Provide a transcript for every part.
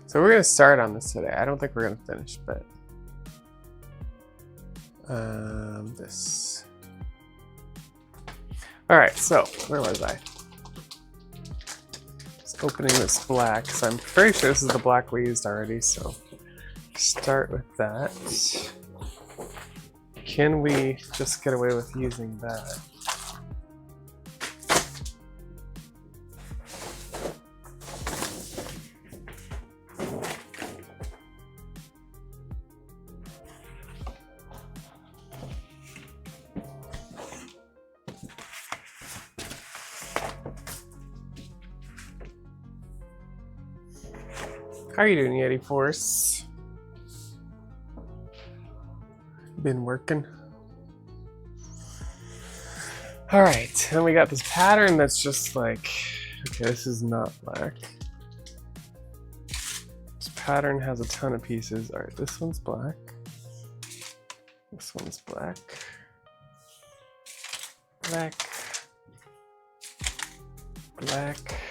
So we're gonna start on this today. I don't think we're gonna finish, but this. All right, so where was I? Just opening this black, because I'm pretty sure this is the black we used already, so start with that. Can we just get away with using that? How are you doing, Yeti Force? Been working? All right, then we got this pattern that's just like, okay, this is not black. This pattern has a ton of pieces. All right, this one's black. This one's black. Black. Black.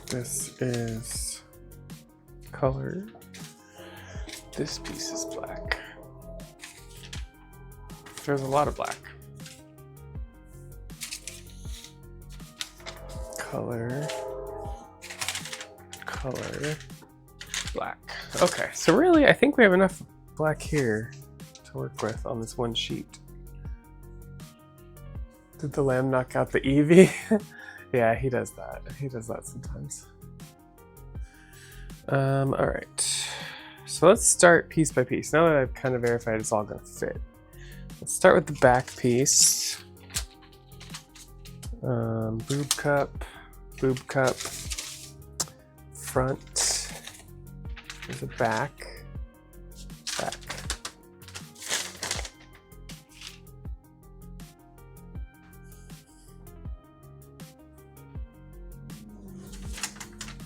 This is color. This piece is black. There's a lot of black. Color. Color. Black. Okay, so really I think we have enough black here to work with on this one sheet. Did the lamb knock out the Eevee? Yeah, he does that. He does that sometimes. All right. So let's start piece by piece. Now that I've kind of verified it's all gonna fit. Let's start with the back piece. Boob cup, front. There's a back.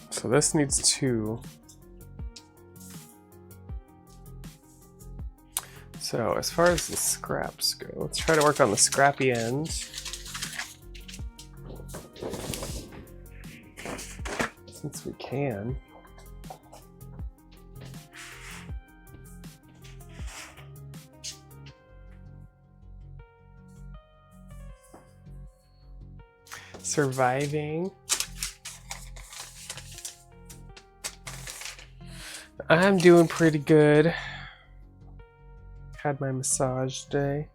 So this needs two. So as far as the scraps go, let's try to work on the scrappy end. Since we can. Surviving. I'm doing pretty good. Had my massage day.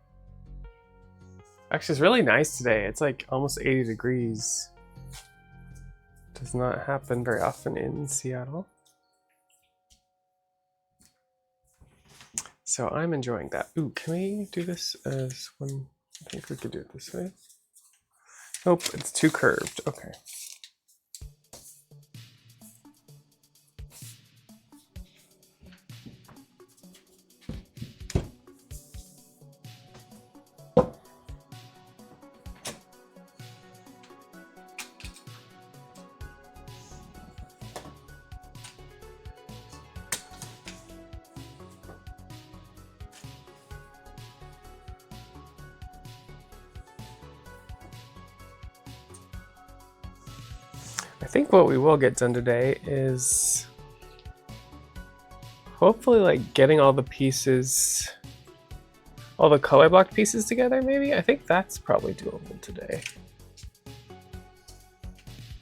Actually, it's really nice today. It's like almost 80 degrees. Does not happen very often in Seattle. So I'm enjoying that. Ooh, can we do this as one? I think we could do it this way. Nope, it's too curved. Okay. I think what we will get done today is hopefully like getting all the pieces, all the color block pieces together maybe. I think that's probably doable today.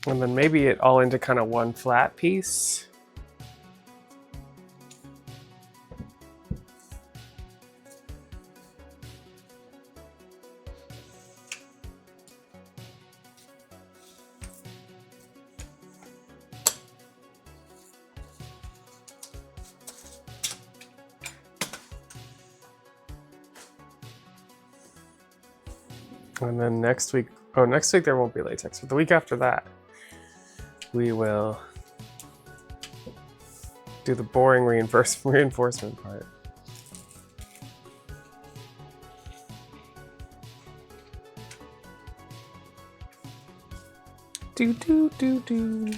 And then maybe it all into kind of one flat piece. And then next week there won't be latex, but the week after that, we will do the boring reinforcement part. Do do do do.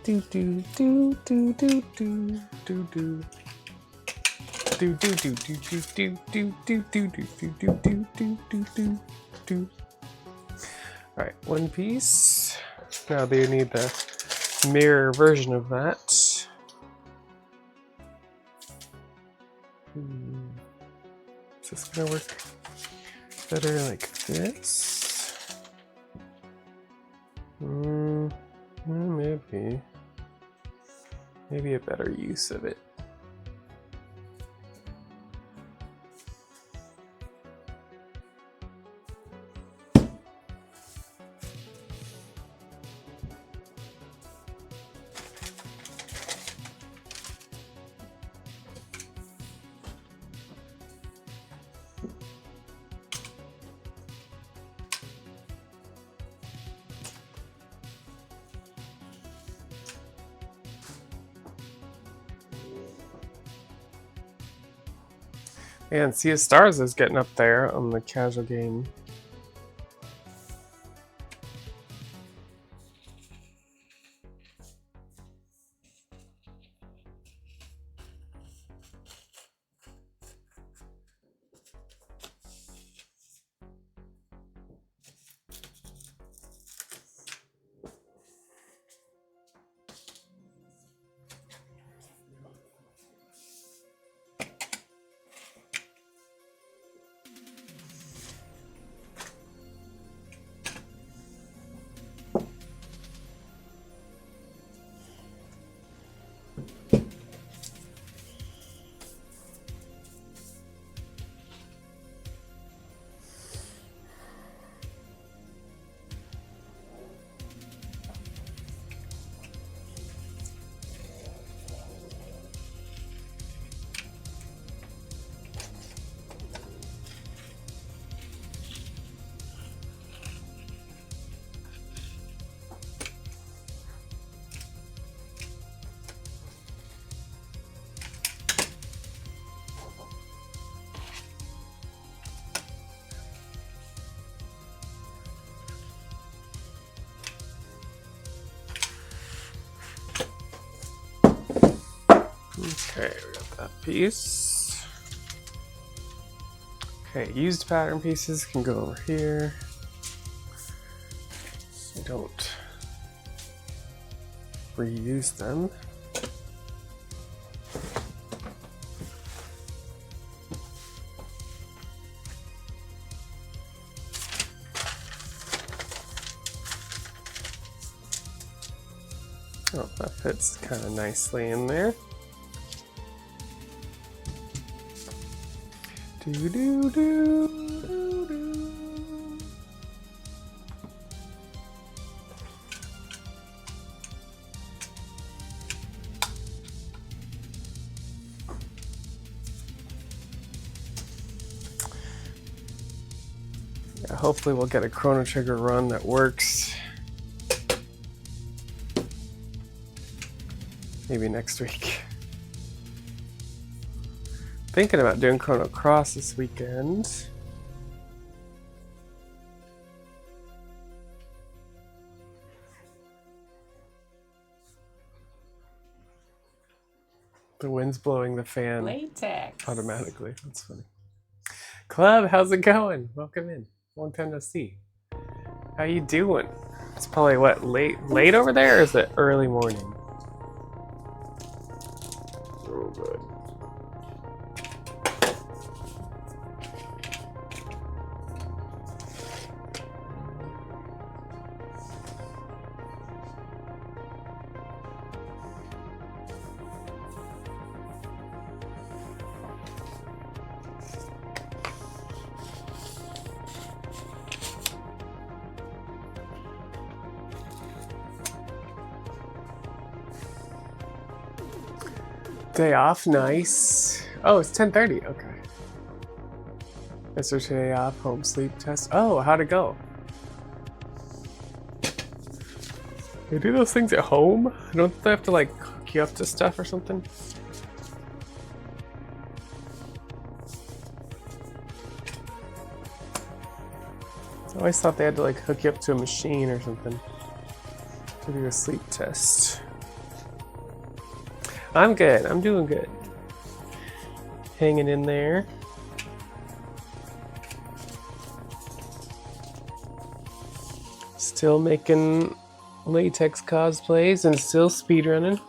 Do do do do do do do do. Do do do do do do do do do do do do do do do do. All right, one piece. Now they need the mirror version of that. Is this gonna work better like this? Maybe a better use of it. And Sea of Stars is getting up there on the casual game. Okay, we got that piece. Okay, used pattern pieces can go over here. So don't reuse them. Oh, that fits kind of nicely in there. Do do do do do. Yeah, hopefully we'll get a Chrono Trigger run that works. Maybe next week. Thinking about doing Chrono Cross this weekend. The wind's blowing the fan Latex. automatically. That's funny. Club, how's it going? Welcome in. Long time no see. How you doing? It's probably what, late over there, or is it early morning? Oh, good. Day off, nice. Oh, it's 10:30. Okay. Yesterday off, home sleep test. Oh, how'd it go? They do those things at home? Don't they have to like hook you up to stuff or something? I always thought they had to like hook you up to a machine or something to do a sleep test. I'm good. I'm doing good. Hanging in there. Still making latex cosplays and still speedrunning.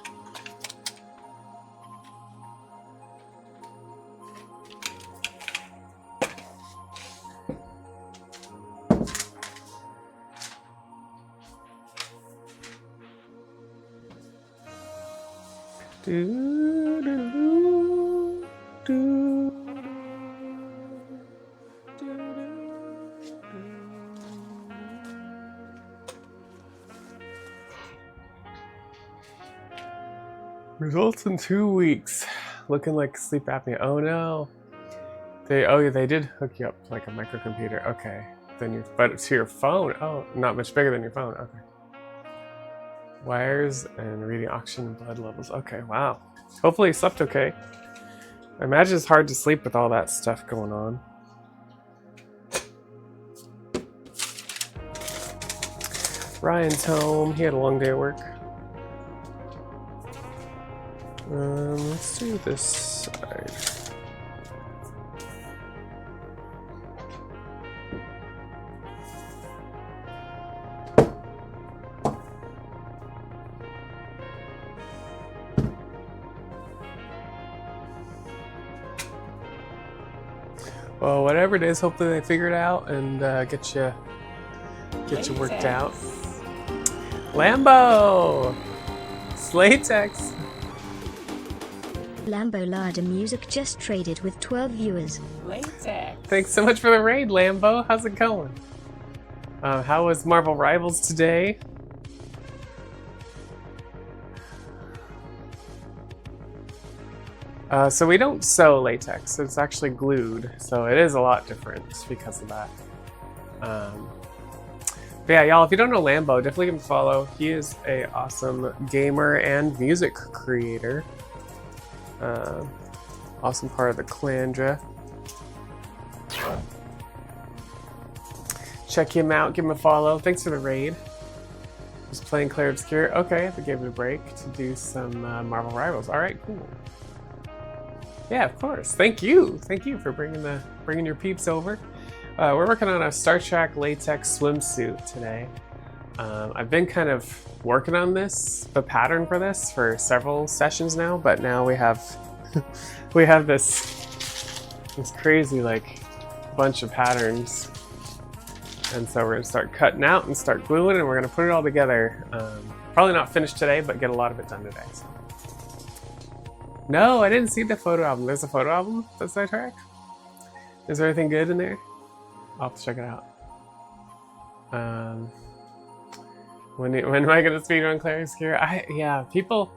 Results in 2 weeks. Looking like sleep apnea. Oh no. They did hook you up to like a microcomputer. Okay. But to your phone. Oh, not much bigger than your phone. Okay. Wires and reading oxygen and blood levels. Okay, wow. Hopefully you slept okay. I imagine it's hard to sleep with all that stuff going on. Ryan's home. He had a long day at work. Let's do this side. Well, whatever it is, hopefully they figure it out and get you worked out. Lambo! Latex! Lambo Larder Music just traded with 12 viewers. Latex. Thanks so much for the raid, Lambo. How's it going? How was Marvel Rivals today? So we don't sew latex, it's actually glued, so it is a lot different because of that. But yeah, y'all, if you don't know Lambo, definitely give him a follow. He is a awesome gamer and music creator. Awesome part of the Clandra. Check him out, give him a follow. Thanks for the raid. Just playing Clair Obscure. Okay, I gave it a break to do some Marvel Rivals. All right, cool. Yeah, of course. Thank you for bringing your peeps over. We're working on a Star Trek latex swimsuit today. I've been kind of working on the pattern for this for several sessions now, but now we have this crazy like bunch of patterns, and so we're gonna start cutting out and start gluing, and we're gonna put it all together. Probably not finished today, but get a lot of it done today. So. No, I didn't see the photo album. There's a photo album that's Star Trek. Is there anything good in there? I'll have to check it out. When am I gonna speedrun Clair Obscure? Yeah, people.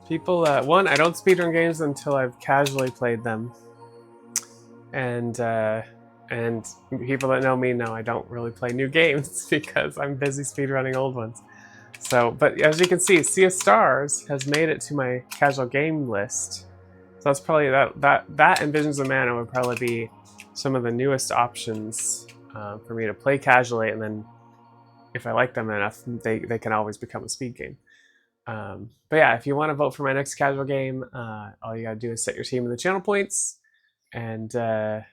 One, I don't speedrun games until I've casually played them, and people that know me know I don't really play new games because I'm busy speedrunning old ones. So, but as you can see, Sea of Stars has made it to my casual game list. So that's probably that and Visions of Mana would probably be some of the newest options for me to play casually, and then if I like them enough, they can always become a speed game. But yeah, if you want to vote for my next casual game, all you gotta do is set your team in the channel points, and then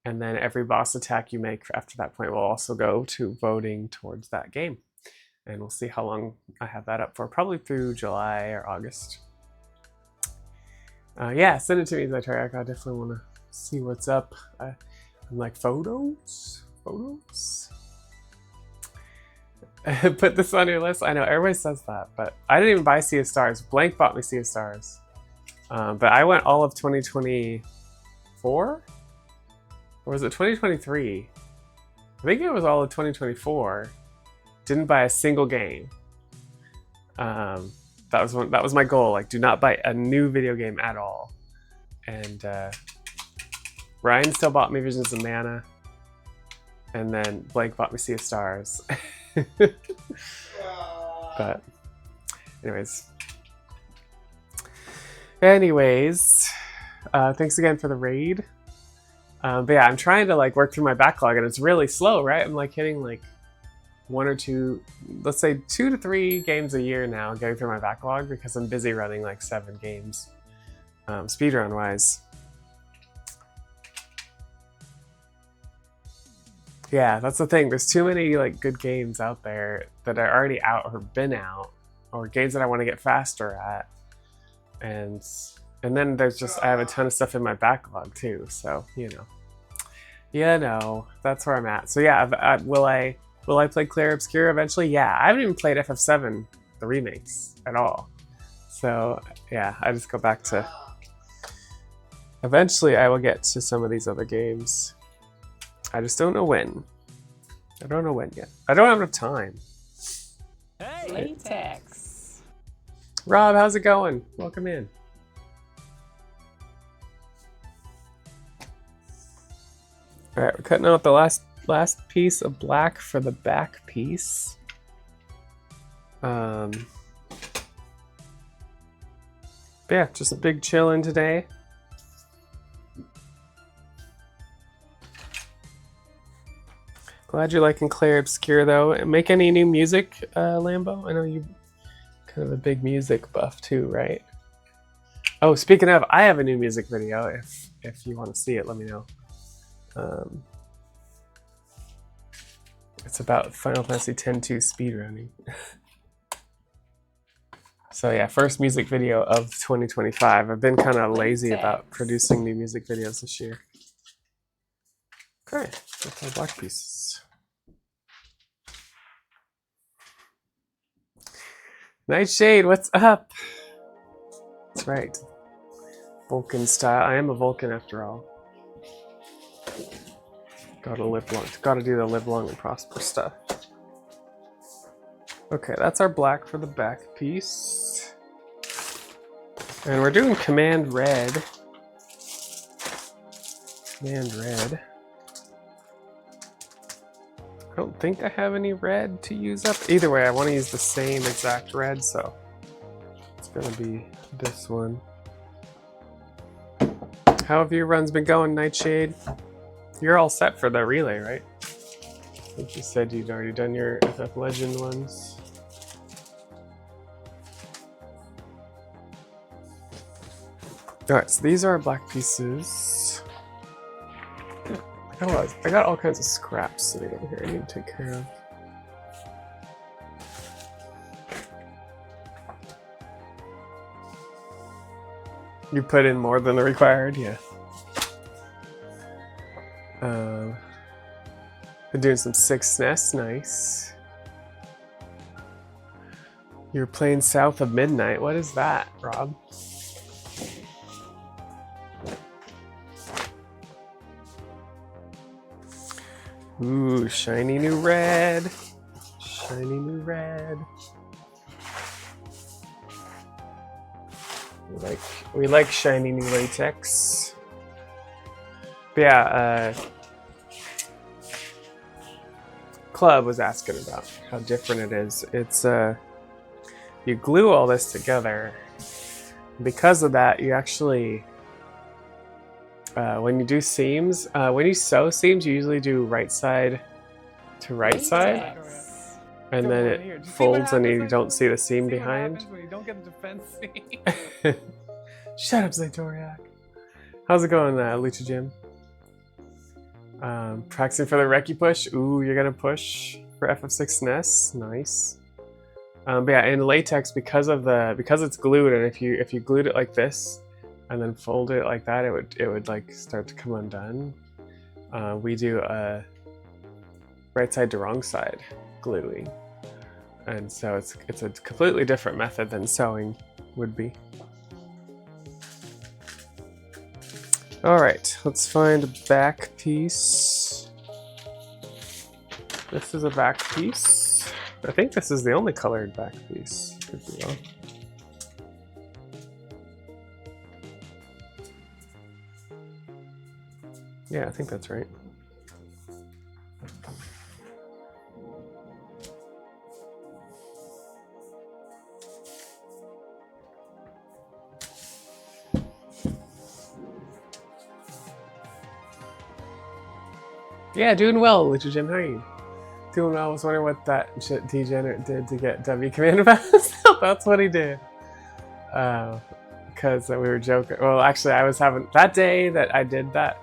every boss attack you make after that point will also go to voting towards that game. And we'll see how long I have that up for, probably through July or August. Yeah, send it to me, Zyteriak. I definitely want to see what's up. I'm like, photos? Put this on your list. I know, everybody says that, but I didn't even buy Sea of Stars. Blank bought me Sea of Stars. But I went all of 2024? Or was it 2023? I think it was all of 2024. Didn't buy a single game. That was my goal. Like, do not buy a new video game at all. And Ryan still bought me Visions of Mana, and then Blake bought me Sea of Stars. But anyways, thanks again for the raid. But yeah, I'm trying to like work through my backlog, and it's really slow, right? I'm like hitting like 1 or 2, let's say 2 to 3 games a year now, going through my backlog because I'm busy running like 7 games, speedrun wise. Yeah, that's the thing. There's too many like good games out there that are already out or been out, or games that I want to get faster at, and then there's just I have a ton of stuff in my backlog too. So that's where I'm at. So yeah, will I play Clair Obscur eventually? Yeah, I haven't even played FF7 the remakes at all. So yeah, I just go back to. Eventually, I will get to some of these other games. I just don't know when. I don't know when yet. I don't have enough time. Hey, Latex. Rob, how's it going? Welcome in. All right, we're cutting out the last piece of black for the back piece. Yeah, just a big chillin' today. Glad you're liking Clair Obscur though. Make any new music, Lambo? I know you kind of a big music buff too, right? Oh, speaking of, I have a new music video. If you want to see it, let me know. It's about Final Fantasy X-2 speedrunning. So yeah, first music video of 2025. I've been kind of lazy about producing new music videos this year. Okay, that's our black pieces. Nightshade, what's up? That's right. Vulcan style. I am a Vulcan after all. Gotta live long. Gotta do the live long and prosper stuff. Okay, that's our black for the back piece. And we're doing Command Red. Command Red. I don't think I have any red to use up. Either way, I want to use the same exact red, so it's gonna be this one. How have your runs been going, Nightshade? You're all set for the relay, right? I think you said you'd already done your FF Legend ones. Alright, so these are our black pieces. I got all kinds of scraps sitting over here I need to take care of. You put in more than the required, yeah. Been doing some 6 nests, nice. You're playing South of Midnight. What is that, Rob? Ooh, shiny new red. Shiny new red. We like shiny new latex. But yeah, Club was asking about how different it is. It's you glue all this together. Because of that, you actually when you do seams, when you sew seams, you usually do right side to right side, and then it folds and you don't see the seam behind. When you don't get the defense seam. Shut up, Zaytoriak. How's it going, Lucha Jim? Practicing for the Reki push. Ooh, you're gonna push for FF6 NES. Nice. But yeah, in latex, because it's glued, and if you glued it like this and then fold it like that, it would like start to come undone. We do a right side to wrong side gluing, and so it's a completely different method than sewing would be. All right, let's find a back piece. This is a back piece. I think this is the only colored back piece. Could be wrong. Yeah, I think that's right. Yeah, doing well, Lucha Jim. How are you? Doing well. I was wondering what that shit Degenerate did to get W Command Pass. That's what he did. Because we were joking. Well, actually, I was having that day that I did that.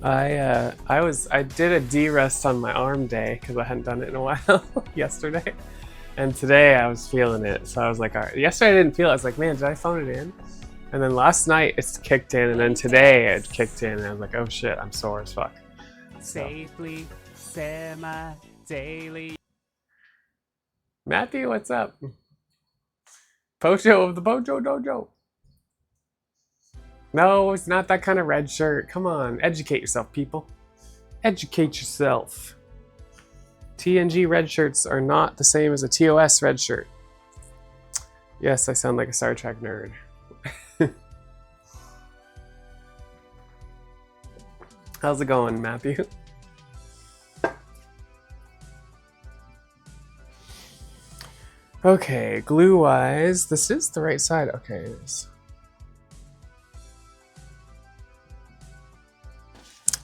I did a D-rest on my arm day because I hadn't done it in a while yesterday. And today I was feeling it. So I was like, all right. Yesterday I didn't feel it. I was like, man, did I phone it in? And then last night it's kicked in, and then today it kicked in, and I was like, oh shit, I'm sore as fuck. Safely, semi-daily. Matthew, what's up? Pojo of the Pojo Dojo. No, it's not that kind of red shirt. Come on, educate yourself, people. Educate yourself. TNG red shirts are not the same as a TOS red shirt. Yes, I sound like a Star Trek nerd. How's it going, Matthew? Okay, glue-wise, this is the right side. Okay, it is.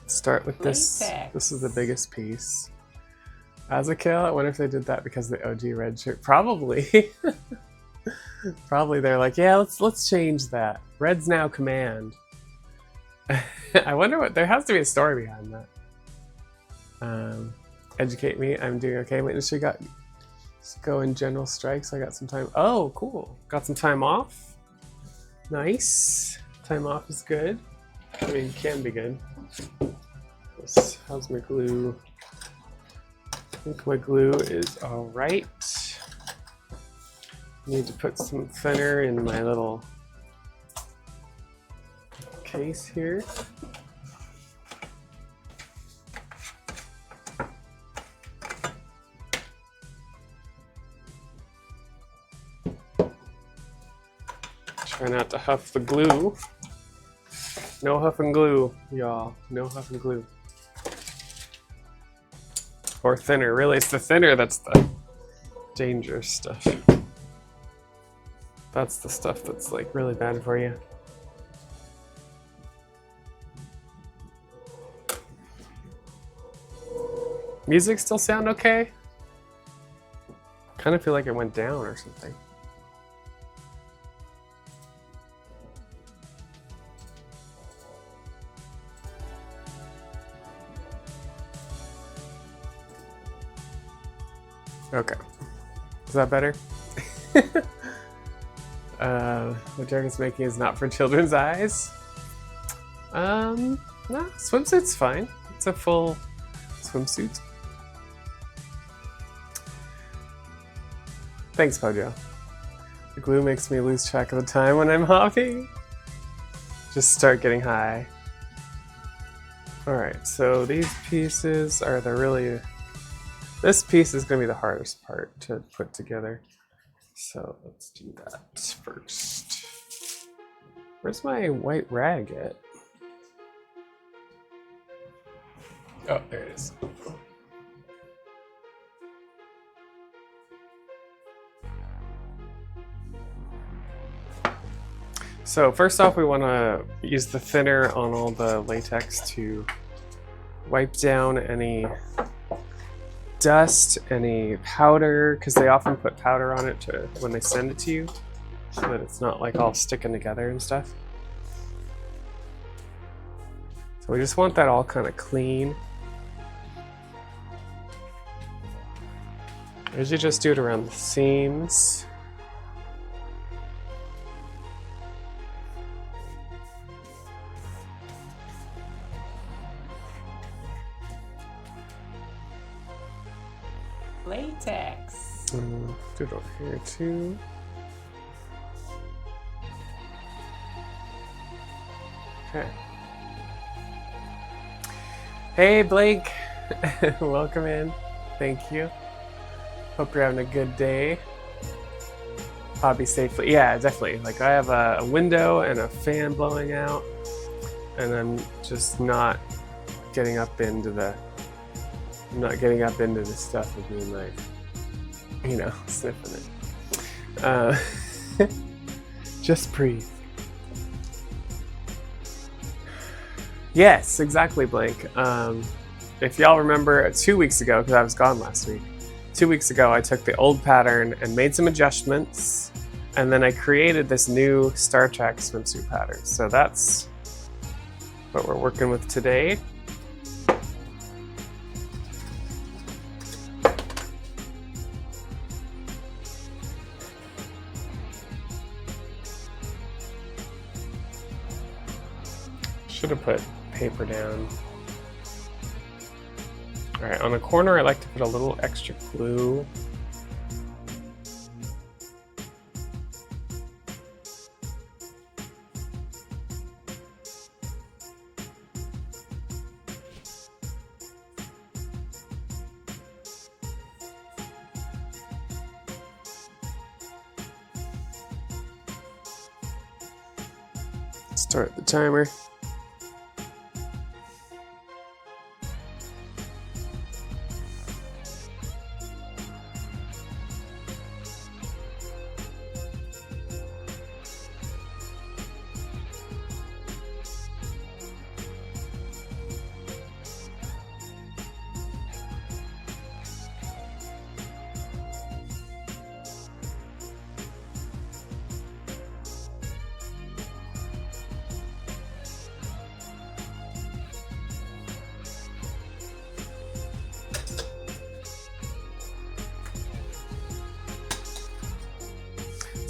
Start with this. Latex. This is the biggest piece. As a kill, I wonder if they did that because of the OG red shirt. Probably. Probably they're like, yeah, let's change that. Red's now command. I wonder what, there has to be a story behind that. Educate me, I'm doing okay. My industry got go in general strikes. I got some time. Oh, cool. Got some time off. Nice. Time off is good. I mean, it can be good. How's my glue? I think my glue is all right. Need to put some thinner in my little case here. Try not to huff the glue. No huffing glue, y'all. No huffing glue. Or thinner. Really, it's the thinner that's the dangerous stuff. That's the stuff that's like really bad for you. Music still sound okay? Kind of feel like it went down or something. Okay. Is that better? What Jargon's making is not for children's eyes. No, swimsuit's fine. It's a full swimsuit. Thanks, Pojo. The glue makes me lose track of the time when I'm hopping. Just start getting high. Alright, so these pieces are the really... This piece is going to be the hardest part to put together. So let's do that first. Where's my white rag at? Oh, there it is. So first off, we want to use the thinner on all the latex to wipe down any dust, any powder, because they often put powder on it when they send it to you, so that it's not like all sticking together and stuff. So we just want that all kind of clean. I usually just do it around the seams. Latex. Do it over here too. Okay. Hey Blake, welcome in. Thank you. Hope you're having a good day. Hobby safely. Yeah, definitely. Like I have a window and a fan blowing out, and I'm just not getting up into the. I'm not getting up into this stuff and being like, you know, sniffing it. Just breathe. Yes, exactly, Blake. If y'all remember 2 weeks ago, because I was gone last week, 2 weeks ago I took the old pattern and made some adjustments, and then I created this new Star Trek swimsuit pattern. So that's what we're working with today. Should have put paper down. Alright, on the corner I like to put a little extra glue. Start the timer.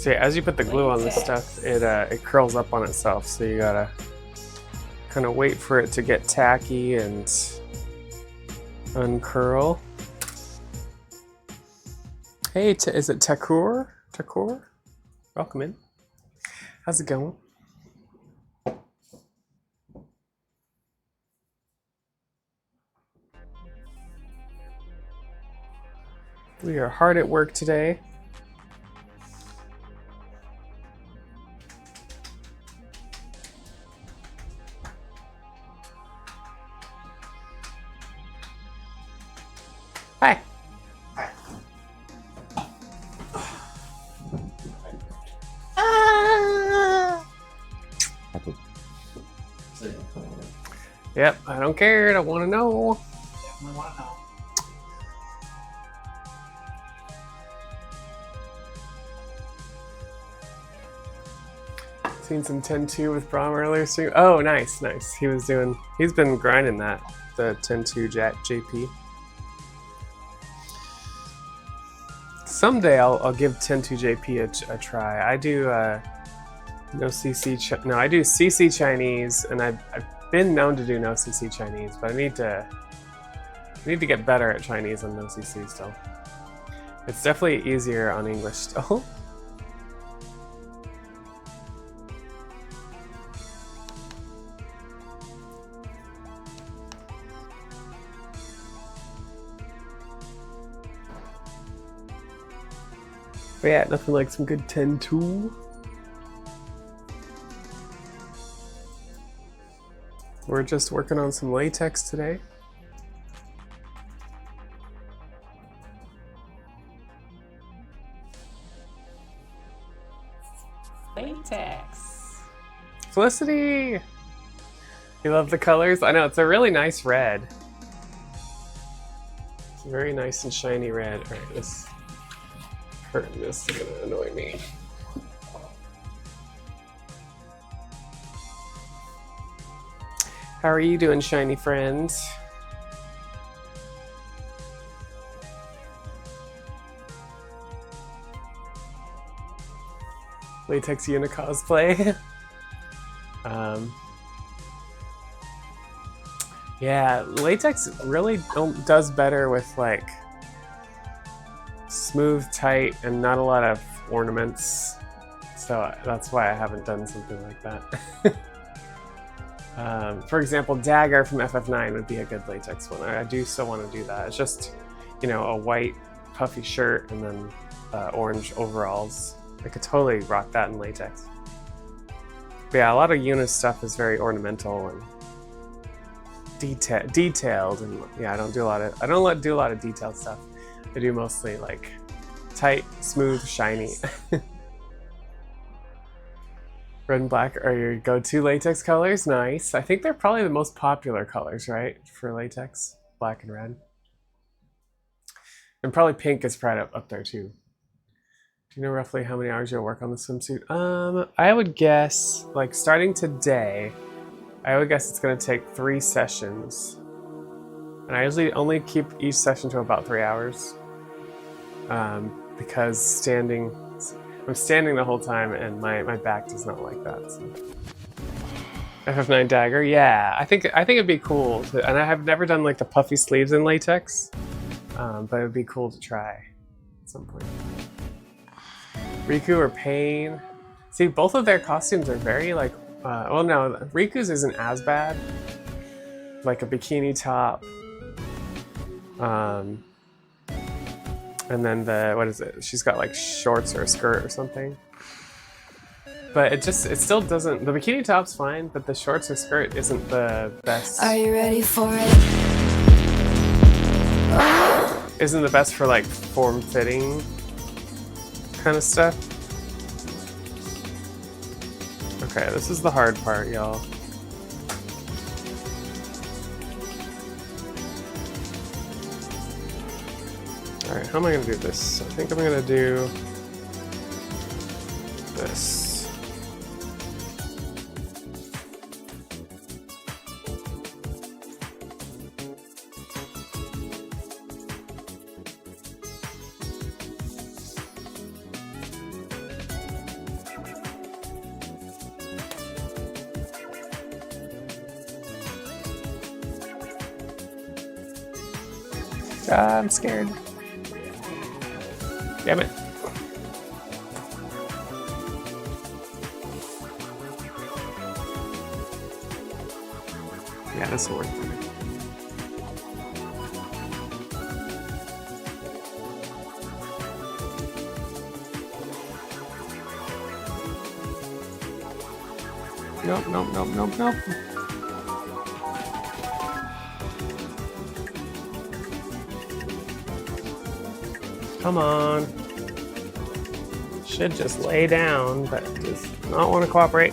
So as you put the glue on this stuff, it curls up on itself. So you gotta kind of wait for it to get tacky and uncurl. Hey, is it Takur? Takur? Welcome in. How's it going? We are hard at work today. Hi. Yep, I don't care. I don't want to know. Definitely want to know. Seen some 10-2 with Brahm earlier too. Oh, nice, nice. He's been grinding that, the 10-2 JP. Someday I'll give 10-2 JP a try. I do no CC, no, I do CC Chinese, and I've been known to do no CC Chinese, but I need to get better at Chinese on no CC still. It's definitely easier on English still. But yeah, nothing like some good 10-2. We're just working on some latex today. Latex. Felicity! You love the colors? I know, it's a really nice red. It's a very nice and shiny red. Alright, this curtain is gonna annoy me. How are you doing, shiny friends? Latex Una cosplay. Yeah, latex really does better with like smooth, tight, and not a lot of ornaments. So that's why I haven't done something like that. For example, Dagger from FF9 would be a good latex one. I do still want to do that. It's just, you know, a white puffy shirt and then orange overalls. I could totally rock that in latex. But yeah, a lot of Yuna's stuff is very ornamental and detailed, and yeah, I don't do a lot of detailed stuff. I do mostly like tight, smooth, shiny. Red and black are your go-to latex colors. Nice. I think they're probably the most popular colors, right, for latex? Black and red. And probably pink is right up there too. Do you know roughly how many hours you'll work on the swimsuit? I would guess, like starting today, I would guess it's going to take 3 sessions. And I usually only keep each session to about 3 hours. Because I'm standing the whole time and my back does not like that. So. FF9 dagger, yeah. I think it'd be cool to, and I have never done like the puffy sleeves in latex, but it would be cool to try at some point. Riku or Pain. See, both of their costumes are very like, well no, Riku's isn't as bad. Like a bikini top. And then what is it? She's got like shorts or a skirt or something. But it still doesn't, the bikini top's fine, but the shorts or skirt isn't the best. Are you ready for it? Isn't the best for like form-fitting kind of stuff. Okay, this is the hard part, y'all. Alright, how am I gonna do this? I think I'm gonna do this. I'm scared. Damn it. Yeah, this will work for me. Nope, nope, nope, nope, nope. Come on. Should just lay down, but does not want to cooperate.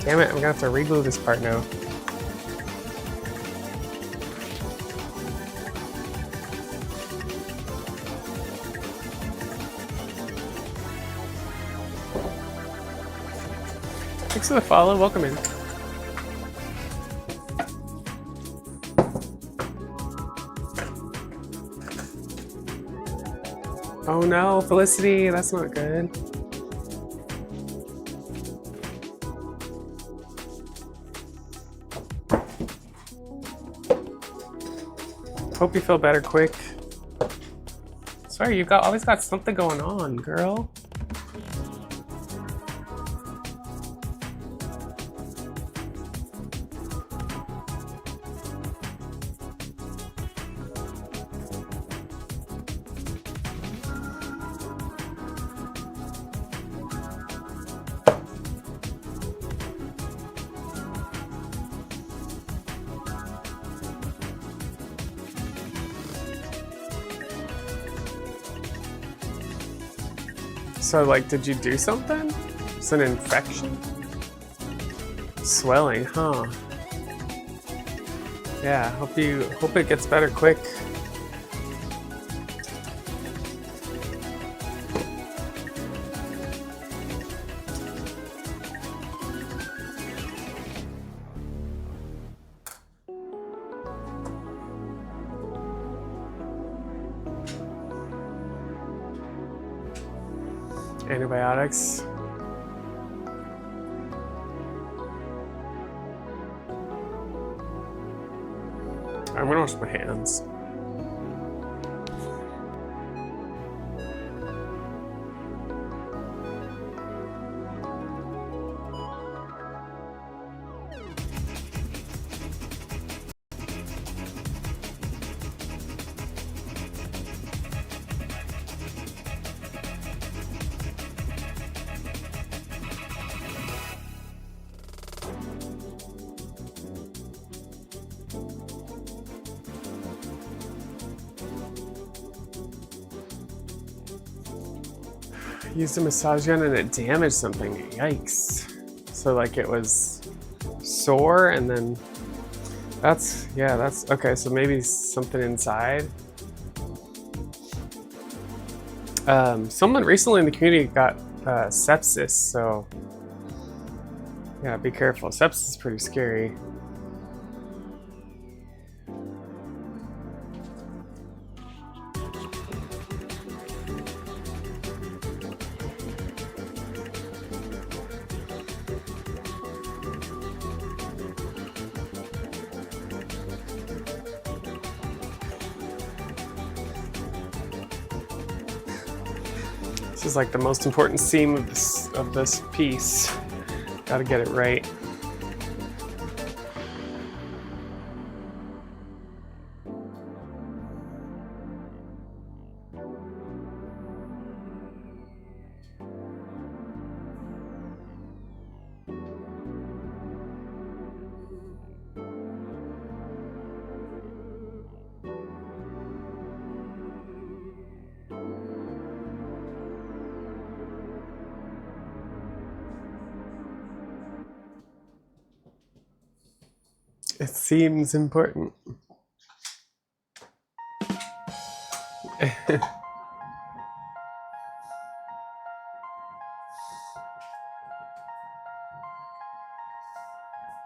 Damn it, I'm gonna have to reglue this part now. Thanks for the follow, welcome in. Oh no, Felicity, that's not good. Hope you feel better quick. Sorry, you always got something going on, girl. So, like, did you do something? It's an infection? Swelling, huh? Yeah, hope it gets better quick. Antibiotics. I'm gonna wash my hands. Used a massage gun and it damaged something. Yikes. So like it was sore and then that's okay, so maybe something inside. Someone recently in the community got sepsis, so yeah, be careful. Sepsis is pretty scary. This is like the most important seam of this piece. Gotta get it right. It seems important.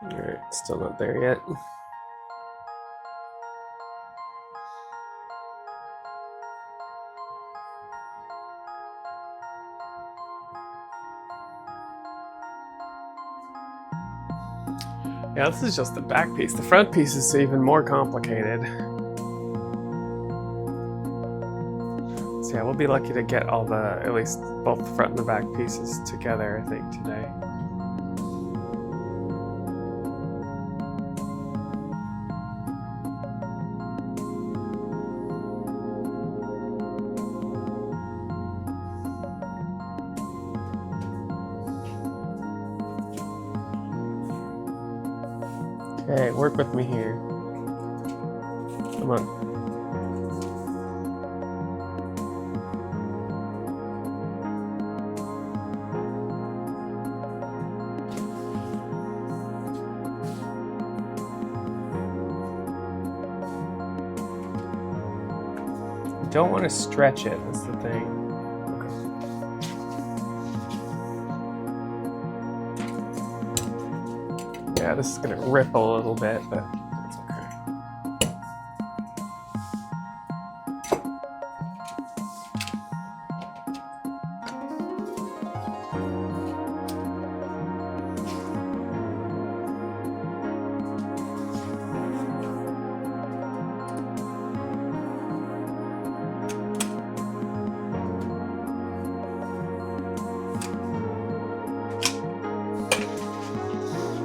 Alright, still not there yet. Yeah, this is just the back piece. The front piece is even more complicated. So yeah, we'll be lucky to get all the, at least both the front and the back pieces together, I think, today. Okay, work with me here. Come on. You don't want to stretch it, that's the thing. Yeah, this is gonna ripple a little bit, but that's okay.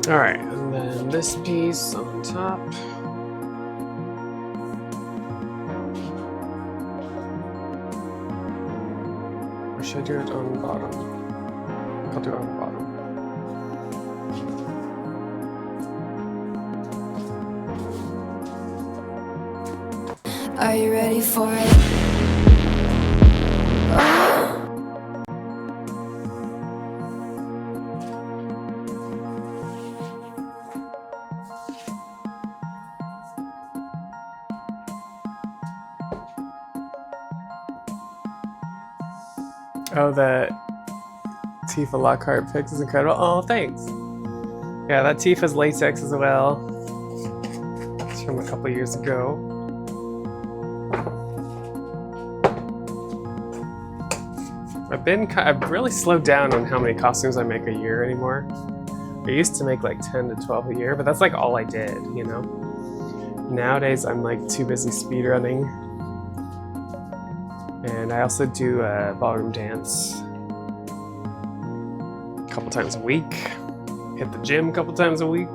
All right, and then this piece on top. Or should I do it on the bottom? I'll do it on the bottom. Are you ready for it? Oh, the Tifa Lockhart pics is incredible. Oh, thanks. Yeah, that Tifa's latex as well. It's from a couple years ago. I've really slowed down on how many costumes I make a year anymore. I used to make like 10 to 12 a year, but that's like all I did, you know? Nowadays, I'm like too busy speedrunning. And I also do a ballroom dance a couple times a week. Hit the gym a couple times a week.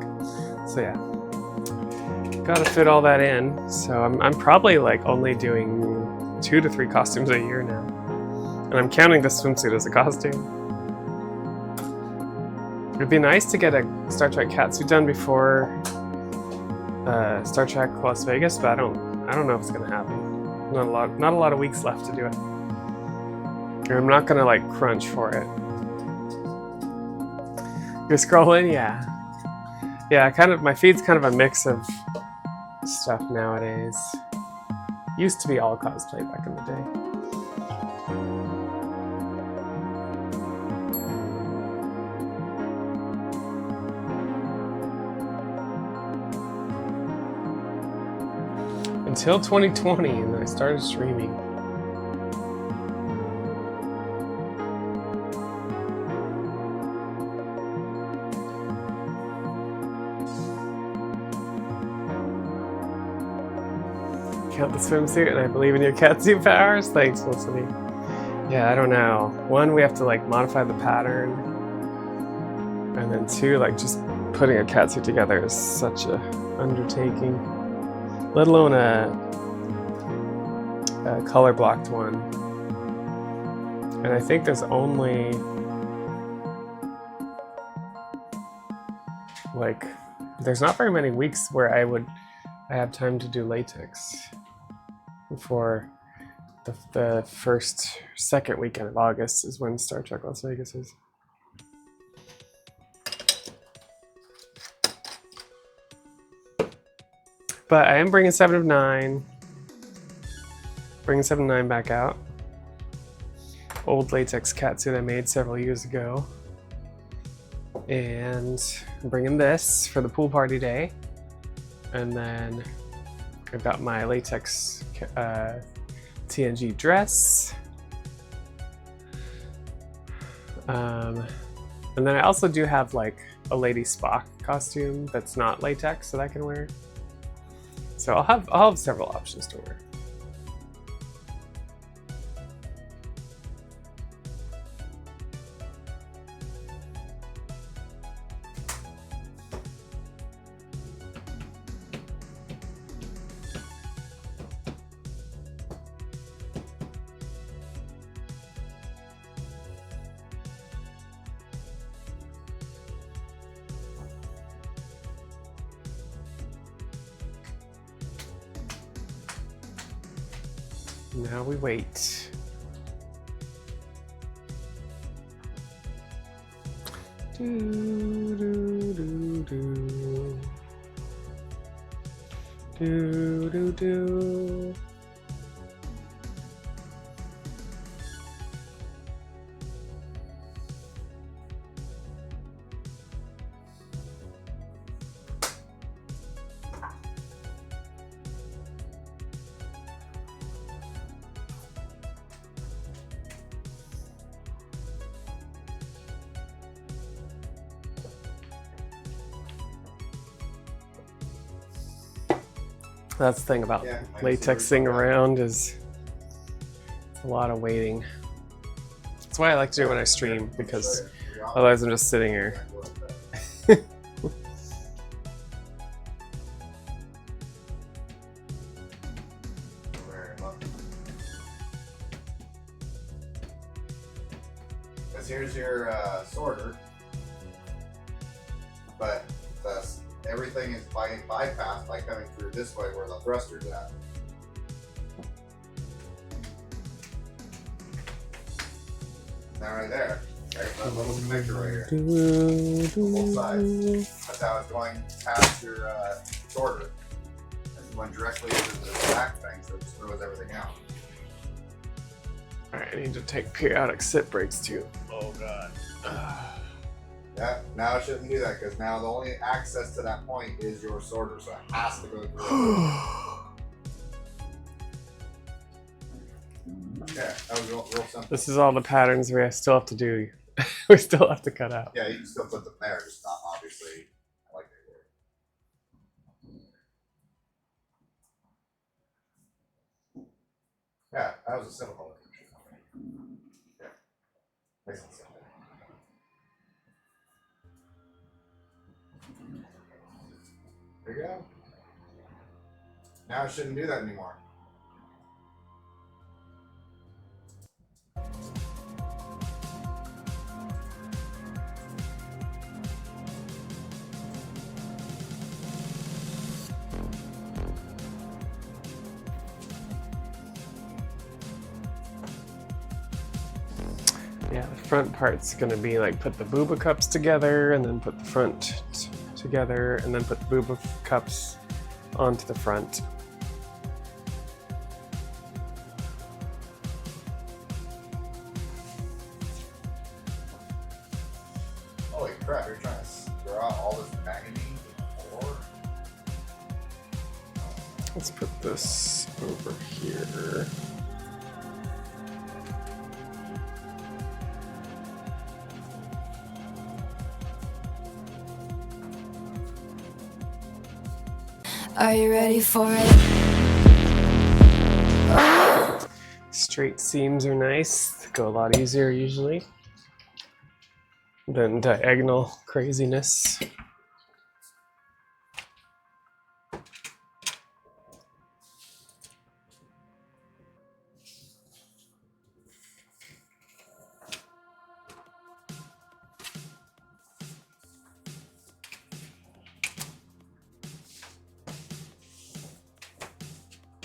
So yeah, gotta fit all that in. So I'm probably like only doing 2 to 3 costumes a year now. And I'm counting the swimsuit as a costume. It'd be nice to get a Star Trek catsuit done before Star Trek Las Vegas, but I don't know if it's gonna happen. Not a lot of weeks left to do it. And I'm not gonna like crunch for it. You're scrolling? Yeah. Yeah, my feed's kind of a mix of stuff nowadays. Used to be all cosplay back in the day. Until 2020, and then I started streaming. Count the swimsuit, and I believe in your catsuit powers. Thanks, Felicity. Yeah, I don't know. One, we have to like modify the pattern, and then two, like just putting a catsuit together is such a undertaking. Let alone a color blocked one. And I think there's only like there's not very many weeks where I have time to do latex before the second weekend of August is when Star Trek Las Vegas is. But I am bringing 7 of 9. Bringing 7 of 9 back out. Old latex catsuit I made several years ago. And I'm bringing this for the pool party day. And then I've got my latex TNG dress. And then I also do have like a Lady Spock costume that's not latex that I can wear. So I'll have several options to wear. Now we wait. Do, do, do, do. Do, do, do. That's the thing about latexing around is it's a lot of waiting. That's why I like to do it when I stream, because otherwise I'm just sitting here. Because here's your sorter, but everything is bypassed by coming through this way where the thruster's at. Now right there, right, that little connector right here, both sides. That's how it's going past your sorter. It's going directly into the back thing, so it just throws everything out. Alright, I need to take periodic sit breaks too. Oh god. Yeah, now it shouldn't do that because now the only access to that point is your sorter, so it has to go through. Yeah, that was real simple. This is all the patterns we still have to do. We still have to cut out. Yeah, you can still put them there, just not obviously like they were. Yeah, that was a simple one. Yeah, nice and simple. There you go. Now it shouldn't do that anymore. Yeah, the front part's gonna be like put the booba cups together and then put the front together and then put the booba cups onto the front. Holy crap, you're trying to throw out all this manganese in the floor? Let's put this over here. Are you ready for it? Straight seams are nice. They go a lot easier usually than diagonal craziness.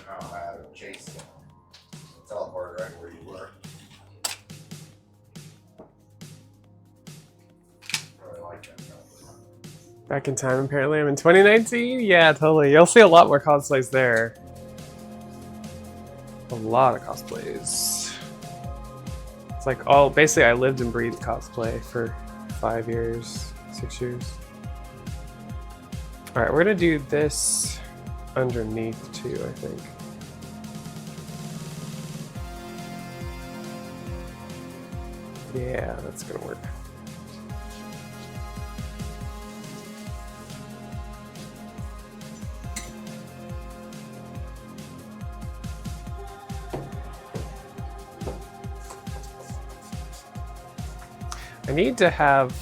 Oh, I had a chase. Teleport right where you were. Really like that. Back in time, apparently. I'm in 2019? Yeah, totally. You'll see a lot more cosplays there. A lot of cosplays. It's like all, basically I lived and breathed cosplay for 5 years, 6 years. All right, we're gonna do this underneath too, I think. Yeah, that's gonna work. I need to have,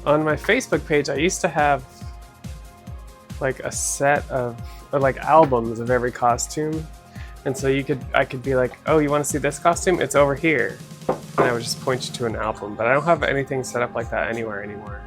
on my Facebook page, I used to have like a set of, or like albums of every costume. And so I could be like, oh, you want to see this costume? It's over here. And I would just point you to an album, but I don't have anything set up like that anywhere anymore.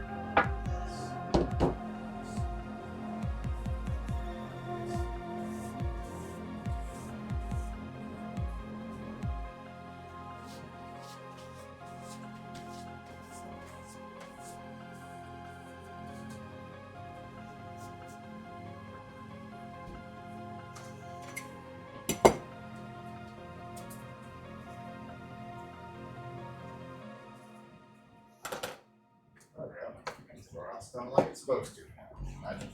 It's done like it's supposed to. Imagine.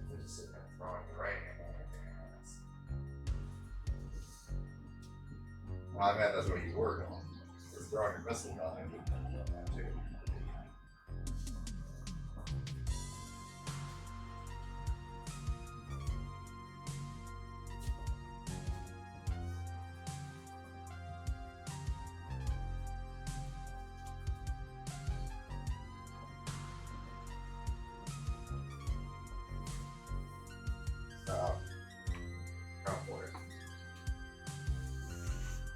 Just sitting there throwing the right hand on everything else. Well, I meant that's what you were doing. You're throwing your missile gun and doing that too.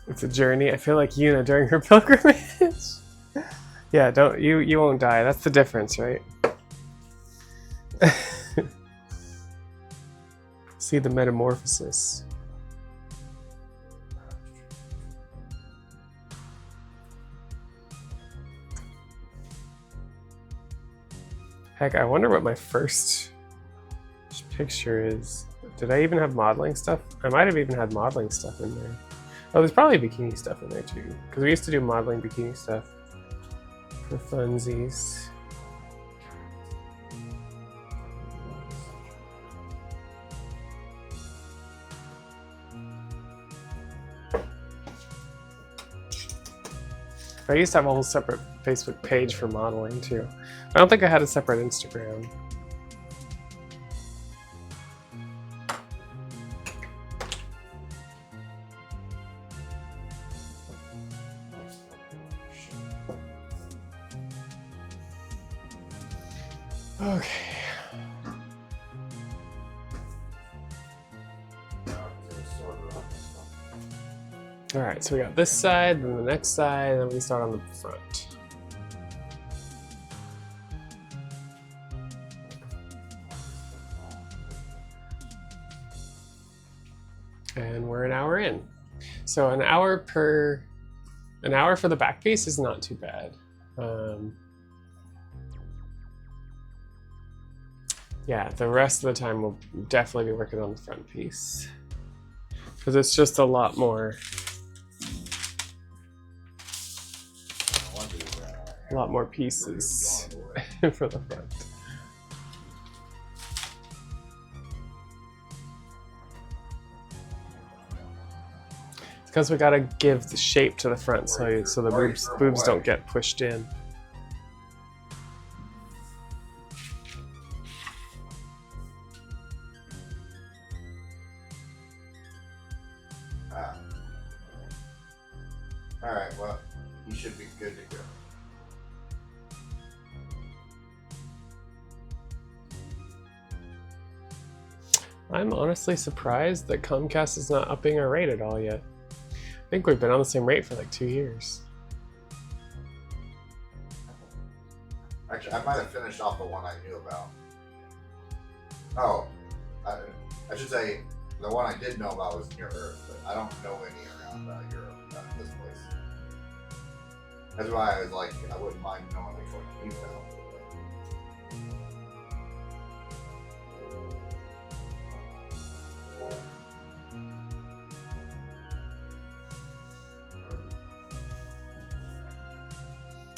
It's a journey. I feel like Yuna during her pilgrimage. Yeah, you won't die. That's the difference, right? See the metamorphosis. Heck, I wonder what my first picture is. Did I even have modeling stuff? I might have even had modeling stuff in there. Oh, there's probably bikini stuff in there too, because we used to do modeling bikini stuff for funsies. I used to have a whole separate Facebook page for modeling too. I don't think I had a separate Instagram. Okay. All right, so we got this side, then the next side, and then we start on the front. And we're an hour in. So an hour for the back piece is not too bad. Yeah, the rest of the time we'll definitely be working on the front piece, because it's just a lot more pieces for the front. It's because we gotta give the shape to the front so the boobs don't get pushed in. Alright, well, you should be good to go. I'm honestly surprised that Comcast is not upping our rate at all yet. I think we've been on the same rate for like 2 years. Actually, I might have finished off the one I knew about. Oh, I should say the one I did know about was Near Earth, but I don't know any around Europe, this place. That's why I was like, I wouldn't mind knowing which one you found.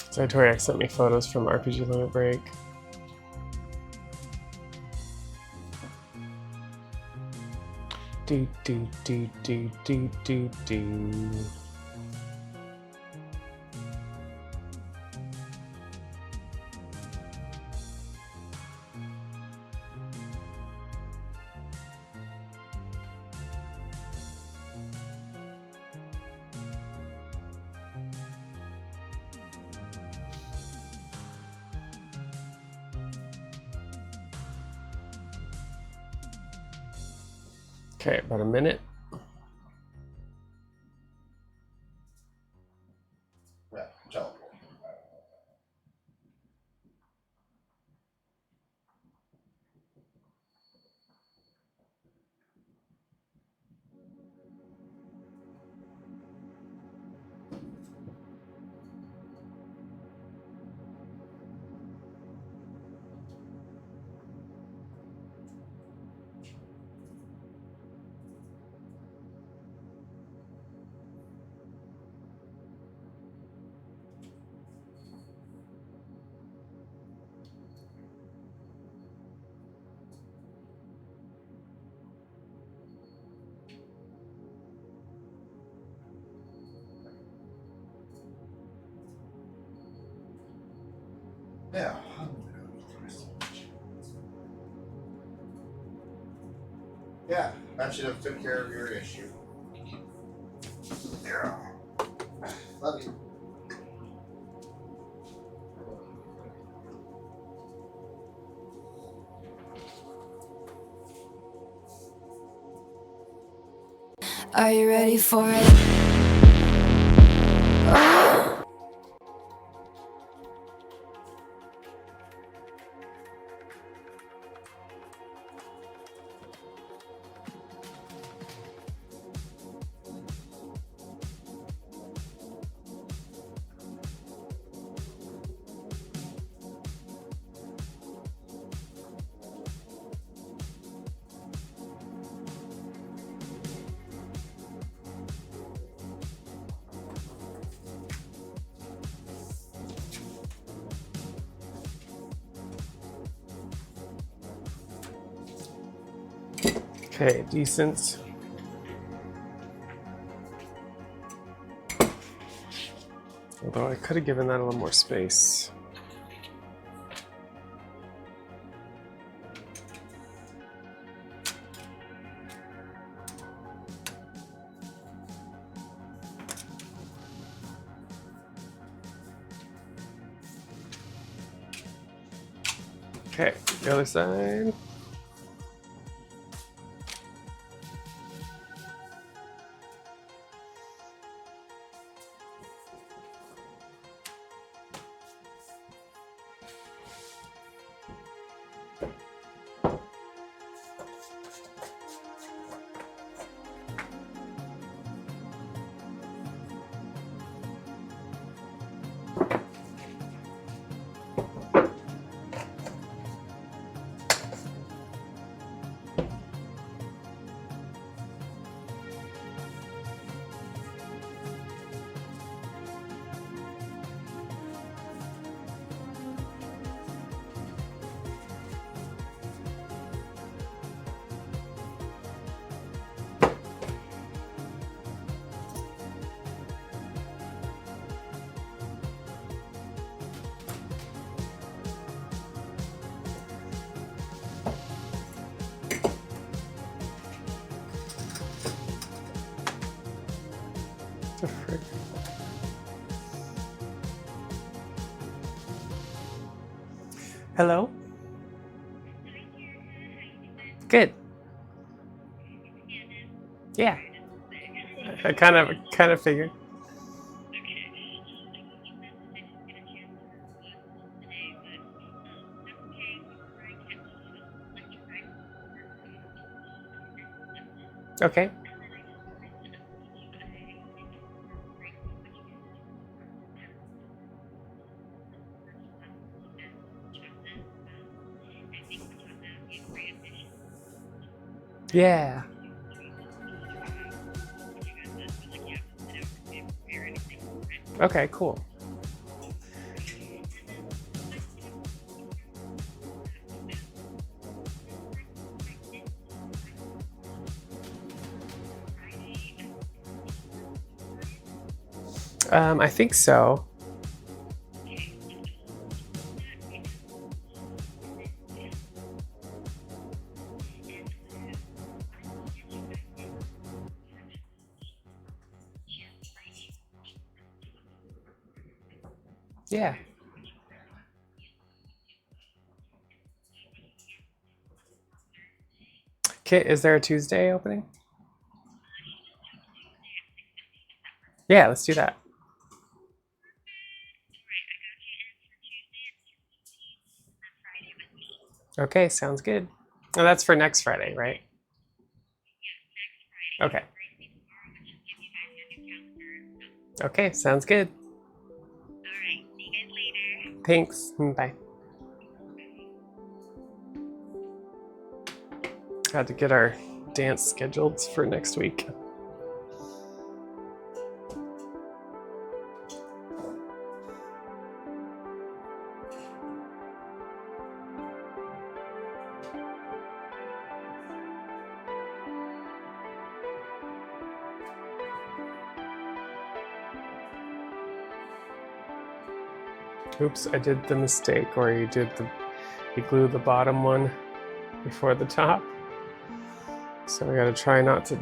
So Toriak sent me photos from RPG Limit Break. Do do do do do do do. Okay, about a minute. Yeah, teleport. Yeah. Yeah, that should have took care of your issue. Yeah. Love you. Are you ready for it? Okay, decent. Although I could have given that a little more space. Okay, the other side. The frick? Hello? Good. Yeah. I kind of figured. Okay. Yeah. Okay, cool. I think so. Yeah. Kit, is there a Tuesday opening? Yeah, let's do that. Okay, sounds good. Oh, that's for next Friday, right? Okay. Okay, sounds good. Thanks. Bye. Had to get our dance scheduled for next week. Oops, I did the mistake, or you glue the bottom one before the top. So we gotta try not to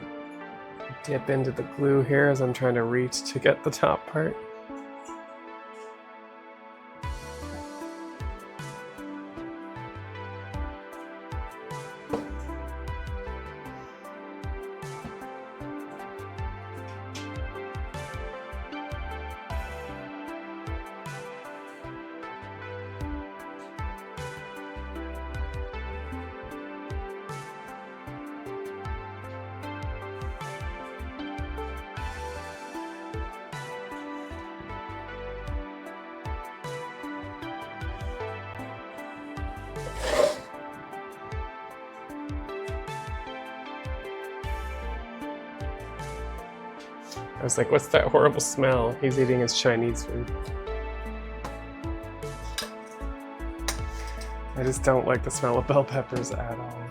dip into the glue here as I'm trying to reach to get the top part. I was like, what's that horrible smell? He's eating his Chinese food. I just don't like the smell of bell peppers at all.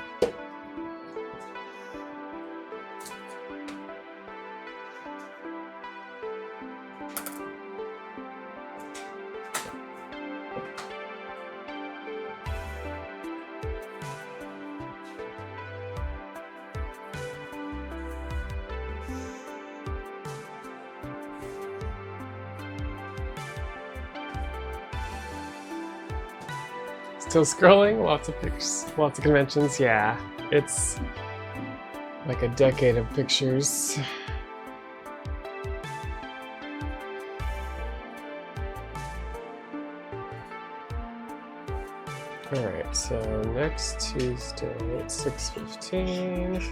Still scrolling, lots of pictures, lots of conventions. Yeah, it's like a decade of pictures. All right, so next Tuesday at 6:15.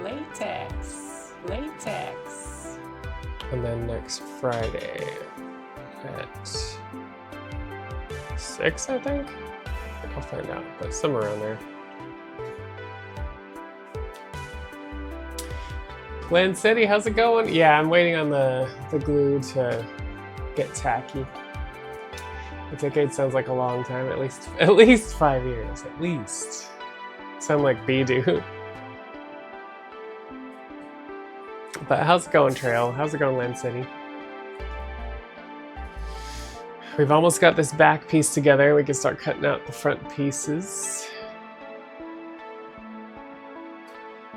Latex. Latex. And then next Friday at 6, I think? I'll find out, but somewhere around there. Glen City, how's it going? Yeah, I'm waiting on the glue to get tacky. A decade sounds like a long time, at least 5 years, at least. Sound like B-Dude. But how's it going, Trail? How's it going, Land City? We've almost got this back piece together. We can start cutting out the front pieces.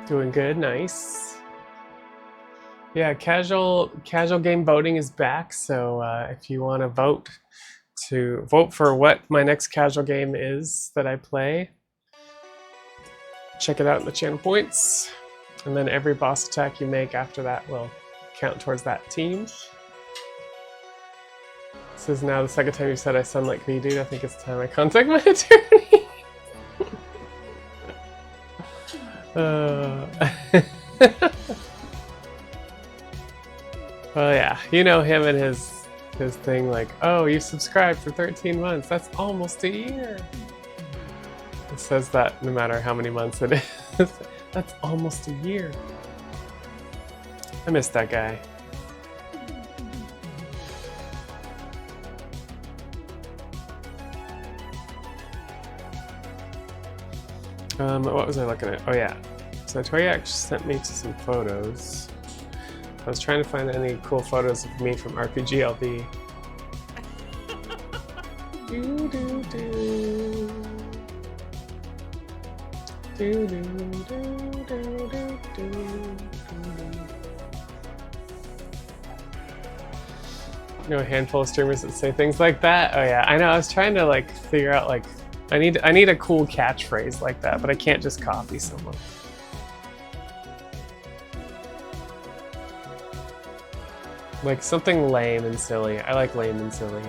Doing good, nice. Yeah, casual game voting is back, so if you want to vote for what my next casual game is that I play, check it out in the channel points, and then every boss attack you make after that will count towards that team. This is now the second time you said I sound like me, dude. I think it's time I contact my attorney. Well, yeah, you know him and his thing like, oh, you subscribed for 13 months. That's almost a year. It says that no matter how many months it is. That's almost a year. I miss that guy. What was I looking at? Oh yeah. So Tori actually sent me to some photos. I was trying to find any cool photos of me from RPGLB. Do do do. Do do do do do do. You know, a handful of streamers that say things like that. Oh yeah, I know. I was trying to like figure out like I need a cool catchphrase like that, but I can't just copy someone. Like something lame and silly. I like lame and silly.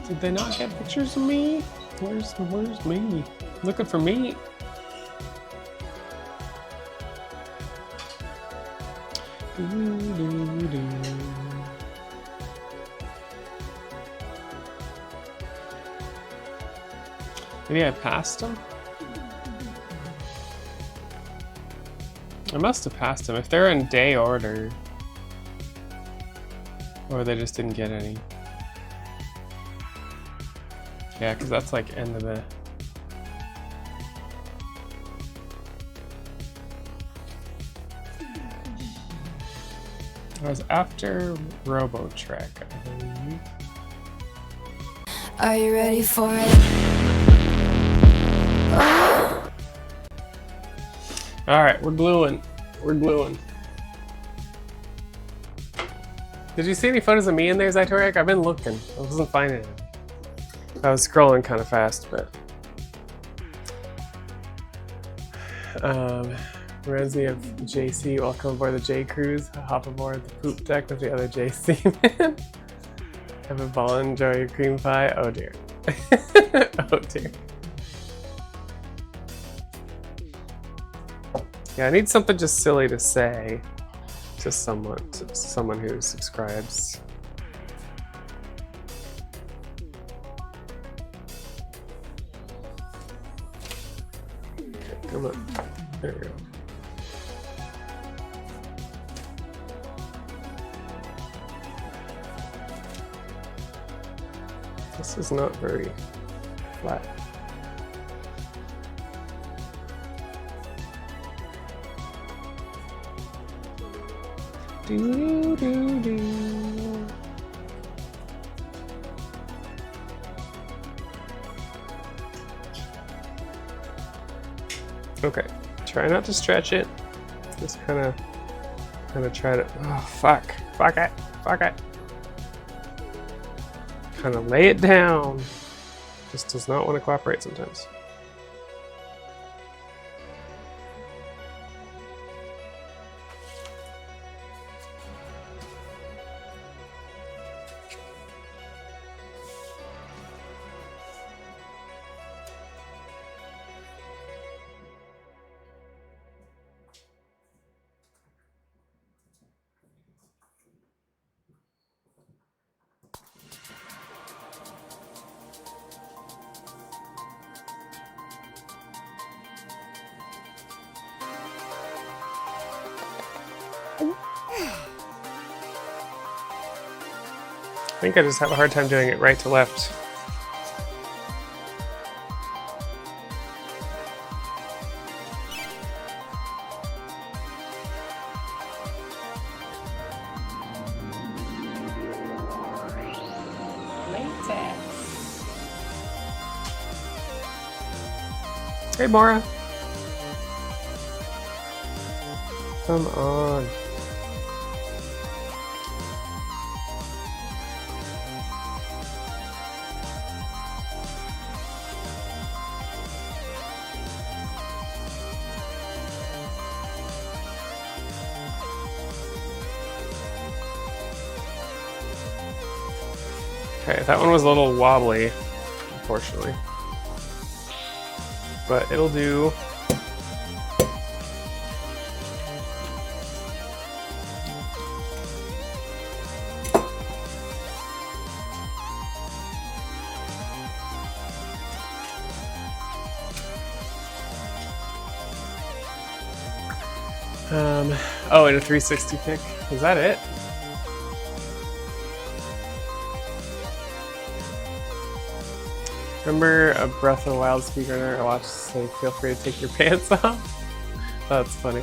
Did they not get pictures of me? Where's me? Looking for me. Maybe I passed him? I must have passed him. If they're in day order. Or they just didn't get any. Yeah, because that's like end of the... I was after RoboTrek, I believe. Are you ready for it? Alright, we're gluing. We're gluing. Did you see any photos of me in there, Zytoriak? I've been looking. I wasn't finding it. I was scrolling kind of fast, but... reminds me of JC. Welcome aboard the J Cruise. Hop aboard the poop deck with the other JC man. Have a ball and enjoy your cream pie. Oh dear. Oh dear. Yeah, I need something just silly to say to someone who subscribes. Okay, come on. There we go. This is not very flat. Do, do, do. Okay, try not to stretch it. Just kind of try to. Oh fuck it. Kind of lay it down. Just does not want to cooperate sometimes. I think I just have a hard time doing it right to left. Latex. Hey, Mora. Come on. Okay, that one was a little wobbly, unfortunately. But it'll do. Oh, and a 360 pick. Is that it? Remember a Breath of the Wild speaker I watched say, "Feel free to take your pants off." That's funny.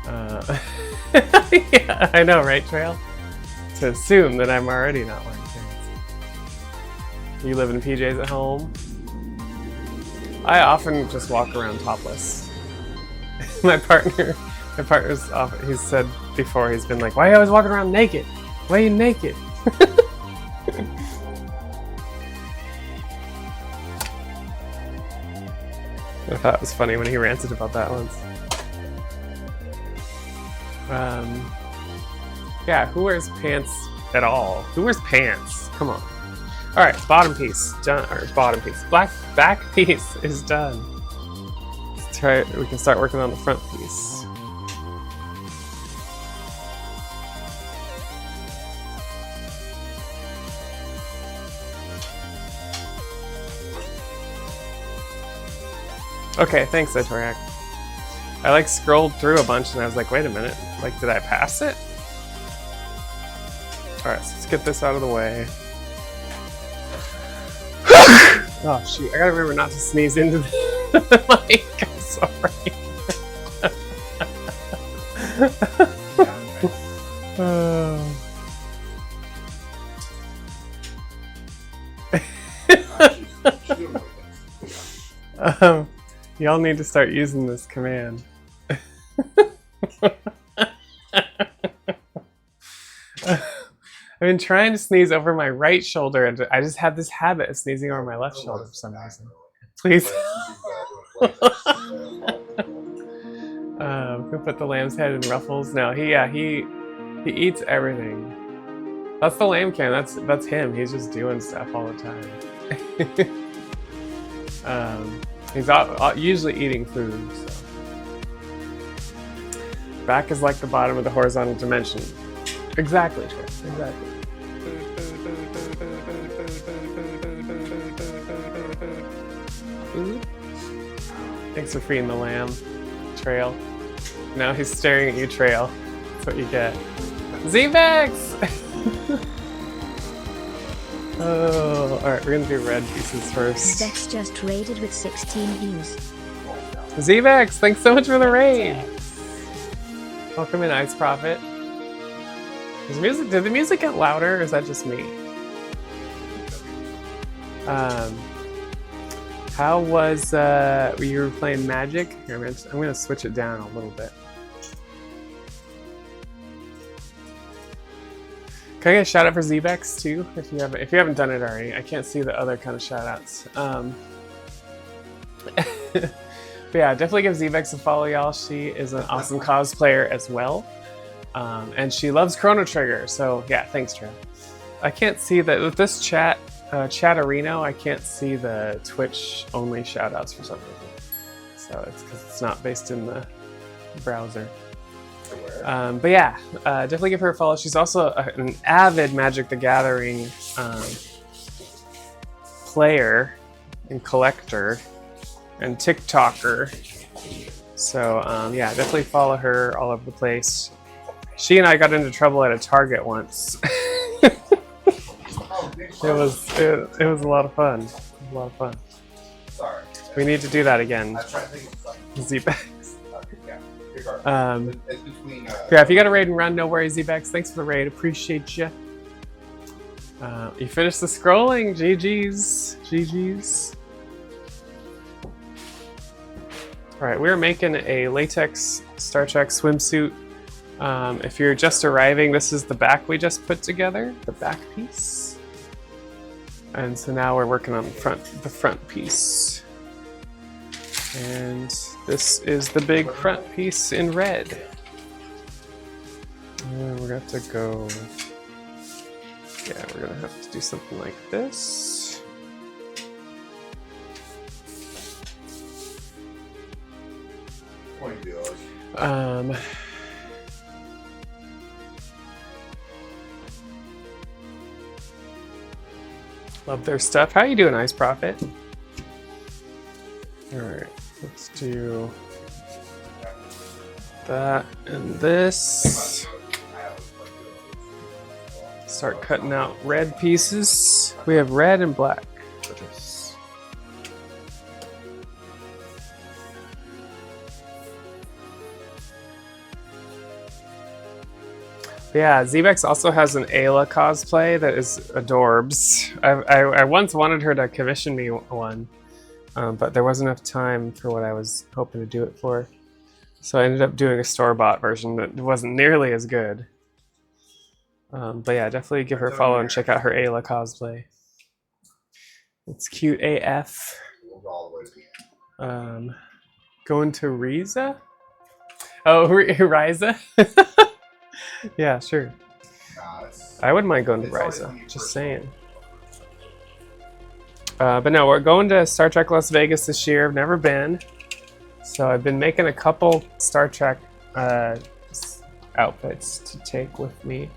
Yeah, I know, right, Trail? To assume that I'm already not wearing pants. You live in PJs at home? I often just walk around topless. My partner's often, he's said before, he's been like, "Why are you always walking around naked? Why are you naked?" I thought it was funny when he ranted about that once. Yeah, who wears pants at all? Who wears pants? Come on. All right, bottom piece done. Or bottom piece, back piece is done. Let's try. We can start working on the front piece. Okay, thanks, Etoriak. I like scrolled through a bunch and I was like, wait a minute, like, did I pass it? Alright, so let's get this out of the way. Oh shoot, I gotta remember not to sneeze into the mic, I'm sorry. Y'all need to start using this command. I've been trying to sneeze over my right shoulder, and I just have this habit of sneezing over my left shoulder for some reason. Please. Who put the lamb's head in ruffles? No, he eats everything. That's the lamb cam. That's him. He's just doing stuff all the time. He's usually eating food. So. Back is like the bottom of the horizontal dimension. Exactly, Trey. Exactly. Thanks for feeding the lamb, Trail. Now he's staring at you, Trail. That's what you get. Z-Vex! Oh, alright, we're gonna do red pieces first. Vex just raided with 16 views. Z-Vex, thanks so much for the raid! Welcome in, Ice Prophet. Did the music get louder, or is that just me? How was, you were playing Magic? Here, I'm gonna switch it down a little bit. Can I get a shout out for Z-Vex too? If you haven't done it already. I can't see the other kind of shout outs. But yeah, definitely give Z-Vex a follow, y'all. She is an awesome cosplayer as well. And she loves Chrono Trigger, so yeah, thanks, Trev. I can't see that with this Chatterino, I can't see the Twitch only shoutouts for some reason. So it's because it's not based in the browser. But yeah, definitely give her a follow. She's also an avid Magic the Gathering player and collector and TikToker. So yeah, definitely follow her all over the place. She and I got into trouble at a Target once. It was a lot of fun. It was a lot of fun. Sorry. We need to do that again. I tried to think of something. Z-Bex. Yeah, it's between, yeah, if you got a raid and run, no worries, Z-Bex. Thanks for the raid. Appreciate you. You finished the scrolling. GG's. GG's. Alright, we're making a latex Star Trek swimsuit. If you're just arriving, this is the back we just put together, the back piece. And so now we're working on the front piece. And this is the big front piece in red. And we're gonna have to go... Yeah, we're gonna have to do something like this. Love their stuff. How you doing, Ice Prophet? Alright, let's do that and this. Start cutting out red pieces. We have red and black. Yeah, Zebex also has an Ayla cosplay that is adorbs. I once wanted her to commission me one, but there wasn't enough time for what I was hoping to do it for. So I ended up doing a store-bought version that wasn't nearly as good. But yeah, definitely give her a follow and check out her Ayla cosplay. It's cute AF. Going to Riza? Oh, Riza? Yeah, sure. I wouldn't mind going to Riza, just saying. But no, we're going to Star Trek Las Vegas this year. I've never been. So I've been making a couple Star Trek outfits to take with me.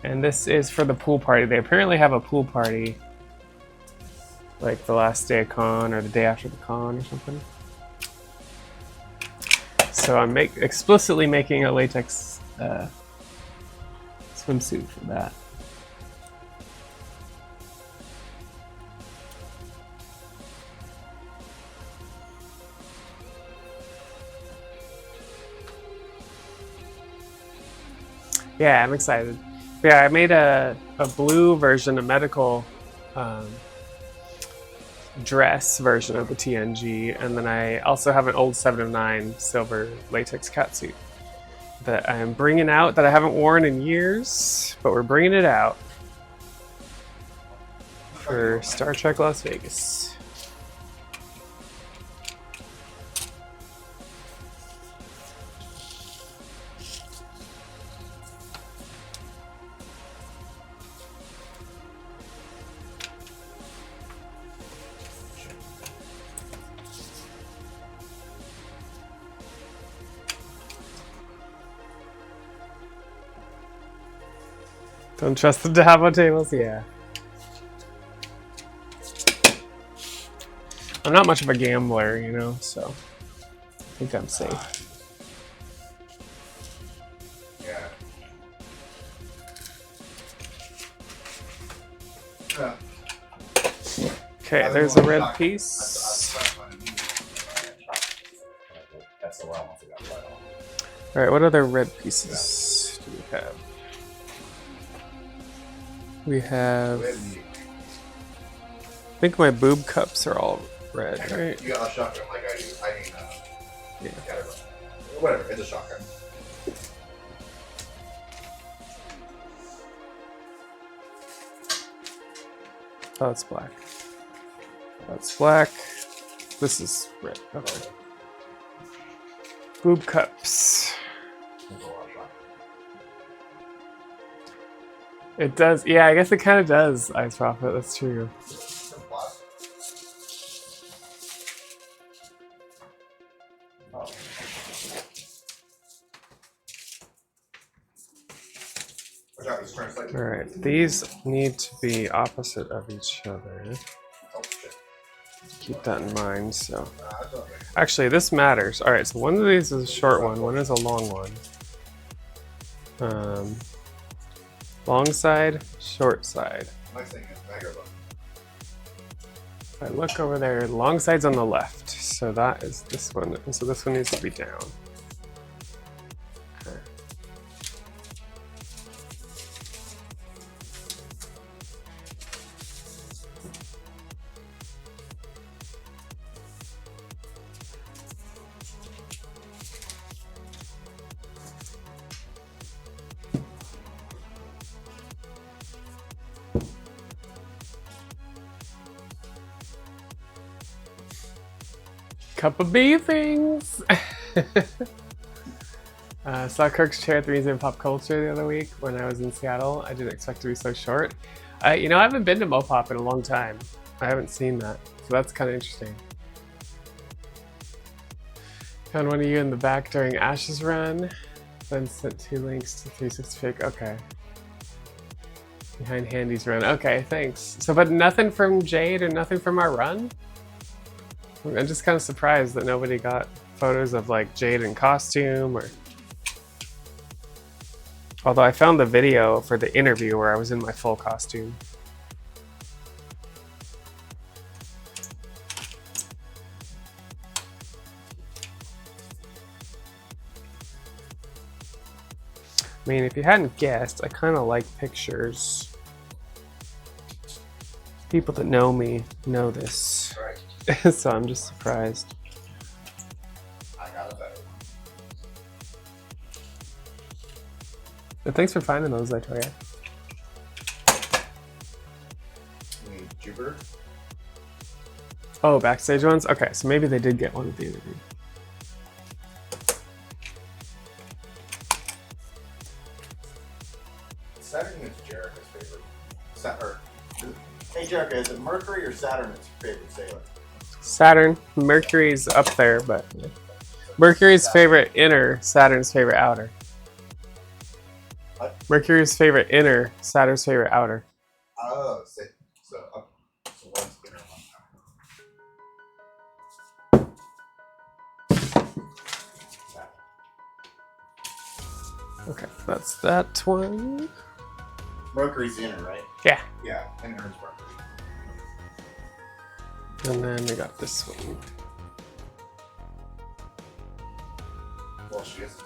And this is for the pool party. They apparently have a pool party like the last day of con or the day after the con or something. So I'm explicitly making a latex swimsuit for that. Yeah, I'm excited. Yeah, I made a blue version, a medical dress version of the TNG, and then I also have an old 7 of 9 silver latex catsuit that I'm bringing out that I haven't worn in years, but we're bringing it out for Star Trek Las Vegas. Don't trust the Dabo tables? Yeah. I'm not much of a gambler, you know, so I think I'm safe. Yeah. Okay, there's a red piece. Alright, what other red pieces do we have? We have... I think my boob cups are all red, right? You got a shotgun like I do. I mean, Yeah. Whatever, it's a shotgun. Oh, it's black. That's black. This is red. Okay. Boob cups. It does. Yeah, I guess it kind of does, Ice Prophet. That's true. Alright, these need to be opposite of each other. Keep that in mind, so... Actually, this matters. Alright, so one of these is a short one is a long one. Long side, short side. If I look over there, long side's on the left, so that is this one, and so this one needs to be down. Okay. Cup of bee things. Saw Kirk's chair at the Museum of Pop Culture the other week when I was in Seattle. I didn't expect it to be so short. You know, I haven't been to Mopop in a long time. I haven't seen that, so that's kind of interesting. Found one of you in the back during Ash's run. Then sent 2 links to 360 Fake. Okay. Behind Handy's run. Okay, thanks. So, but nothing from Jade or nothing from our run? I'm just kind of surprised that nobody got photos of like Jade in costume or... Although I found the video for the interview where I was in my full costume. I mean, if you hadn't guessed, I kind of like pictures. People that know me know this. Right. So I'm just surprised. I got a better one. But thanks for finding those, Latoya. You need Jupiter? Oh, backstage ones? Okay, so maybe they did get one at the interview. Saturn is Jericho's favorite. Hey Jericho, is it Mercury or Saturn that's your favorite sailor? Saturn. Mercury's up there, but Mercury's favorite inner, Saturn's favorite outer. What? Mercury's favorite inner, Saturn's favorite outer. Oh, so one's inner, one outer. Okay, that's that one. Mercury's inner, right? Yeah. Yeah, inner is Mercury. And then we got this one. Well, she is a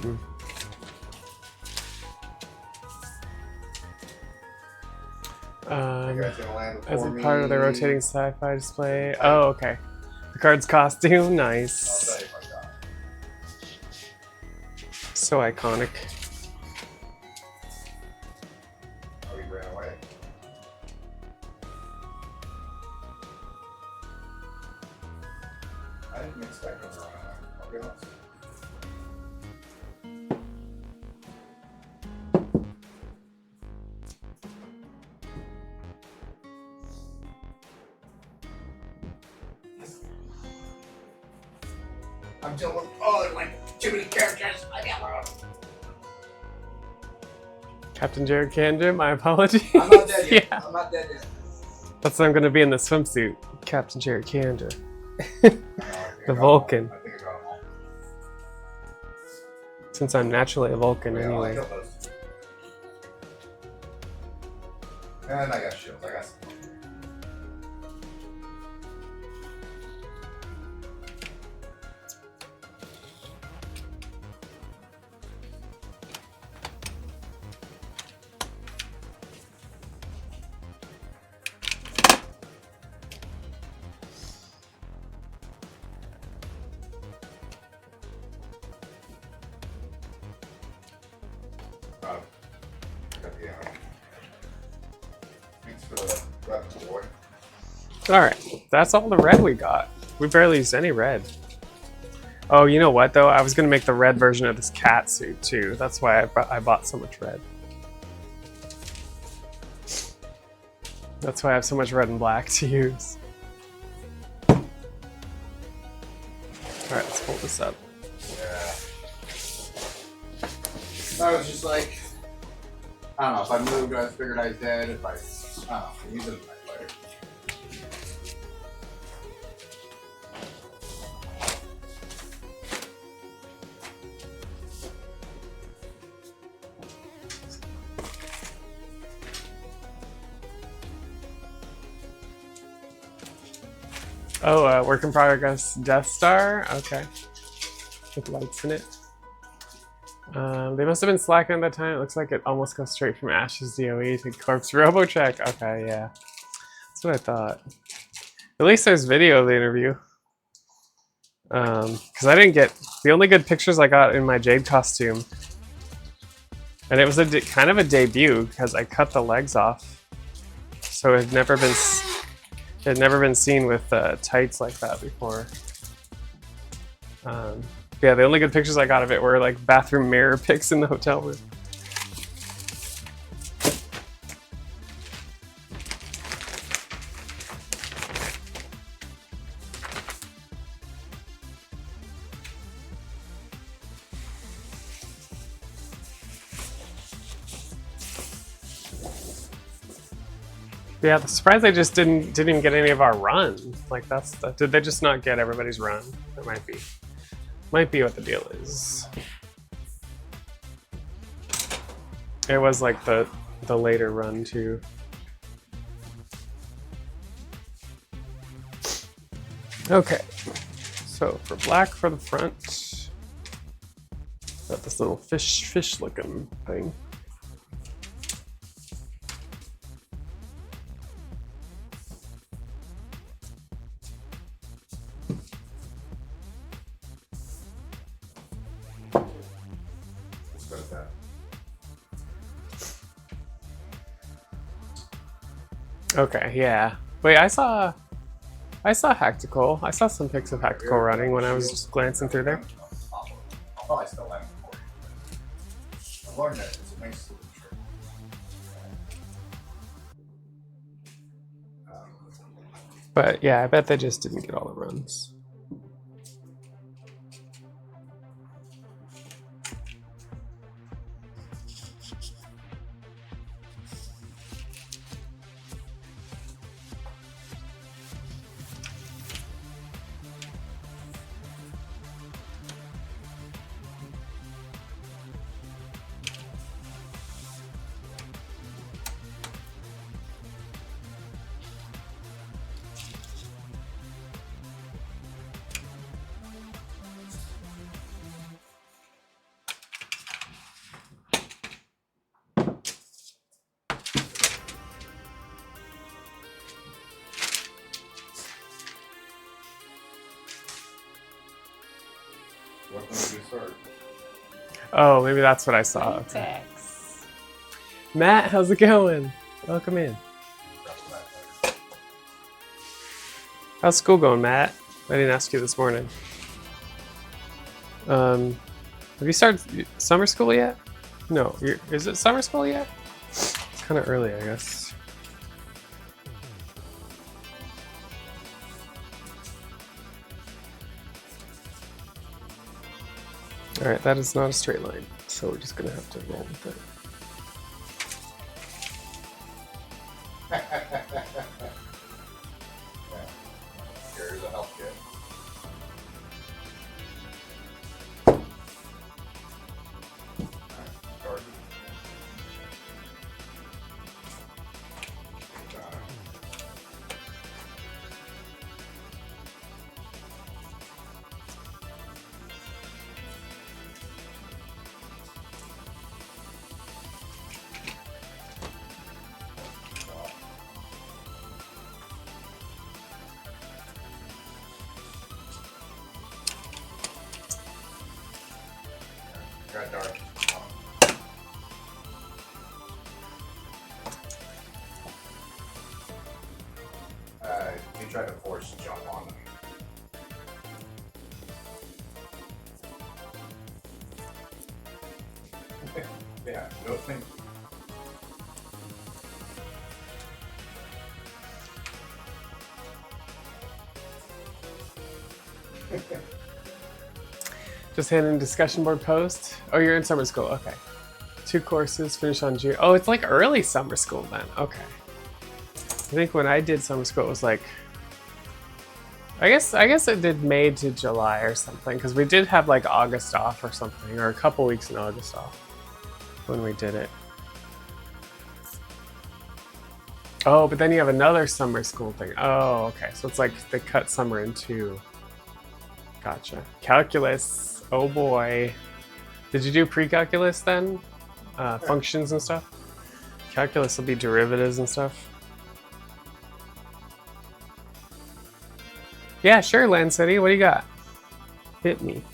10. Mm-mm. You guys gonna land As a before part of the me? rotating sci-fi display. Oh, okay. The card's costume, I'll nice. tell you if I got it. So iconic. Oh, he ran away. I didn't expect him to run away. I'll be honest. I'm doing, oh, there's like too many characters. I got one. Captain Jared Kandra, my apologies. I'm not dead yet. Yeah, I'm not dead yet. that's what I'm gonna be in the swimsuit. Captain Jared Kandra. I think The I got Vulcan. them all. I think I got them all. Since I'm naturally a Vulcan Yeah, I anyway. killed those. And I got shields. I got some. Got the, thanks for the weapon, boy. Alright, that's all the red we got. We barely used any red. Oh, you know what though? I was gonna make the red version of this cat suit too. That's why I bought so much red. That's why I have so much red and black to use. Alright, let's pull this up. Yeah. I was just like, I don't know, if I moved, I figured I was dead. If I don't know, use it as my player. Oh, work in progress Death Star? Okay. With lights in it. They must have been slacking at that time. It looks like it almost goes straight from Ash's DOE to Corpse RoboCheck. Okay, yeah. That's what I thought. At least there's video of the interview. Because I didn't get... The only good pictures I got in my Jade costume. And it was a kind of a debut because I cut the legs off. So it had never been... It had never been seen with tights like that before. Yeah, the only good pictures I got of it were like bathroom mirror pics in the hotel room. Yeah, the surprise they just didn't even get any of our run. Like did they just not get everybody's run? That might be what the deal is. It was like the later run too. Okay, so for black for the front, got this little fish looking thing. Okay, yeah. Wait, I saw Hactical. I saw some pics of Hactical running when I was just glancing through there. I'll probably still have it for you. I've learned that it's a nice little trick. But yeah, I bet they just didn't get all the runs. What can we start? Oh, maybe that's what I saw. Okay. Latex. Matt, how's it going? Welcome in. How's school going, Matt? I didn't ask you this morning. Have you started summer school yet? No, is it summer school yet? It's kind of early, I guess. All right, that is not a straight line, so we're just gonna have to roll with it. Here's a help kit. Got dark. You tried to force jump on them. Yeah, no thank you. Just handing discussion board post. Oh, you're in summer school. Okay. 2 courses finish on June. Oh, it's like early summer school then. Okay. I think when I did summer school, it was like, I guess it did May to July or something, because we did have like August off or something, or a couple weeks in August off when we did it. Oh, but then you have another summer school thing. Oh, okay. So it's like they cut summer in 2. Gotcha. Calculus. Oh boy. Did you do pre-calculus then? Functions and stuff? Calculus will be derivatives and stuff. Yeah, sure, Land City. What do you got? Hit me.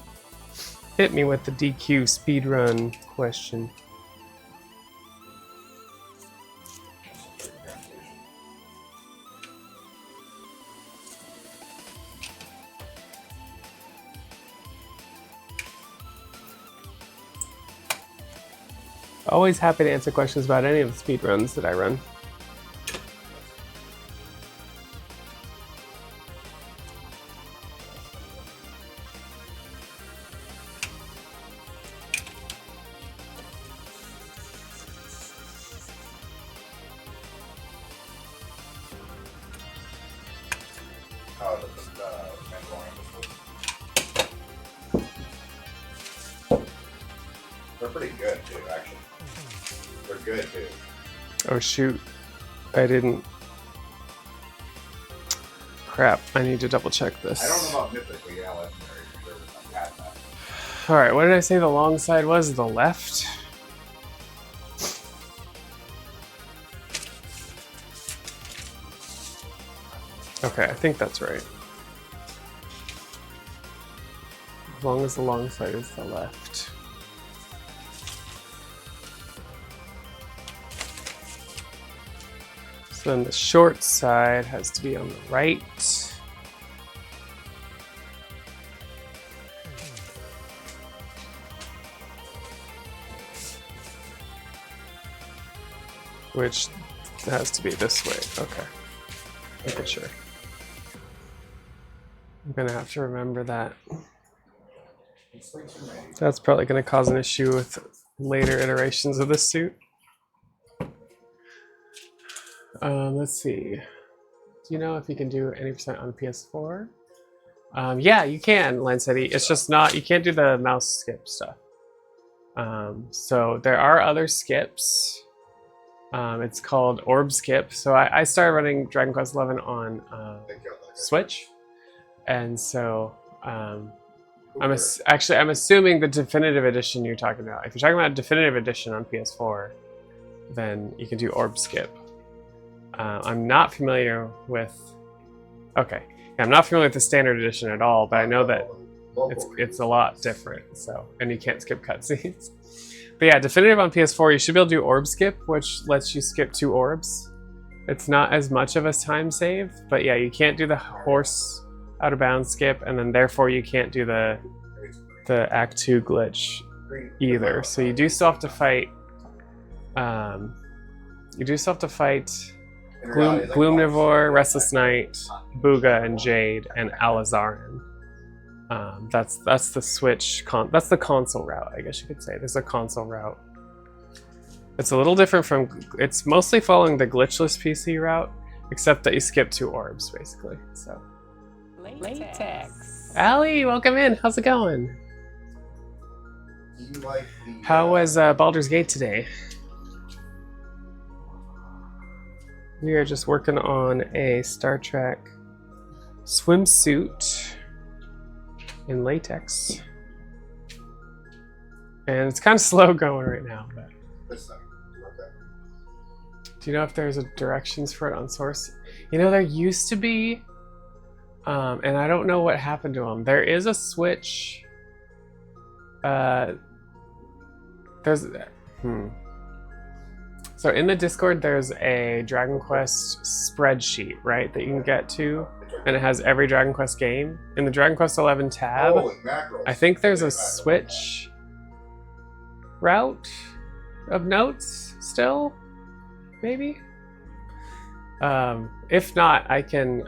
Hit me with the DQ speedrun question. Always happy to answer questions about any of the speed runs that I run. They're pretty good too, actually. They're good too. Oh shoot, I didn't. Crap, I need to double check this. I don't know about mythically, yeah, legendary for sure. I've had that. Alright, what did I say the long side was? The left? Okay, I think that's right. As long as the long side is the left. So then the short side has to be on the right. Which has to be this way. Okay. Making sure. I'm gonna have to remember that. That's probably gonna cause an issue with later iterations of this suit. Let's see. Do you know if you can do any percent on PS4? Yeah, you can, Lanceti. It's just not, you can't do the mouse skip stuff. So there are other skips. It's called Orb Skip. So I started running Dragon Quest XI on Switch. And so I'm assuming the definitive edition you're talking about. If you're talking about a definitive edition on PS4, then you can do Orb Skip. I'm not familiar with. Okay, I'm not familiar with the standard edition at all, but I know that it's a lot different. So, and you can't skip cutscenes. But yeah, definitive on PS4, you should be able to do Orb Skip, which lets you skip 2 orbs. It's not as much of a time save, but yeah, you can't do the horse out of bounds skip, and then therefore you can't do the Act 2 glitch either. So you do still have to fight. Gloomnivore, Restless Knight, Booga and Jade, and Alazarin. That's the Switch. That's the console route, I guess you could say. There's a console route. It's a little different from. It's mostly following the glitchless PC route, except that you skip 2 orbs, basically. So. Latex. Allie, welcome in. How's it going? Do you like the, How was Baldur's Gate today? We are just working on a Star Trek swimsuit in latex. And it's kind of slow going right now, but this thing? Okay. do you know if there's a directions for it on source? You know, there used to be, and I don't know what happened to them. There is a switch. So in the Discord, there's a Dragon Quest spreadsheet, right, that you can get to, and it has every Dragon Quest game. In the Dragon Quest XI tab, I think there's a Switch route of notes still, maybe? If not, I can,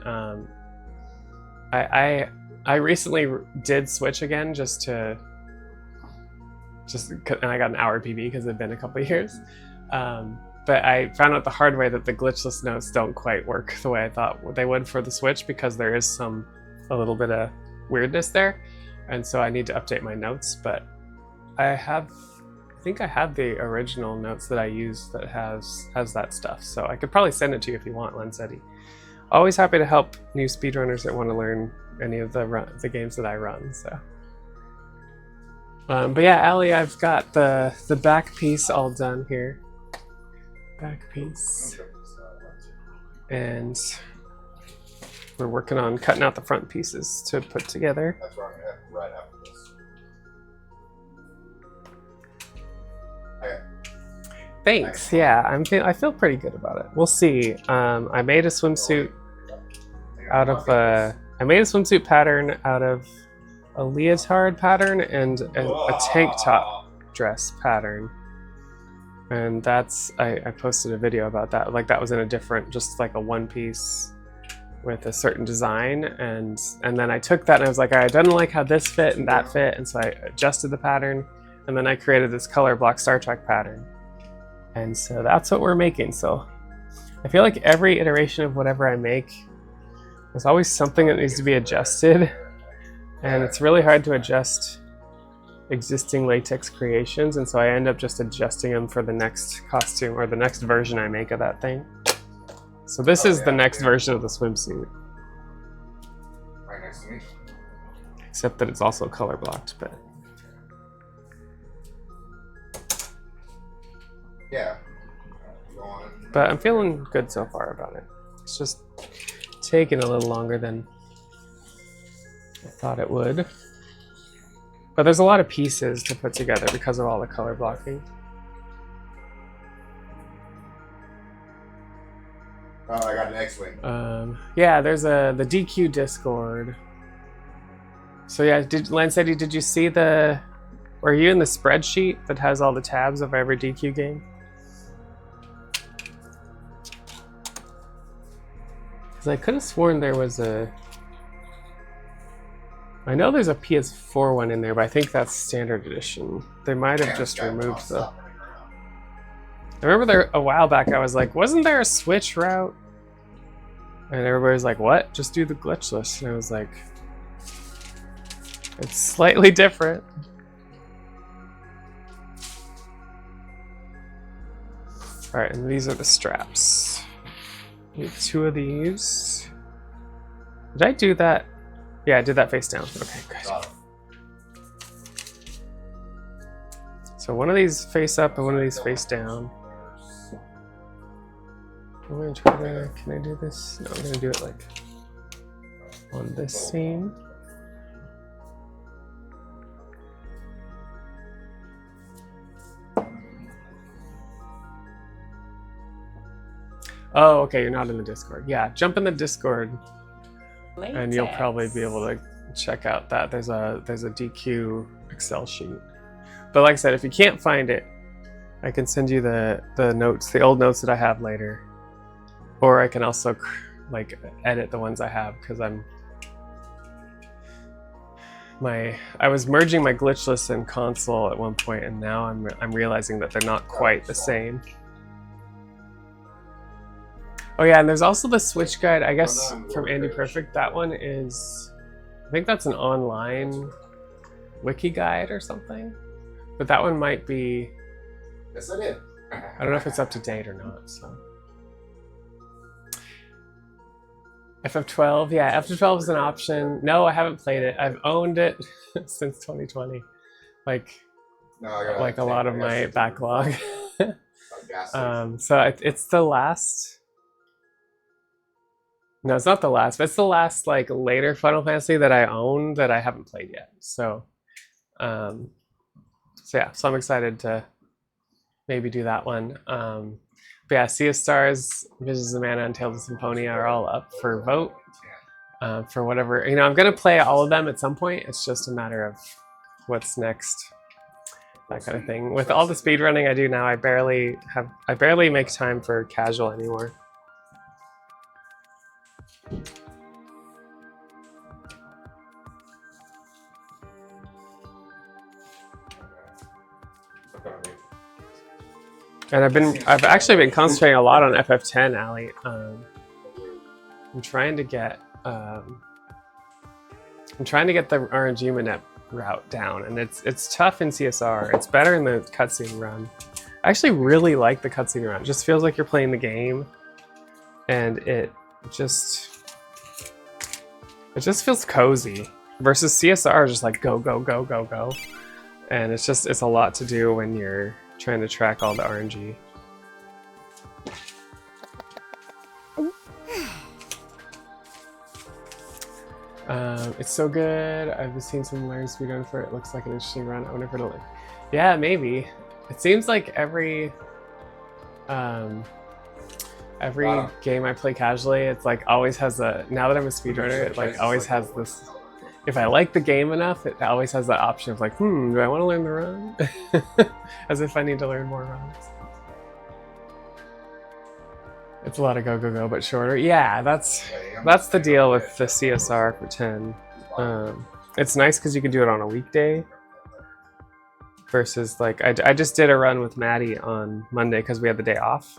I recently did Switch again and I got an hour PB because it's been a couple of years. But I found out the hard way that the glitchless notes don't quite work the way I thought they would for the Switch, because there is a little bit of weirdness there, and so I need to update my notes. But I think I have the original notes that I use that has that stuff, so I could probably send it to you if you want, Lensetti. Always happy to help new speedrunners that want to learn any of the games that I run. So. But yeah, Allie, I've got the back piece all done here. Back piece. And we're working on cutting out the front pieces to put together. That's where I'm gonna have right after this. Okay. Thanks. Yeah, I feel pretty good about it. We'll see. I made a swimsuit pattern out of a leotard pattern and a tank top dress pattern. And that's, I posted a video about that. Like that was in a different, just like a one piece with a certain design. And then I took that and I was like, I didn't like how this fit and that fit. And so I adjusted the pattern. And then I created this color block Star Trek pattern. And so that's what we're making. So I feel like every iteration of whatever I make, there's always something that needs to be adjusted. And it's really hard to adjust existing latex creations, and so I end up just adjusting them for the next costume or the next version I make of that thing. So this is the next version of the swimsuit. Right next to me. Except that it's also color blocked, but Yeah. Go on. but I'm feeling good so far about it. It's just taking a little longer than I thought it would. But there's a lot of pieces to put together because of all the color blocking. Oh, I got an X-Wing. Yeah, there's the DQ Discord. So yeah, Lancetti, did you see were you in the spreadsheet that has all the tabs of every DQ game? Because I could have sworn there was I know there's a PS4 one in there, but I think that's standard edition. They might have just removed the... I remember there a while back I was like, wasn't there a Switch route? And everybody's like, what? Just do the glitchless. And I was like, it's slightly different. Alright, and these are the straps. Need 2 of these. Did I do that? Yeah, I did that face down. Okay, good. So one of these face up and one of these face down. I'm gonna try to, can I do this? No, I'm gonna do it like on this seam. Oh, okay, you're not in the Discord. Yeah, jump in the Discord. Latex. And you'll probably be able to check out that there's a DQ Excel sheet. But like I said, if you can't find it, I can send you the notes, the old notes that I have later, or I can also like edit the ones I have because I was merging my glitchless and console at one point, and now I'm realizing that they're not quite the same. Oh yeah, and there's also the Switch guide, I guess, from Andy Perfect. That one is, I think that's an online wiki guide or something. But that one might be, Yes, I did. I don't know if it's up to date or not, so. FF12, yeah, FF12 is an option. No, I haven't played it. I've owned it since 2020. Like a lot of my backlog. So it's the last. No, it's not the last, but it's the last like later Final Fantasy that I own that I haven't played yet. So, so I'm excited to maybe do that one. But yeah, Sea of Stars, Visions of Mana, and Tales of Symphonia are all up for vote for whatever. You know, I'm gonna play all of them at some point. It's just a matter of what's next, that kind of thing. With all the speedrunning I do now, I barely make time for casual anymore. And I've actually been concentrating a lot on FF10, Ali. I'm trying to get the RNG Manep route down, and it's tough in CSR. It's better in the cutscene run. I actually really like the cutscene run. It just feels like you're playing the game, and it just feels cozy. Versus CSR, just like go go go go go, and it's a lot to do when you're trying to track all the RNG. It's so good. I've seen some learn speedrun for it. Looks like an interesting run. I wonder if it'll. Yeah, maybe. It seems like every game I play casually, it's like always has a. Now that I'm a speedrunner, it like always has this. If I like the game enough, it always has that option of like, do I want to learn the run? As if I need to learn more runs. It's a lot of go, but shorter. Yeah, that's the deal with the CSR for 10. It's nice because you can do it on a weekday versus like I just did a run with Maddie on Monday because we had the day off,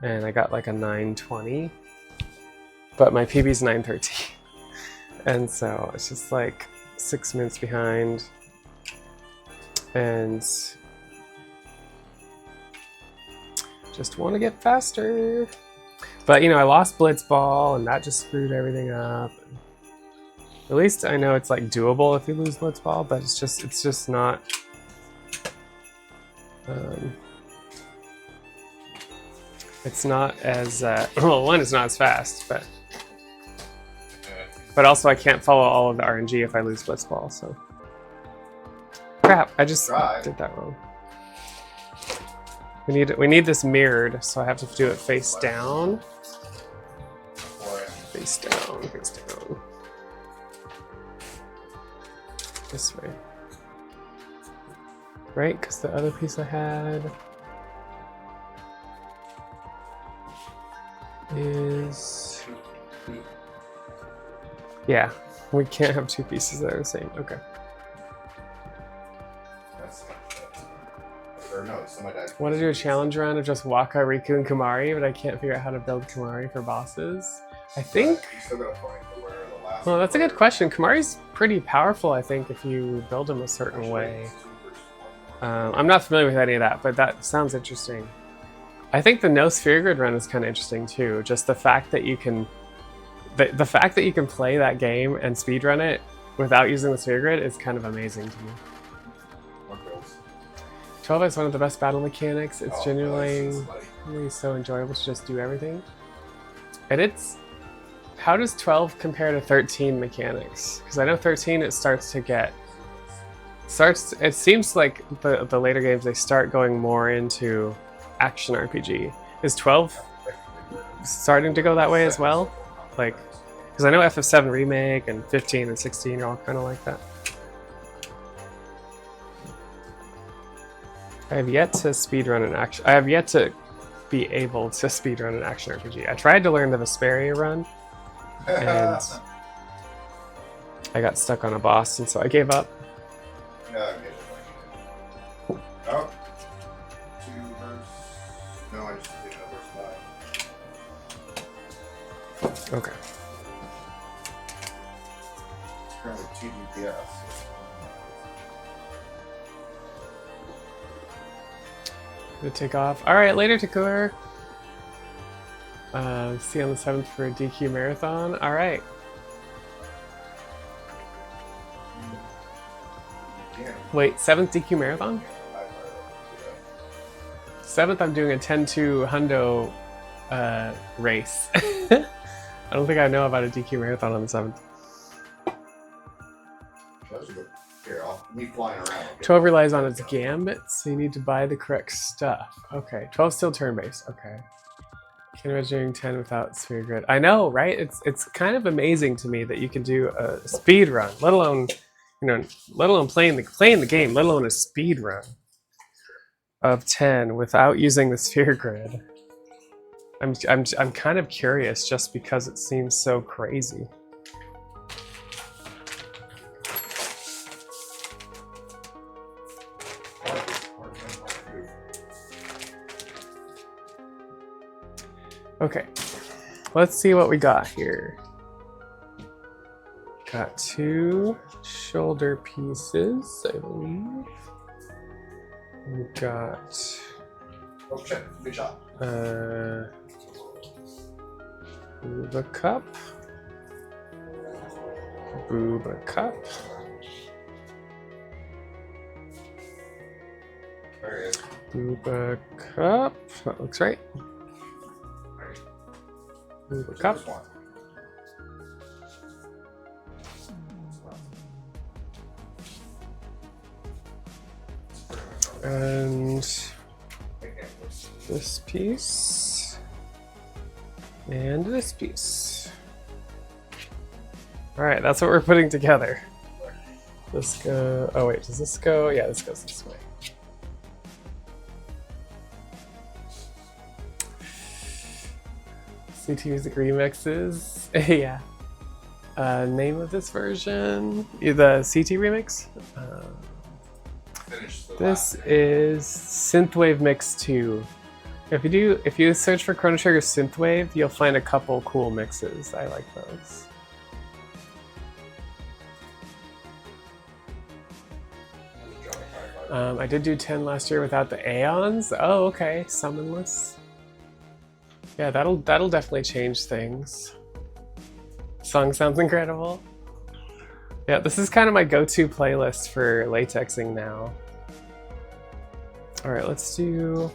and I got like a 9:20, but my PB's 9:13, and so it's just like 6 minutes behind, and just want to get faster. But you know, I lost Blitzball, and that just screwed everything up. At least I know it's like doable if you lose Blitzball, but it's just not. It's not as well. One, it's not as fast, but also I can't follow all of the RNG if I lose Blitzball. So crap! I just did that wrong. We need this mirrored, so I have to do it face down. Face down, face down. This way. Right, because the other piece I had is... Yeah, we can't have two pieces that are the same. Okay. Want to do a challenge run of just Waka, Riku, and Kumari, but I can't figure out how to build Kumari for bosses. I think... Well, that's a good question. Kumari's pretty powerful, I think, if you build him a certain way. I'm not familiar with any of that, but that sounds interesting. I think the no sphere grid run is kind of interesting too. Just the fact that you can, the fact that you can play that game and speedrun it without using the sphere grid is kind of amazing to me. 12 is one of the best battle mechanics. It's genuinely so enjoyable to just do everything. And it's, how does 12 compare to 13 mechanics? Because I know 13 it starts to get, it seems like the later games they start going more into action RPG. Is 12 starting to go that way as well? Like, because I know FF7 Remake and 15 and 16 are all kind of like that. I have yet to speedrun an action. I have yet to be able to speedrun an action RPG. I tried to learn the Vesperia run, and I got stuck on a boss, and so I gave up. Oh. No, I just did verse 5. Okay. It's currently 2 DPS. Gonna take off. Alright, later, Takur. See you on the 7th for a DQ marathon. Alright. Wait, 7th DQ marathon? 7th, I'm doing a 10-2 hundo race. I don't think I know about a DQ marathon on the 7th. Here, me flying around. 12 relies on its gambit, so you need to buy the correct stuff. Okay, 12 still turn-based. Okay. Can't imagine doing 10 without sphere grid. I know, right? It's kind of amazing to me that you can do a speed run, let alone, you know, let alone playing the game, let alone a speed run of 10 without using the sphere grid. I'm kind of curious just because it seems so crazy. Okay, let's see what we got here. Got 2 shoulder pieces, I believe. We got Oh shit, good shot. Booba cup. Booba cup. There it is. Booba cup. That looks right. Booba cup. This one. And this piece. And this piece. Alright, that's what we're putting together. This go. Oh, wait, does this go? Yeah, this goes this way. CT Music remixes. Yeah. Name of this version? The CT remix? Finish the This last is Synthwave Mix 2. If you search for Chrono Trigger Synthwave, you'll find a couple cool mixes. I like those. I did do 10 last year without the Aeons. Oh, okay. Summonless. Yeah, that'll definitely change things. Song sounds incredible. Yeah, this is kind of my go-to playlist for latexing now. All right, let's do...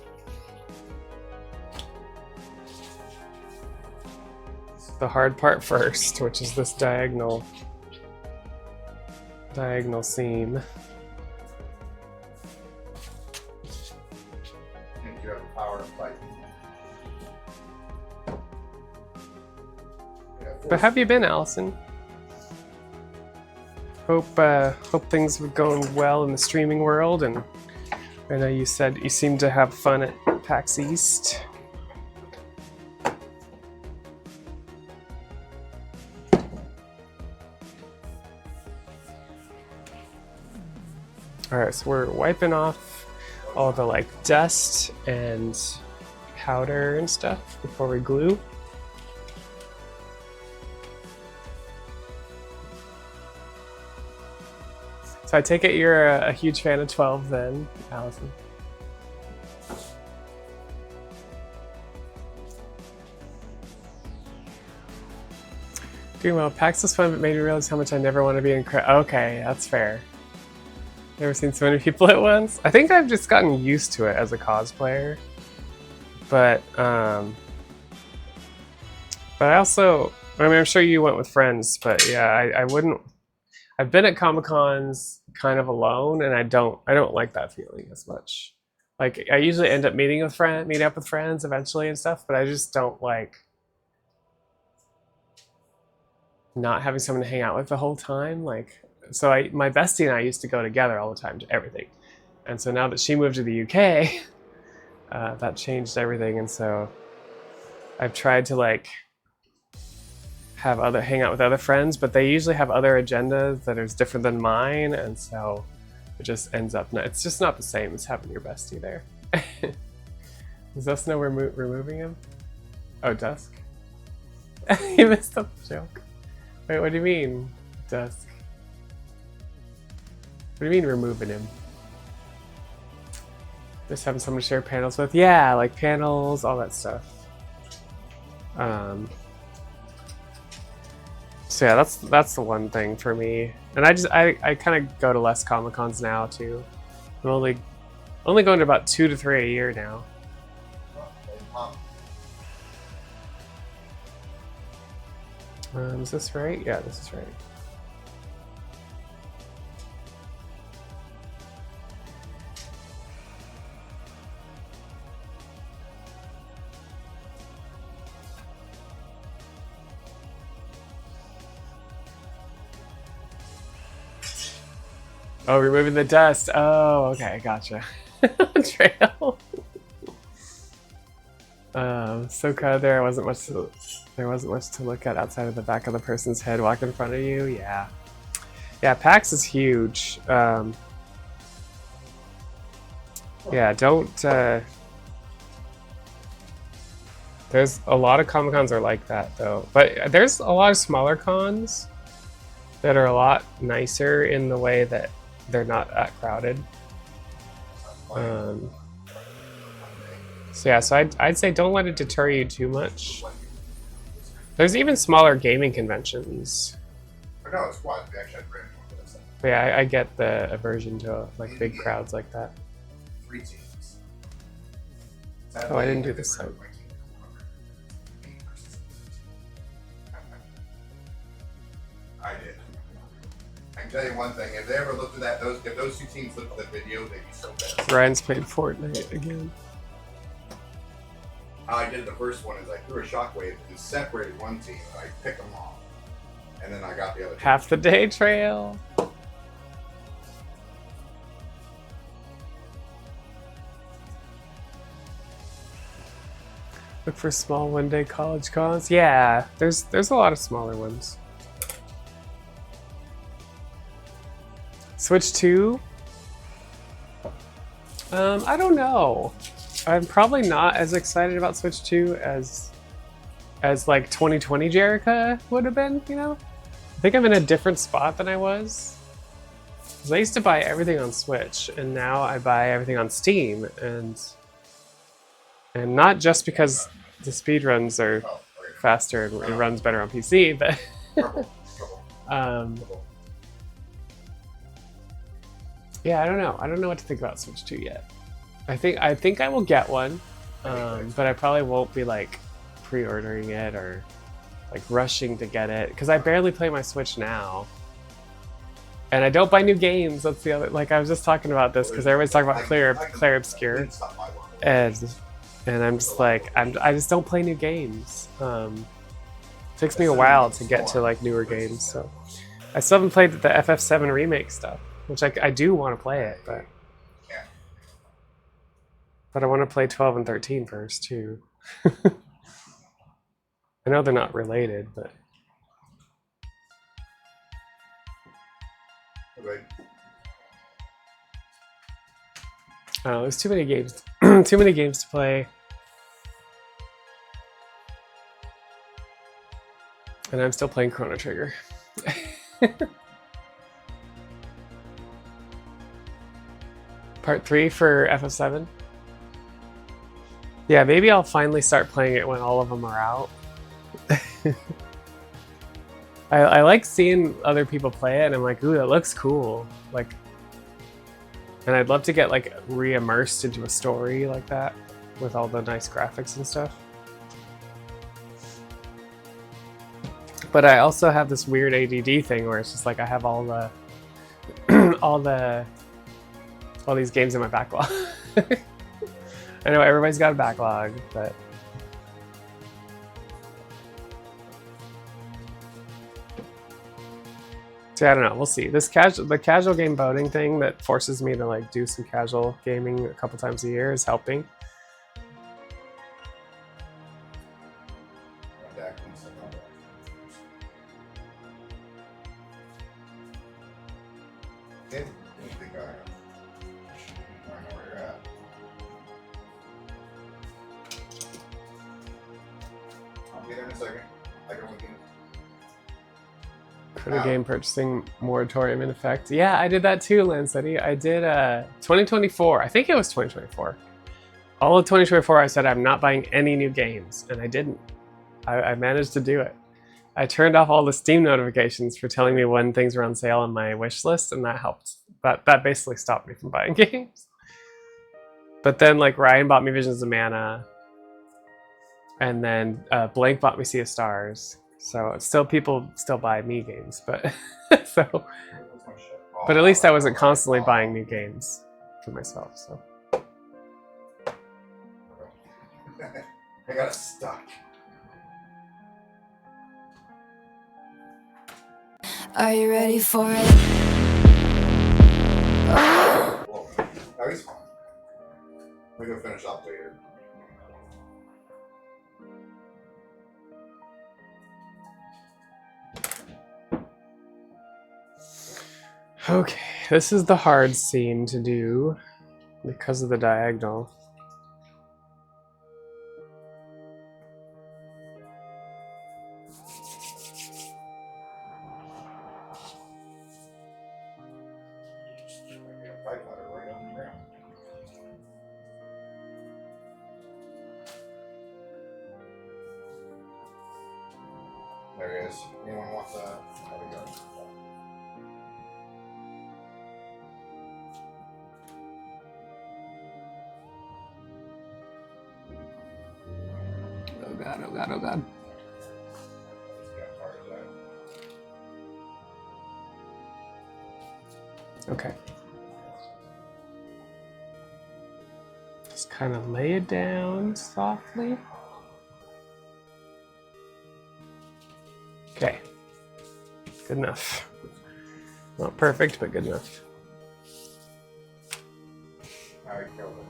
the hard part first, which is this diagonal seam. I think you have the power to fight. But how have you been, Allison? Hope things were going well in the streaming world, and I know you said you seemed to have fun at PAX East. Alright, so we're wiping off all the like dust and powder and stuff before we glue. So I take it you're a huge fan of 12 then, Allison. Doing well. PAX was fun, but made me realize how much I never want to be in Okay, that's fair. Never seen so many people at once. I think I've just gotten used to it as a cosplayer. But I also, I mean, I'm sure you went with friends, but yeah, I wouldn't. I've been at Comic-Cons kind of alone, and I don't like that feeling as much. Like, I usually end up meeting up with friends eventually and stuff, but I just don't like not having someone to hang out with the whole time. Like, so my bestie and I used to go together all the time to everything, and so now that she moved to the UK, that changed everything, and so I've tried to like hang out with other friends, but they usually have other agendas that are different than mine, and so it just ends up it's just not the same as having your bestie there. Does Dust know we're removing him? Oh, Dusk. You missed the joke. Wait, what do you mean, Dusk? What do you mean removing him? Just having someone to share panels with? Yeah, like panels, all that stuff. So yeah, that's the one thing for me. And I kind of go to less Comic-Cons now too. I'm only going to about 2 to 3 a year now. Is this right? Yeah, this is right. Oh, removing the dust. Oh, okay, gotcha. Trail. So kind of there wasn't much to look at outside of the back of the person's head walking in front of you. Yeah, yeah. PAX is huge. Yeah, don't. There's a lot of Comic-Cons are like that though, but there's a lot of smaller cons that are a lot nicer in the way that they're not that crowded. So yeah, so I'd say don't let it deter you too much. There's even smaller gaming conventions. No, it's quad. We actually had brand new ones. But yeah, I get the aversion to like big crowds like that. 3 teams. Oh, I didn't do this site. I did. I can tell you one thing: if they ever looked at that, if those 2 teams looked at that video, they'd be so pissed. Ryan's played Fortnite again. How I did the first one is I threw a shockwave and separated one team, and I picked them off, and then I got the other team. Half the day trail. Look for small one-day college cons. Yeah, there's a lot of smaller ones. Switch 2? I don't know. I'm probably not as excited about Switch 2 as like 2020 Jerica would have been, you know? I think I'm in a different spot than I was. 'Cause I used to buy everything on Switch, and now I buy everything on Steam, and not just because the speedruns are faster and it runs better on PC, but yeah, I don't know. I don't know what to think about Switch 2 yet. I think I will get one, but I probably won't be like pre-ordering it or like rushing to get it because I barely play my Switch now. And I don't buy new games. That's the other. Like I was just talking about this because everybody's talking about Clair Obscure, and I'm just like I just don't play new games. It takes me a while to get to like newer games, so I still haven't played the FF7 remake stuff, which I do want to play it, but I want to play 12 and 13 first too. I know they're not related, but. Oh, there's too many games. Too many games to play. And I'm still playing Chrono Trigger. Part 3 for FF7. Yeah, maybe I'll finally start playing it when all of them are out. I like seeing other people play it, and I'm like, ooh, that looks cool. Like, and I'd love to get like re-immersed into a story like that with all the nice graphics and stuff. But I also have this weird ADD thing where it's just like I have all the all these games in my backlog. I know everybody's got a backlog, but so I don't know. We'll see. The casual game voting thing that forces me to like do some casual gaming a couple times a year is helping. Credit game purchasing moratorium in effect. Yeah, I did that too, Lancetti. I did 2024. I think it was 2024. All of 2024, I said I'm not buying any new games, and I didn't. I managed to do it. I turned off all the Steam notifications for telling me when things were on sale on my wish list, and that helped. That basically stopped me from buying games. But then, like, Ryan bought me Visions of Mana, and then Blank bought me Sea of Stars. So still, people still buy me games, but so. But at least I wasn't constantly buying new games for myself. So. I got it stuck. Are you ready for it? Whoa. That was fun. We can finish up later. Okay, this is the hard scene to do because of the diagonal. There he is. Anyone want that? There we go. Oh god, oh god, oh god. Okay. Just kind of lay it down softly. Okay. Good enough. Not perfect, but good enough. I killed him.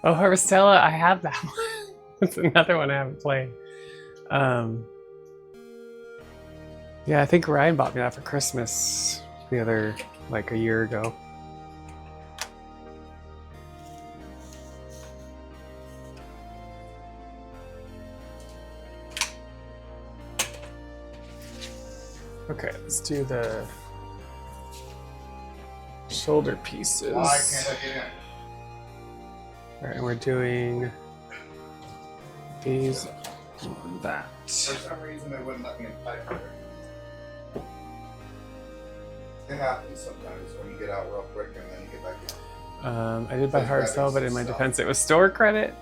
Oh, Harvestella, I have that one. It's another one I haven't played. Yeah, I think Ryan bought me that for Christmas like a year ago. Okay, let's do the shoulder pieces. Why can't I get in? Alright, and we're doing these on that. For some reason, they wouldn't let me in typewriter. It happens sometimes when you get out real quick and then you get back in. I did buy Hardstyle, but in my defense, it was store credit.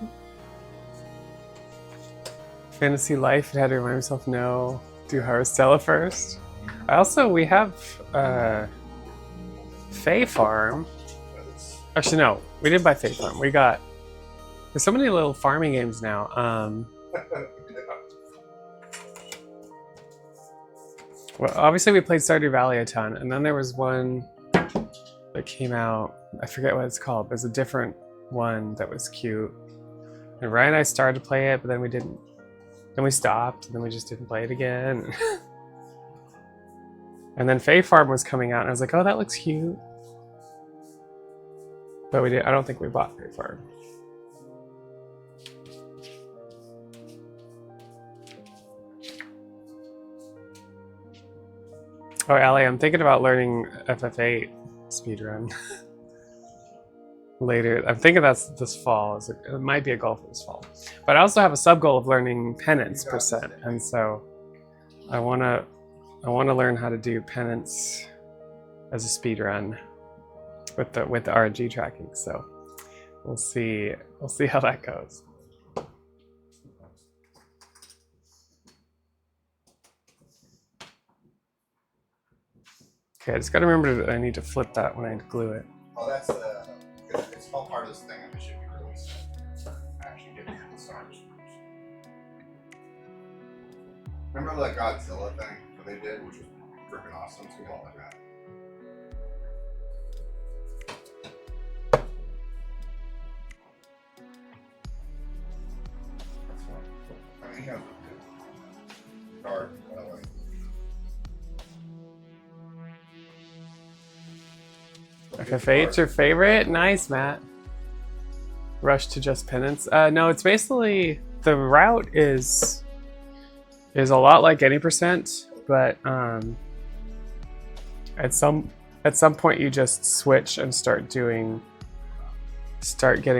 Fantasy Life, it had to remind myself, no, do Hardstella first. We have Fae Farm. Actually, no, we didn't buy Fae Farm. There's so many little farming games now. Well, obviously we played Stardew Valley a ton, and then there was one that came out, I forget what it's called, there's a different one that was cute. And Ryan and I started to play it, but then we didn't. Then we stopped, and then we just didn't play it again. And then Fae Farm was coming out, and I was like, oh, that looks cute. But I don't think we bought Fae Farm. Oh, Allie, I'm thinking about learning FF8 speedrun later. I'm thinking that's this fall. It might be a goal for this fall. But I also have a sub goal of learning penance percent, and so I wanna learn how to do penance as a speedrun with the RNG tracking. So we'll see how that goes. Okay, I just gotta remember that I need to flip that when I glue it. Oh, that's it's all part of this thing, and it should be released. Actually, getting the stars. Remember that Godzilla thing that they did, which was freaking awesome? So we all like that. That's fun. I mean, you know, dark, by the way. FF8's your favorite? Nice, Matt. Rush to just penance. No, it's basically the route is a lot like any percent, but at some point you just switch and start getting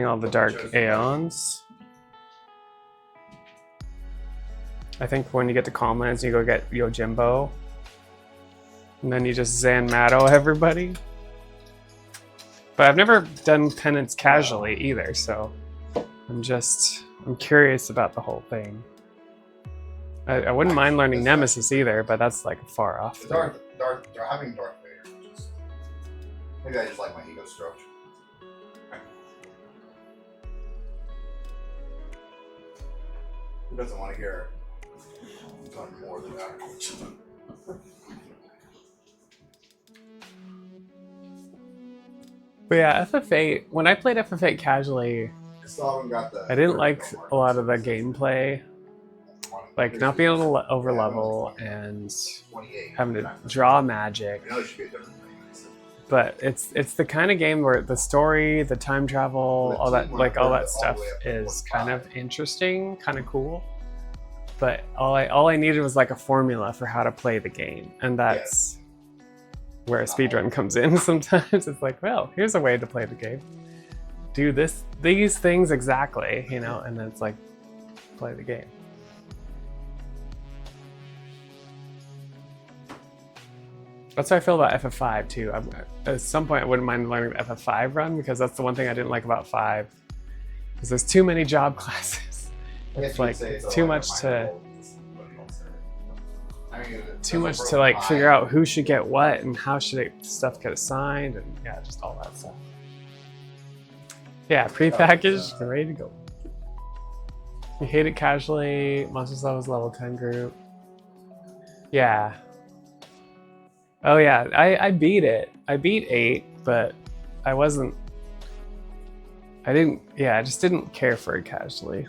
all the dark aeons. I think when you get to Calmlands, you go get Yojimbo, and then you just Zanmato everybody. But I've never done penance casually either, so I'm curious about the whole thing. I wouldn't mind learning Nemesis either, but that's like far off. They're having Darth Vader, which is maybe I just like my ego stroked. Who doesn't want to hear I've done more than that? But yeah, FF8, when I played FF8 casually, I didn't like a lot of the gameplay. Like not being able to over level and having to draw magic. But it's the kind of game where the story, the time travel, all that stuff is kind of interesting, kind of cool. But all I needed was like a formula for how to play the game, and that's where a speedrun comes in sometimes. It's like, well, here's a way to play the game. Do these things exactly, you know, and then it's like, play the game. That's how I feel about FF5 too. At some point I wouldn't mind learning the FF5 run, because that's the one thing I didn't like about 5. Because there's too many job classes. It's like too much to like figure out who should get what and how should stuff get assigned, and yeah, just all that stuff. Yeah, pre-packaged, ready to go. You hate it casually. Monsters Levels level 10 group. Yeah. Oh yeah, I beat it. I beat 8, but I I just didn't care for it casually.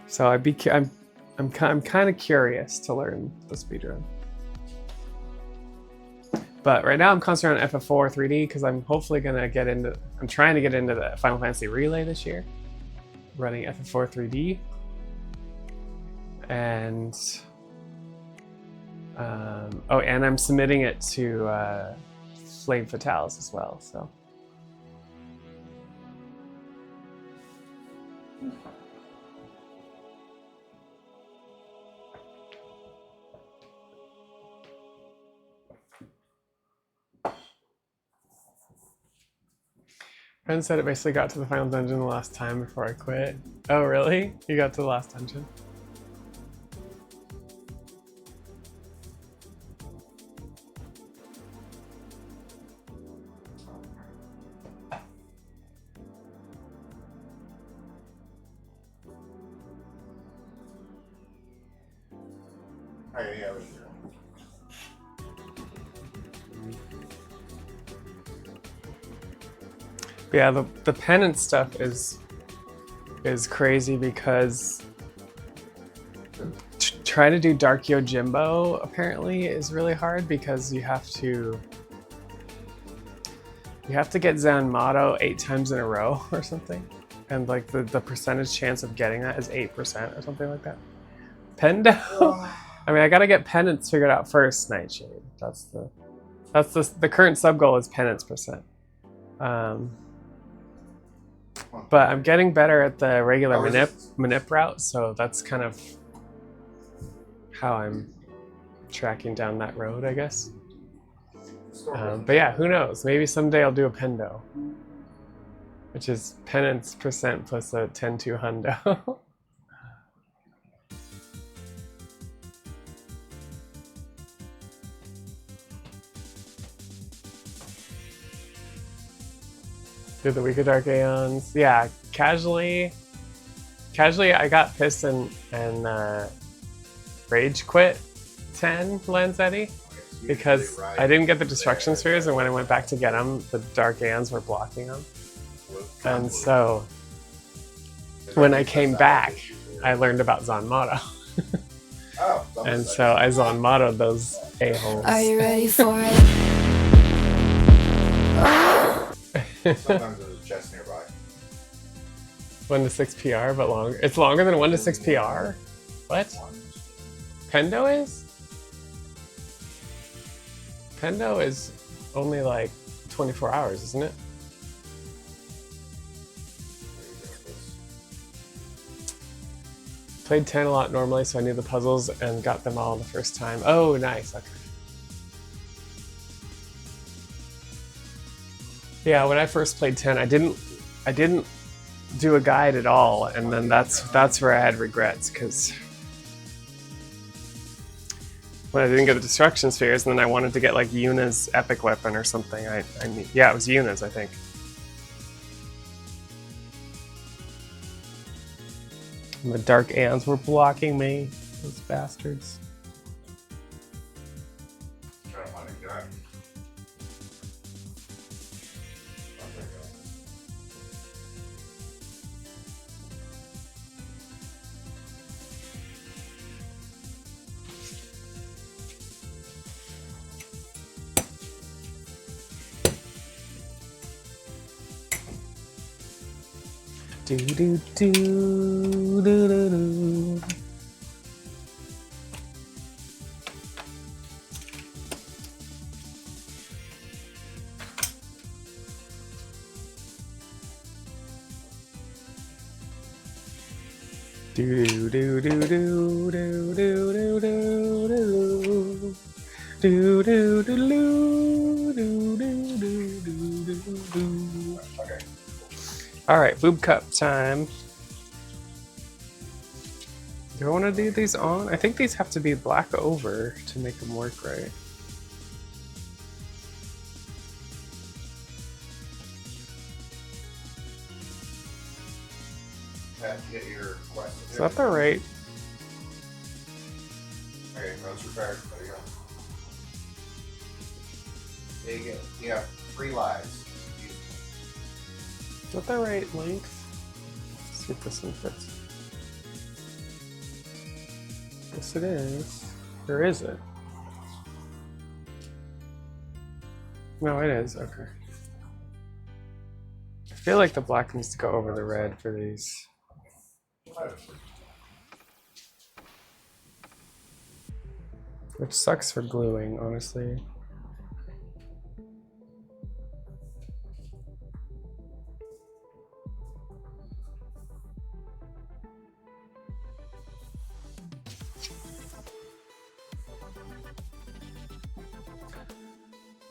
So I'm kind of curious to learn the speedrun. But right now I'm concentrating on FF4 3D because I'm hopefully gonna I'm trying to get into the Final Fantasy Relay this year, running FF4 3D, and and I'm submitting it to Flame Fatales as well. So. Friend said it basically got to the final dungeon the last time before I quit. Oh, really? You got to the last dungeon? Oh, yeah, we do. Yeah, the penance stuff is crazy because trying to do Dark Yojimbo apparently is really hard because you have to get Zanmato 8 times in a row or something, and like the percentage chance of getting that is 8% or something like that. Pendo. I mean, I gotta get penance figured out first, Nightshade. That's the current sub goal is penance percent. But I'm getting better at the regular manip route, so that's kind of how I'm tracking down that road, I guess. But yeah, who knows? Maybe someday I'll do a Pendo, which is penance percent plus a 10-2 hundo. Did the Week of Dark Aeons. Yeah, casually I got pissed and rage quit 10 Lanzetti because I didn't get the destruction spheres, and when I went back to get them, the Dark Aeons were blocking them. And so when I came back, I learned about Zanmato. And so I Zanmato'd those a-holes. Are you ready for it? Sometimes there's a chest nearby. 1 to 6 PR, but longer. It's longer than 1 to 6 PR? What? Pendo is? Pendo is only like 24 hours, isn't it? Played 10 a lot normally, so I knew the puzzles and got them all the first time. Oh, nice. Okay. Yeah, when I first played 10, I didn't do a guide at all, and then that's where I had regrets, because when I didn't get the destruction spheres, and then I wanted to get like Yuna's epic weapon or something. Yeah, it was Yuna's, I think. And the Dark Aeons were blocking me, those bastards. Do do do do do do. Do do do do do do do do do do do do do do. Okay. All right, boob cup time. Do I want to do these on? I think these have to be black over to make them work right. Get your quest. Is that the right? Okay, roads repaired. There you go. You have 3 lives. that the right length? Let's see if this one fits. Yes, it is. Or is it? No, it is. Okay. I feel like the black needs to go over the red for these. Which sucks for gluing, honestly.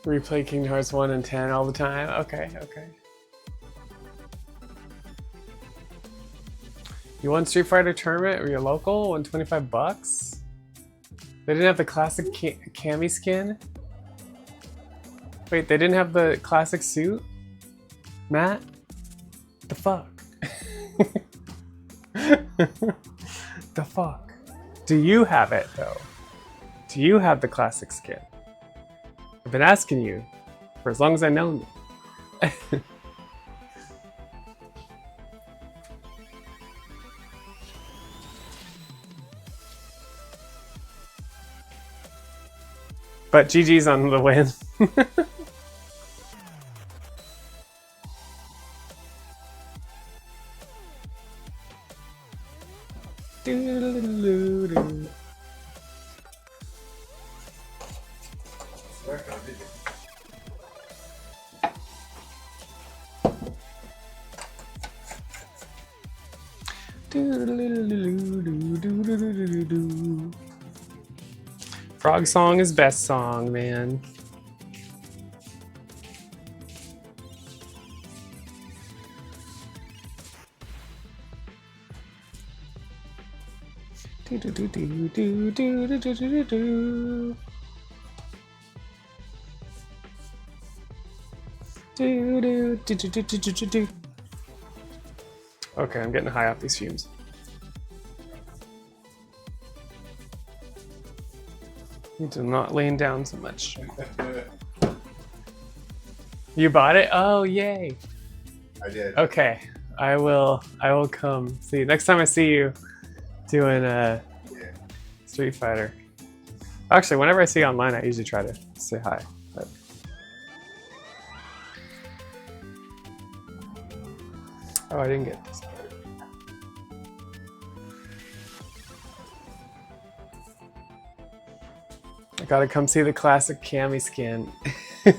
Replay Kingdom Hearts 1 and 10 all the time? Okay, okay. You won Street Fighter tournament or your local? Won 25 bucks? They didn't have the classic cami skin? Wait, they didn't have the classic suit? Matt? The fuck? The fuck? Do you have it though? Do you have the classic skin? I've been asking you for as long as I've known you. But GG's on the win. Doo-doo-doo-doo-doo. Doo-doo-doo-doo-doo-doo-doo-doo-doo-doo. Frog song is best song, man. Do-do-do-do-do-do-do-do-do-do-do. Do-do-do-do-do-do-do-do. Okay, I'm getting high off these fumes. Need to not lean down so much. You bought it? Oh, yay. I did. Okay, I will come see you. Next time I see you doing Street Fighter. Actually, whenever I see you online, I usually try to say hi. But... Oh, I didn't get this part. I gotta come see the classic cami skin. I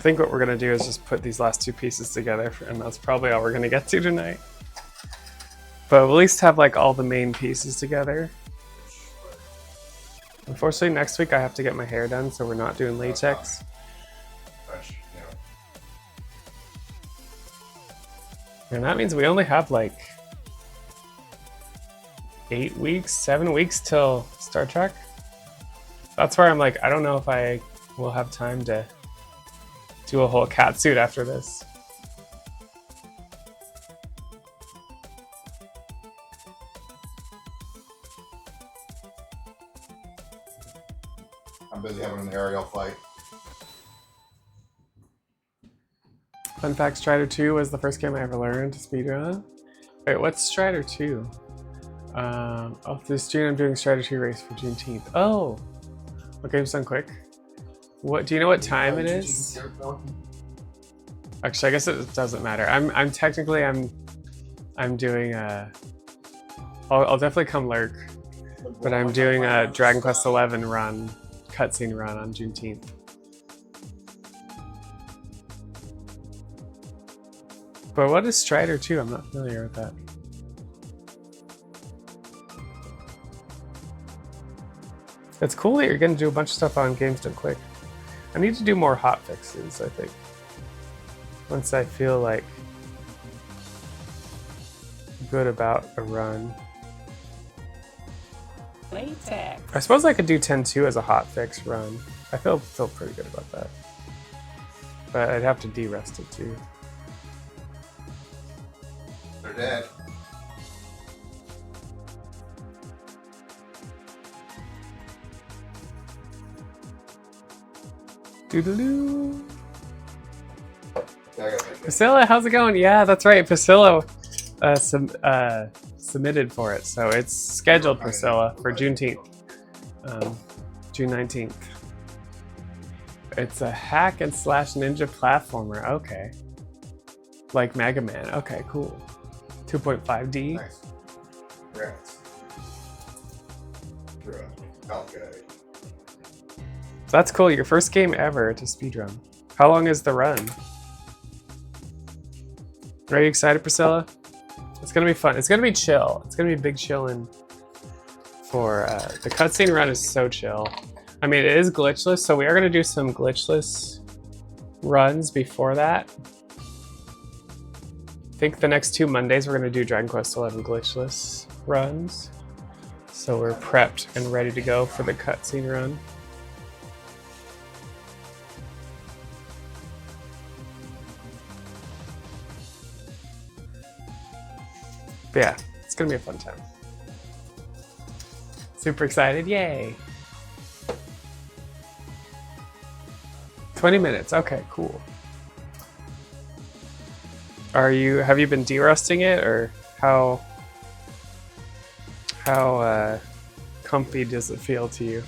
think what we're gonna do is just put these last two pieces together, and that's probably all we're gonna get to tonight. But we'll at least have like all the main pieces together. Unfortunately, next week I have to get my hair done, so we're not doing latex. And that means we only have like 8 weeks, 7 weeks till Star Trek. That's where I'm like, I don't know if I will have time to do a whole cat suit after this. I'm busy having an aerial fight. Fun fact, Strider 2 was the first game I ever learned to speedrun. Wait, what's Strider 2? Oh, this June I'm doing Strider 2 race for Juneteenth. Oh! What game's done quick? What, do you know what time it is? Actually, I guess it doesn't matter. I'm technically I'm doing I'll definitely come lurk, but I'm doing a Dragon Quest XI run, cutscene run on Juneteenth. But what is Strider 2? I'm not familiar with that. It's cool that you're going to do a bunch of stuff on Games Done Quick. I need to do more hot fixes, I think. Once I feel like good about a run. Latex. I suppose I could do 10-2 as a hot fix run. I feel pretty good about that. but I'd have to de-rust it too. They're dead. Doodaloo. Yeah, I gotta make it. Priscilla, how's it going? Yeah, that's right. Priscilla submitted for it, so it's scheduled, Priscilla, for Juneteenth, June 19th. It's a hack and slash ninja platformer. Okay, like Mega Man. Okay, cool. 2.5D. Nice. Congrats. Okay. That's cool. Your first game ever to speedrun. How long is the run? Are you excited, Priscilla? It's gonna be fun. It's gonna be chill. It's gonna be big chillin' for the cutscene run is so chill. I mean, it is glitchless, so we are gonna do some glitchless runs before that. I think the next 2 Mondays we're gonna do Dragon Quest XI glitchless runs. So we're prepped and ready to go for the cutscene run. But yeah, it's gonna be a fun time. Super excited, yay! 20 minutes, okay, cool. Have you been de-rusting it, or how comfy does it feel to you?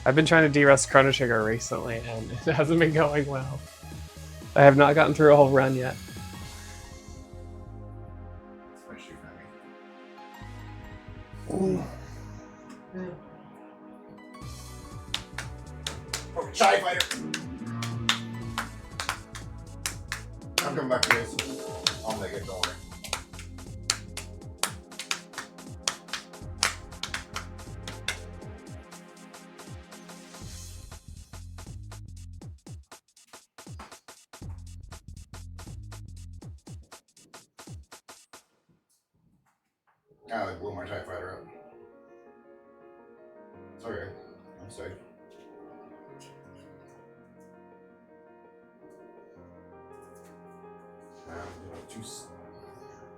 I've been trying to de-rust Chrono Trigger recently, and it hasn't been going well. I have not gotten through a whole run yet. Shy fighter. I'm coming back to this. I'll make it, don't worry. Ah, they blew my TIE fighter up. It's okay. I'm safe.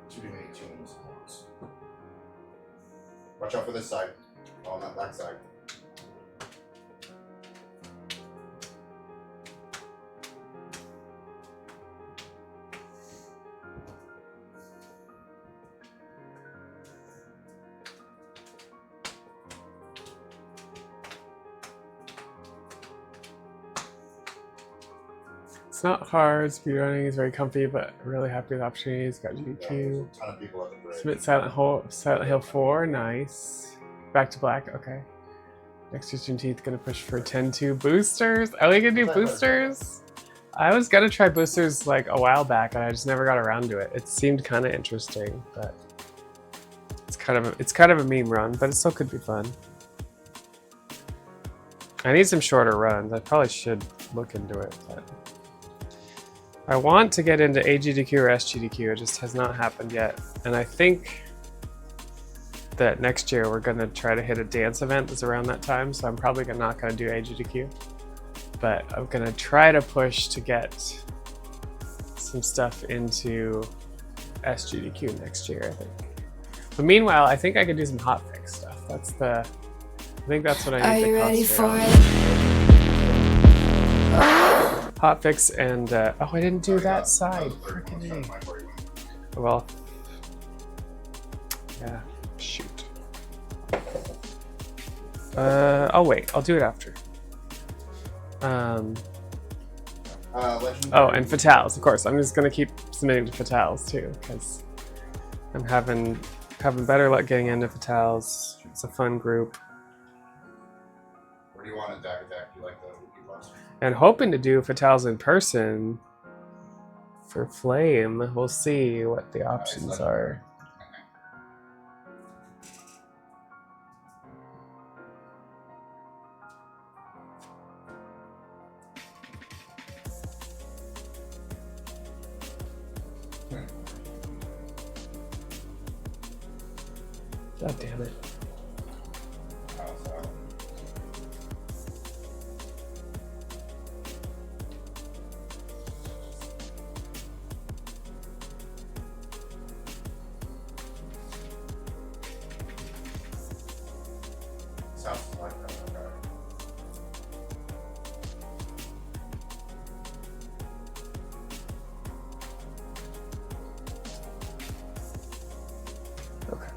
Too many tunes at once. Watch out for this side. Oh, not that side. It's not hard, speedrunning is very comfy, but really happy with the opportunities. Got Yeah, GQ. there's a ton of people at the bridge. Submit Silent Hill 4, nice. Back to Black, okay. Next year's Juneteenth, gonna push for 10-2 boosters. Are we gonna do boosters? I was gonna try boosters like a while back, and I just never got around to it. It seemed kind of interesting, but it's kind of a meme run, but it still could be fun. I need some shorter runs. I probably should look into it, but I want to get into AGDQ or SGDQ. It just has not happened yet, and I think that next year we're gonna try to hit a dance event that's around that time. So I'm probably not gonna do AGDQ, but I'm gonna try to push to get some stuff into SGDQ next year, I think. But meanwhile, I think I could do some hotfix stuff. I think that's what I Are need you to ready for concentrate it? on. Hotfix and oh, I didn't do that side. Freaking A. Well, yeah, shoot. I'll wait. I'll do it after. Oh, and fatales, of course. I'm just gonna keep submitting to fatales too, because I'm having better luck getting into fatales. It's a fun group. Where do you want it, Dak Attack? Do you like the boss? And hoping to do fatales in person for Flame. We'll see what the options are. God damn it. Sounds like that. Okay. Okay.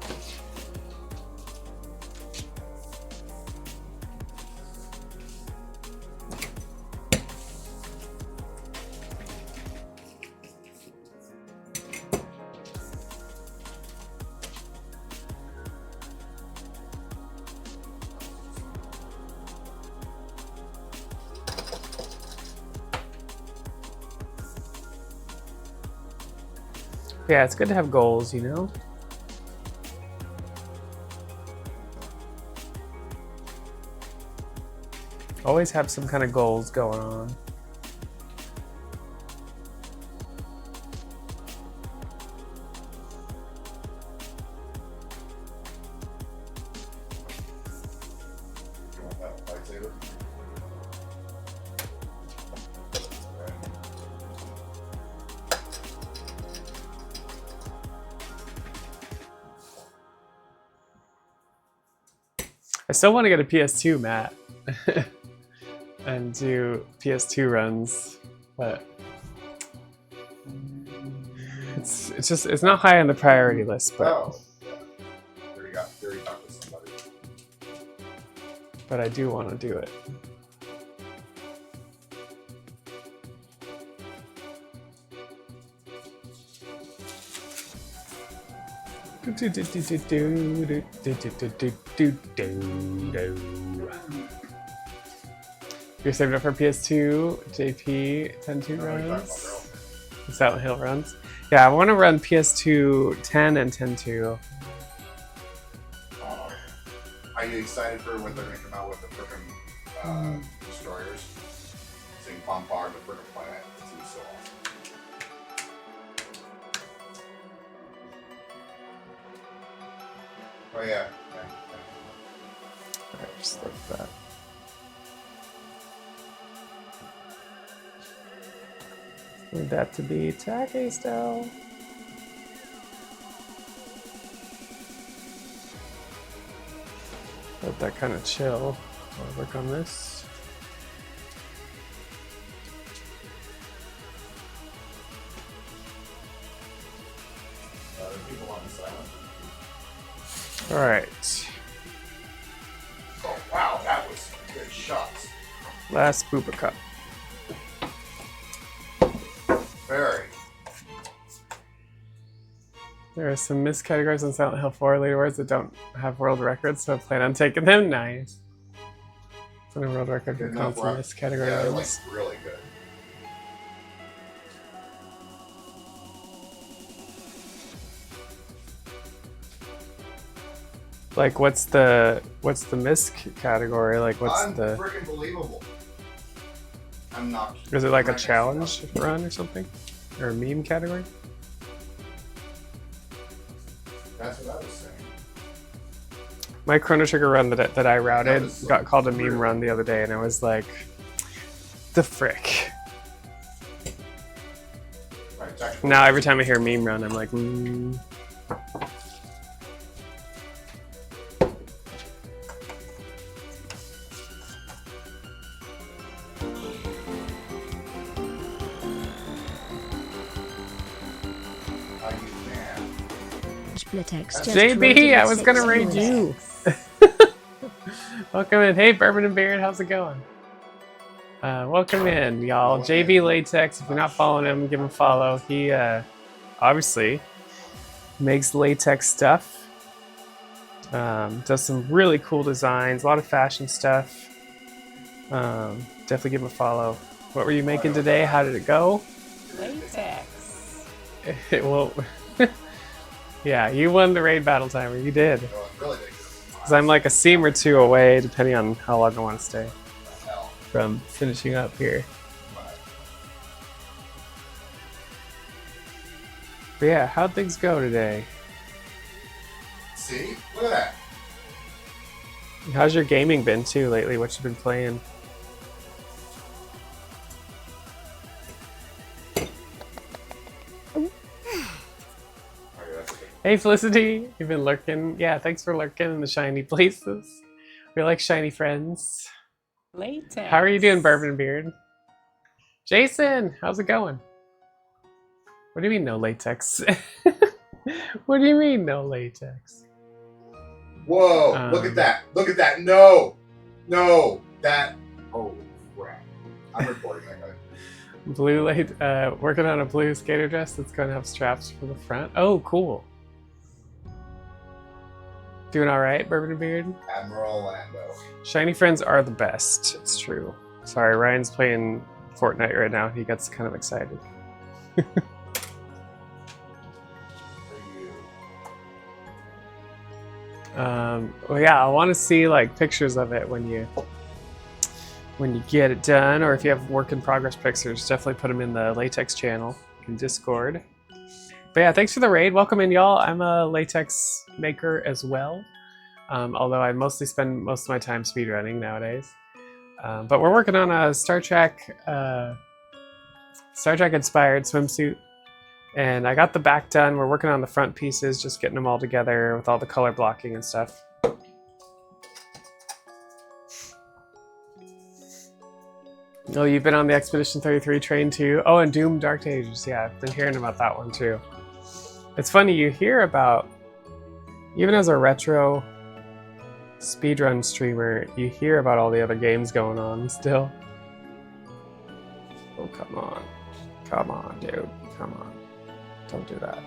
Yeah, it's good to have goals, you know? Always have some kind of goals going on. You want that lightsaber? Okay. I still want to get a PS2, Matt, and do PS2 runs, but it's not high on the priority list, but Oh. There you talked to somebody. I do want to do it. You're saving up for PS2, JP, 10-2 No, you're talking about runs? Silent Hill runs? Yeah, I want to run PS2 10 and 10-2. Are you excited for when they're going to come out with the frickin' destroyers? Seeing Pompar, the frickin' planet. It's gonna be so awesome. Oh yeah. Alright, just like that. Need that to be tacky still. Let that kind of chill while I work on this. There's people on the silent. Alright, Oh wow, that was good shots. last booper cup. Very. There are some missed categories on Silent Hill 4 leaderboards that don't have world records, so I plan on taking them. Nice. It's on a world record for Good enough constant rock. missed category Yeah, they're like wins. really good. Like, what's the missed category? Like, what's the? Freaking believable. I'm not. Is it like a I'm not- challenge run or something, or a meme category? That's what I was saying. My Chrono Trigger run that I routed was got called a meme really- run the other day, and I was like, the frick. Right, technically- Now every time I hear meme run, I'm like, I can. Latex just JB, rated I with was gonna 6 raid viewers. you. Welcome in. Hey, Bourbon and Beard, how's it going? Welcome in, y'all. JB Latex, if you're not following him, give him a follow. He obviously makes latex stuff. Does some really cool designs, a lot of fashion stuff. Definitely give him a follow. What were you making today? How did it go? Latex. Well, yeah, you won the raid battle timer. You did. So it's really big. Because I'm like a seam or two away, depending on how long I want to stay Hell. from finishing up here. But yeah, how'd things go today? See? Look at that. How's your gaming been too lately? What you been playing? Okay, that's okay. Hey Felicity, you've been lurking. Yeah, thanks for lurking in the shiny places. We like shiny friends. Latex. How are you doing, Bourbon Beard? Jason, how's it going? What do you mean no latex? What do you mean no latex? Whoa! Look at that! Look at that! No! No! That. Oh crap! I'm recording that guy. Blue working on a blue skater dress that's going to have straps for the front. Oh, cool. Doing all right, Bourbon Beard? Admiral Lando. Shiny friends are the best. It's true. Sorry, Ryan's playing Fortnite right now. He gets kind of excited. Well, yeah, I want to see like pictures of it when you get it done, or if you have work in progress pictures, definitely put them in the Latex channel in Discord. But yeah, thanks for the raid. Welcome in, y'all. I'm a latex maker as well, although I mostly spend most of my time speedrunning nowadays. But we're working on a Star Trek inspired swimsuit. And I got the back done. We're working on the front pieces, just getting them all together with all the color blocking and stuff. Oh, you've been on the Expedition 33 train too? Oh, and Doom Dark Ages. Yeah, I've been hearing about that one too. It's funny, you hear about, even as a retro speedrun streamer, you hear about all the other games going on still. Oh, come on. Come on, dude. Come on. Don't do that.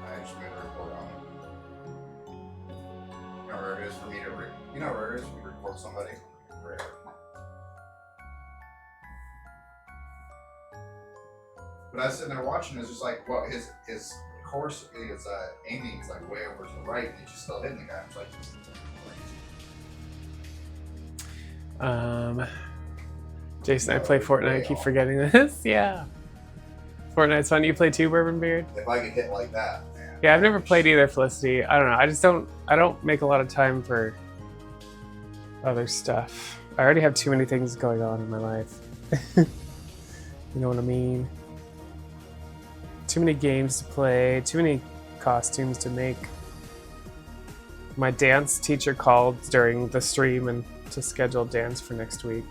I just made a report on it. You know where it is for me to you know where it is for me to report somebody? Rare. But I was sitting there watching, it's just like, well, his course is aiming is like way over to the right, and he's just still hitting the guy. It's like, Jason, I play Fortnite. I keep forgetting this. Yeah. Fortnite's fun. You play too, Bourbon Beard? if I get hit like that, man. Yeah, I've never played either, Felicity. I don't know. I don't make a lot of time for other stuff. I already have too many things going on in my life. You know what I mean? Too many games to play, too many costumes to make. My dance teacher called during the stream and to schedule dance for next week.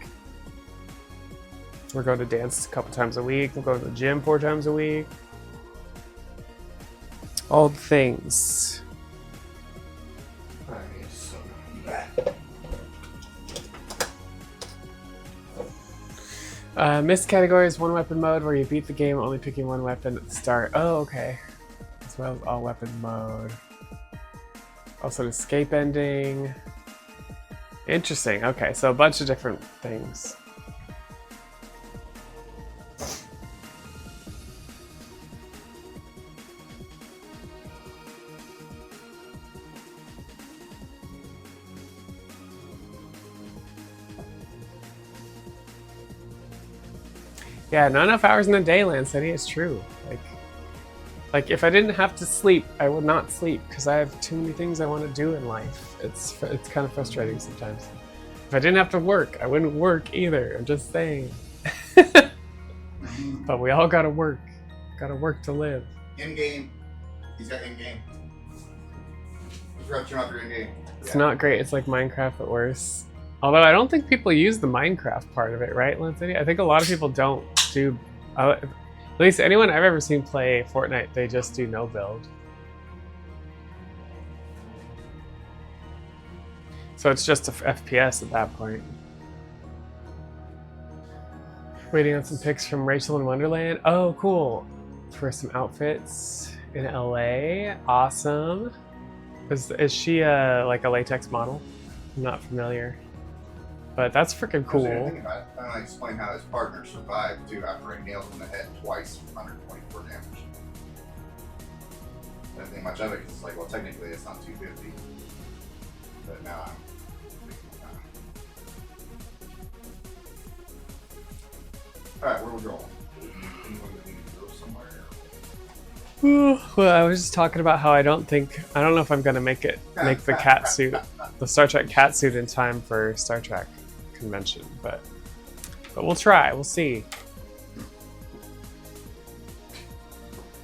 We're going to dance a couple times a week. We're going to the gym 4 times a week. All the things. I mean, it's so bad. Missed category is one weapon mode where you beat the game only picking one weapon at the start. Oh, okay. As well as all weapon mode. Also an escape ending. Interesting. Okay, so a bunch of different things. Yeah, not enough hours in a day, Lance City. It's true. Like if I didn't have to sleep, I would not sleep because I have too many things I want to do in life. It's kind of frustrating sometimes. If I didn't have to work, I wouldn't work either. I'm just saying. But we all gotta work. Gotta work to live. In game. He's got in game. He's got turn off your in game. It's not great. It's like Minecraft but worse. Although I don't think people use the Minecraft part of it, right, Lance City? I think a lot of people don't do. At least anyone I've ever seen play Fortnite, they just do no build. So it's just a FPS at that point. Waiting on some pics from Rachel in Wonderland. Oh, cool. For some outfits in LA. Awesome. Is she like a latex model? I'm not familiar. But that's freaking cool. Think about it. I want to explain how his partner survived too after he nailed him in the head twice with 124 damage. I didn't think much of it because it's like, well, technically it's not 250. But now I'm alright, where we going? Anyone that needs to go somewhere? Well, I was just talking about how I don't know if I'm gonna make the cat suit, the Star Trek cat suit in time for Star Trek convention, but we'll try. We'll see.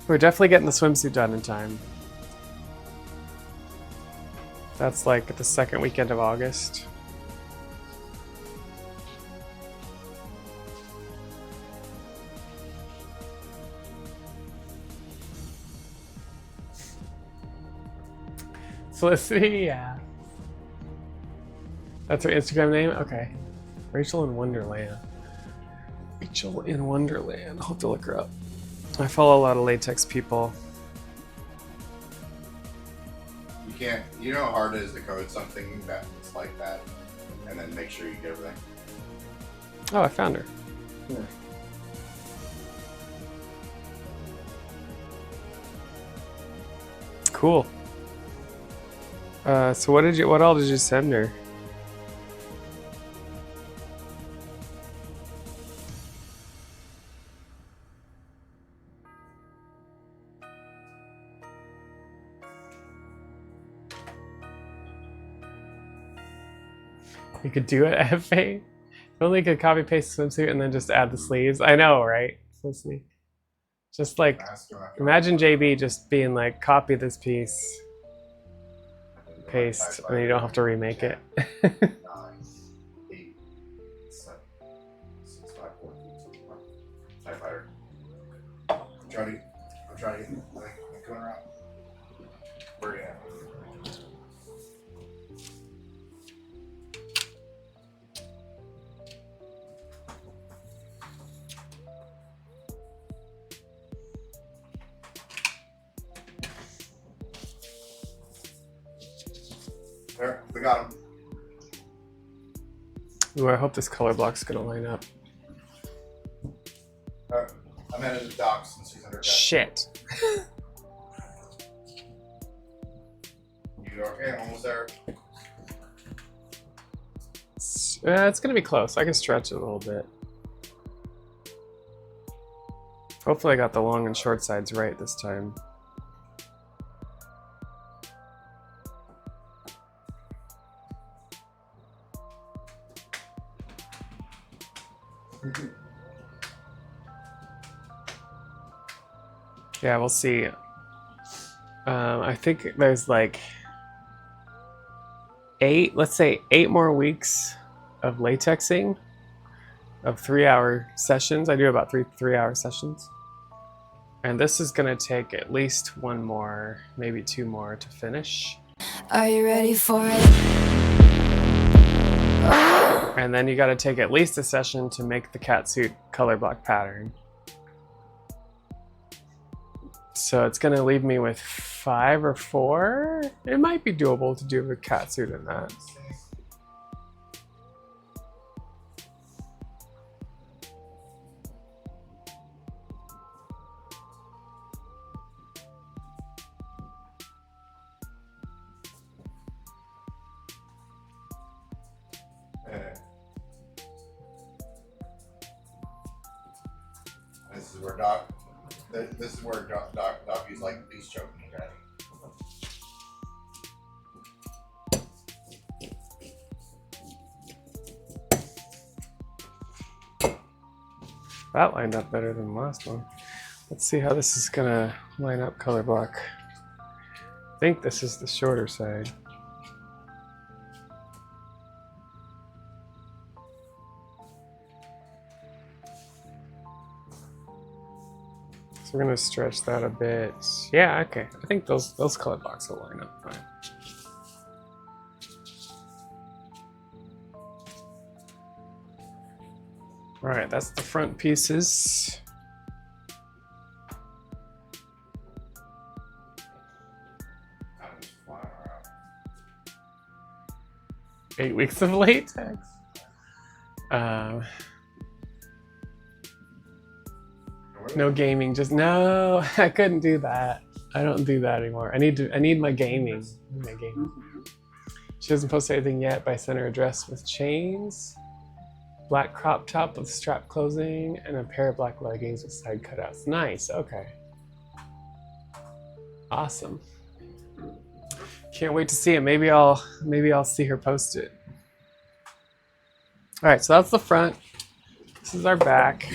We're definitely getting the swimsuit done in time. That's like the second weekend of August. Felicity, yeah. That's her Instagram name? Okay. Rachel in Wonderland. Rachel in Wonderland. I'll have to look her up. I follow a lot of latex people. You can't. You know how hard it is to code something that's like that, and then make sure you get everything. Oh, I found her. Yeah. Cool. So what all did you send her? You could do it, FA. If only you could copy paste swimsuit and then just add the sleeves. I know, right? Felicity. Just like, imagine JB just being like, copy this piece, paste, and then you don't have to remake it. 9, 8, 7, 6, 5, 4, 3, 2, 1. Typewriter. I'm trying to get the thing going around. Where are you at? There, we got him. Ooh, I hope this color block's gonna line up. I'm headed to docs since he's under deck. Shit. You okay? I'm almost there. It's gonna be close. I can stretch it a little bit. Hopefully I got the long and short sides right this time. Yeah, we'll see. I think there's like let's say 8 more weeks of latexing of 3-hour sessions. I do about three-hour sessions. And this is gonna take at least 1 more, maybe 2 more to finish. Are you ready for it? And then you gotta take at least a session to make the catsuit color block pattern. So it's gonna leave me with 5 or 4. It might be doable to do a catsuit in that. This is where Doc is like he's choking me, right? That lined up better than the last one. Let's see how this is gonna line up color block. I think this is the shorter side. So we're gonna stretch that a bit. Yeah, okay. I think those color blocks will line up fine. All right, that's the front pieces. I'm just flying around. 8 weeks of latex. No gaming, just no. I couldn't do that. I don't do that anymore. I need my gaming. She hasn't posted anything yet, but I sent her a dress with chains, black crop top with strap closing, and a pair of black leggings with side cutouts. Nice. Okay. Awesome. Can't wait to see it. Maybe I'll see her post it. All right, so that's the front. This is our back.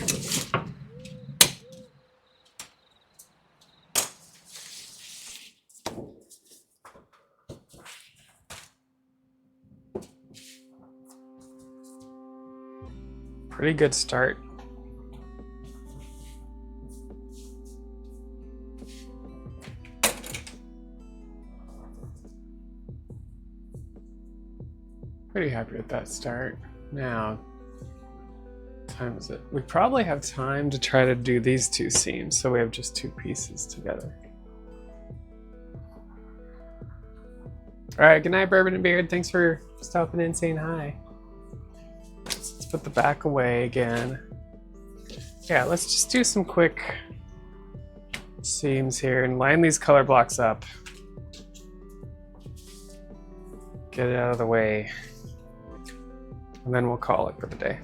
Pretty good start. Pretty happy with that start. Now, what time is it? We probably have time to try to do these two seams, so we have just two pieces together. All right, good night, Bourbon and Beard. Thanks for stopping in and saying hi. Let's put the back away again. Yeah, let's just do some quick seams here and line these color blocks up. Get it out of the way. And then we'll call it for the day.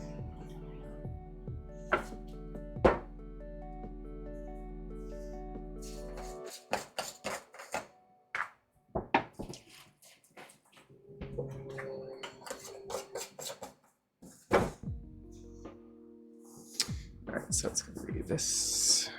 All right, so it's going to be this.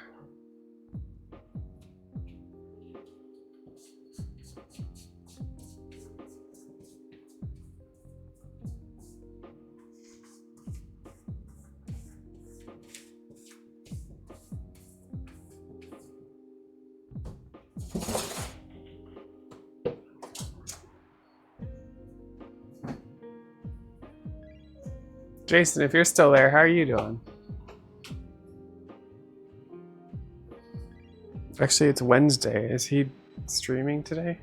Jason, if you're still there, how are you doing? Actually, it's Wednesday. Is he streaming today?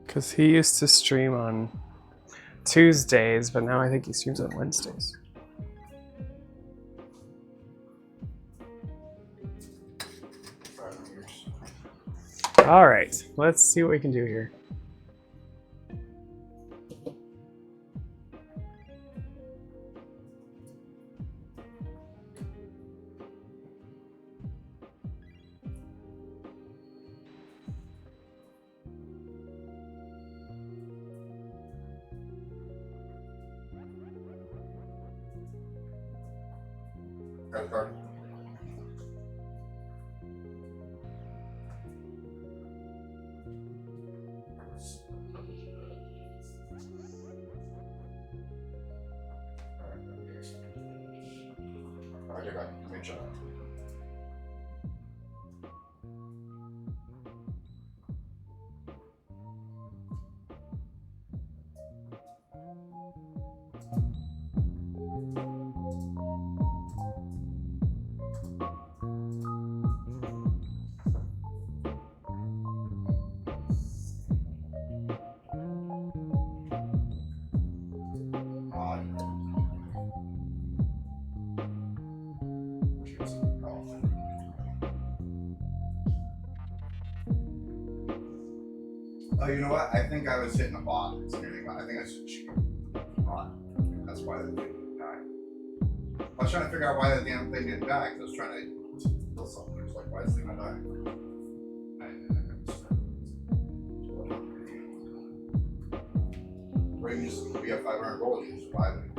Because he used to stream on Tuesdays, but now I think he streams on Wednesdays. All right, let's see what we can do here. Credit card. Alright, I got it. Make sure. Oh, you know what? I think I was hitting a bot. I think I should shoot a bot. That's why the thing didn't die. I was trying to figure out why the damn thing didn't die, because I was trying to kill something. It's like, why is this thing not dying? Or you just, we have 500 gold, you just buy the thing.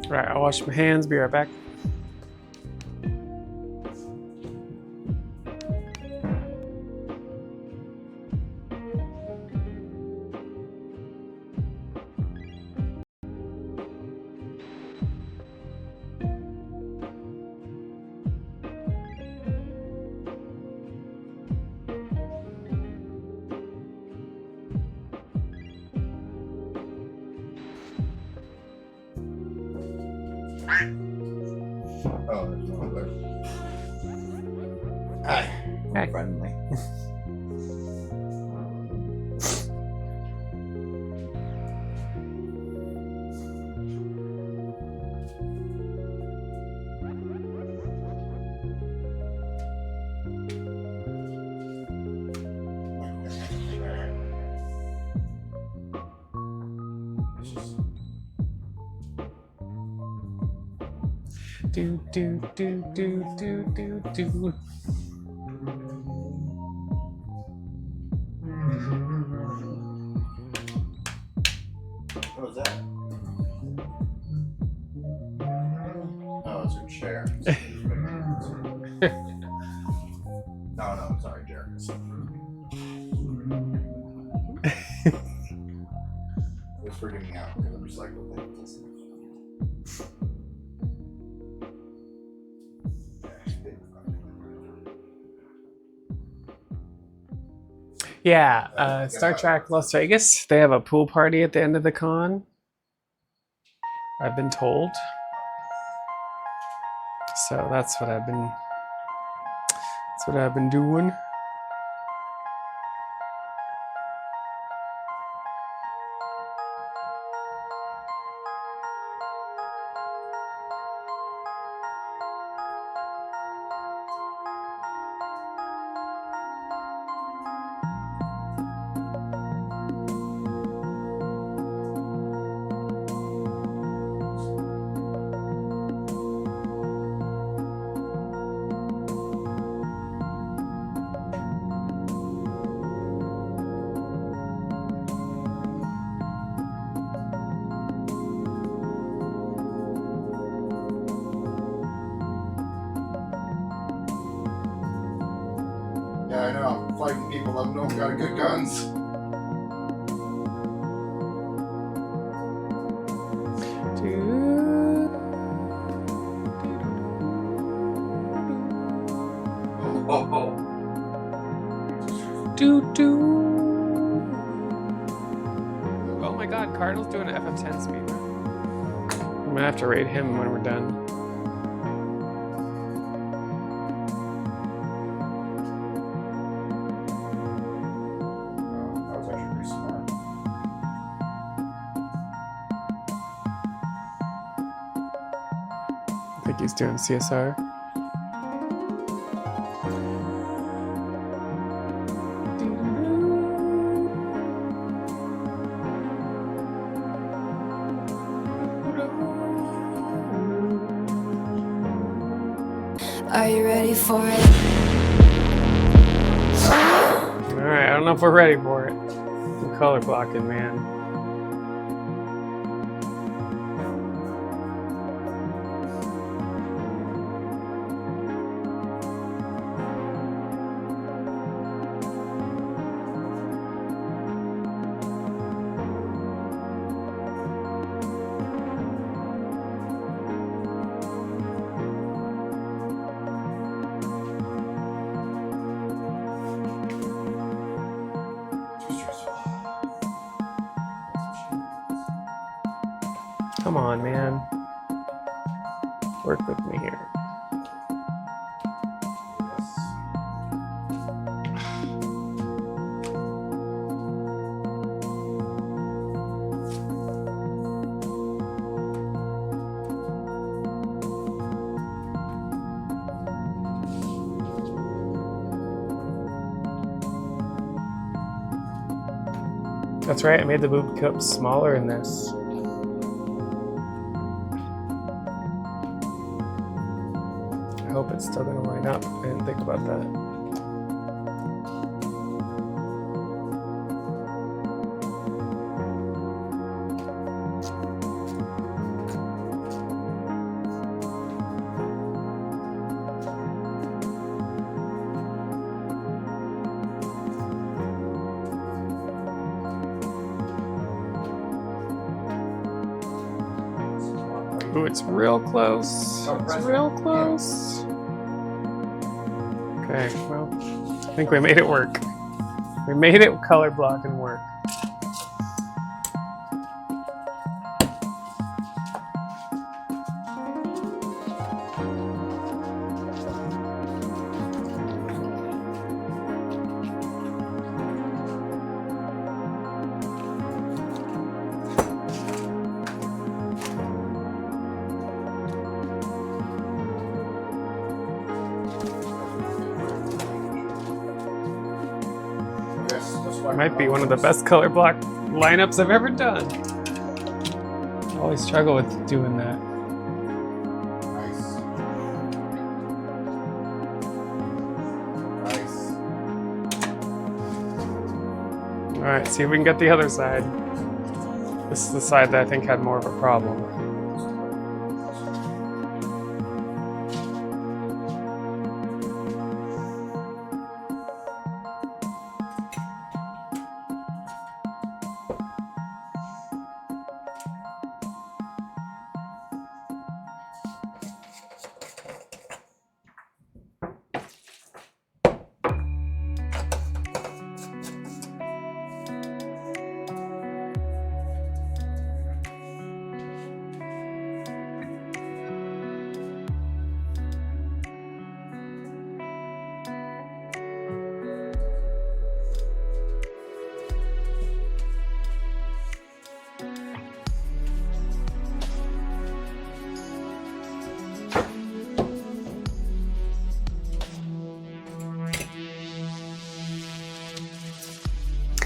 All right, I'll wash my hands, be right back. Oh, there's no other. Hi. Hi. Friendly. Do do do do do do do. What was that? Oh, it's her chair. No, sorry, Jared. It's freaking me out because I'm recycling things. Yeah, Star Trek Las Vegas, they have a pool party at the end of the con. I've been told. So that's what I've been doing. Yeah, I know. I'm fighting people that don't got good guns. Oh my god, Cardinal's doing an FF10 speed run. I'm gonna have to raid him when we're done. That was actually pretty smart. I think he's doing CSR. Are you ready for it? Alright, I don't know if we're ready for it. I'm color blocking, man. Come on, man. Work with me here. That's right, I made the boob cup smaller in this. I hope it's still gonna line up. I didn't think about that. Ooh, it's real close. It's real close. Okay, well, I think we made it work. We made it color block and work. Might be one of the best color block lineups I've ever done. I always struggle with doing that. Nice. Alright, see if we can get the other side. This is the side that I think had more of a problem.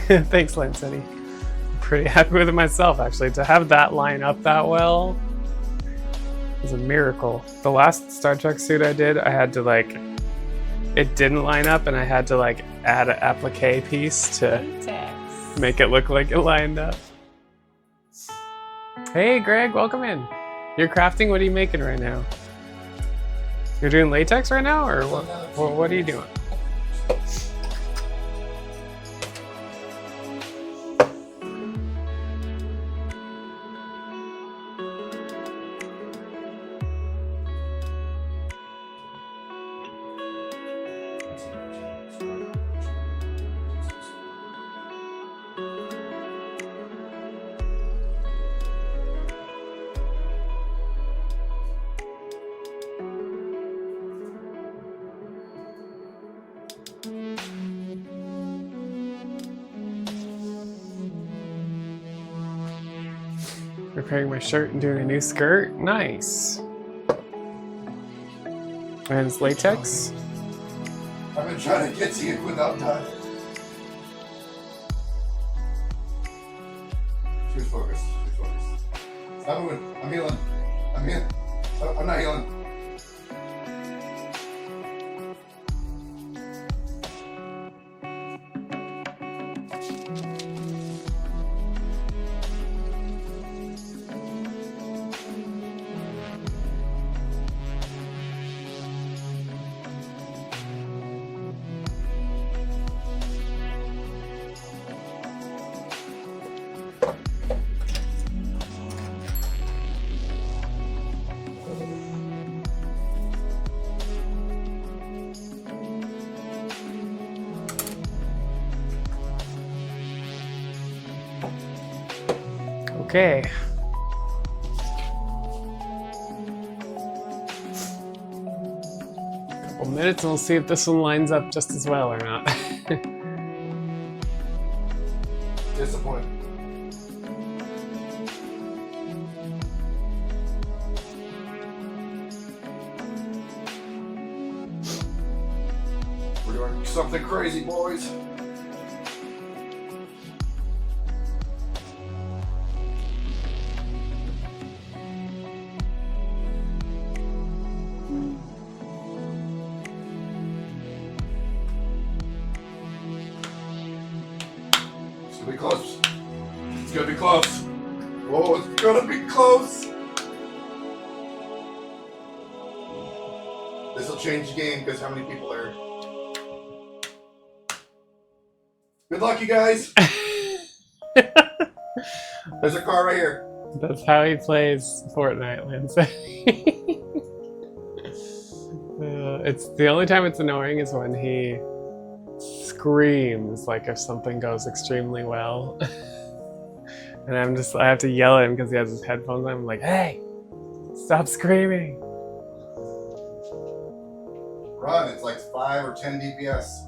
Thanks, Lancetti. I'm pretty happy with it myself, actually. To have that line up that well is a miracle. The last Star Trek suit I did, I had to it didn't line up, and I had to add an applique piece to Latex. make it look like it lined up. Hey, Greg, welcome in. You're crafting? What are you making right now? You're doing latex right now, or what are you doing? Repairing my shirt and doing a new skirt. Nice. And it's latex. I've been trying to get to you without time. She was focused. She was focused. Stop moving. I'm healing. I'm healing. I'm not healing. Okay. Couple minutes and we'll see if this one lines up just as well or not. Disappointed. We're doing something crazy, boys. It's gonna be close. It's gonna be close. Oh, it's gonna be close. This will change the game because how many people are. Good luck, you guys. There's a car right here. That's how he plays Fortnite, Lindsay. It's the only time it's annoying is when he screams like if something goes extremely well. And I have to yell at him because he has his headphones on. I'm like, hey, stop screaming. Run, it's like 5 or 10 DPS.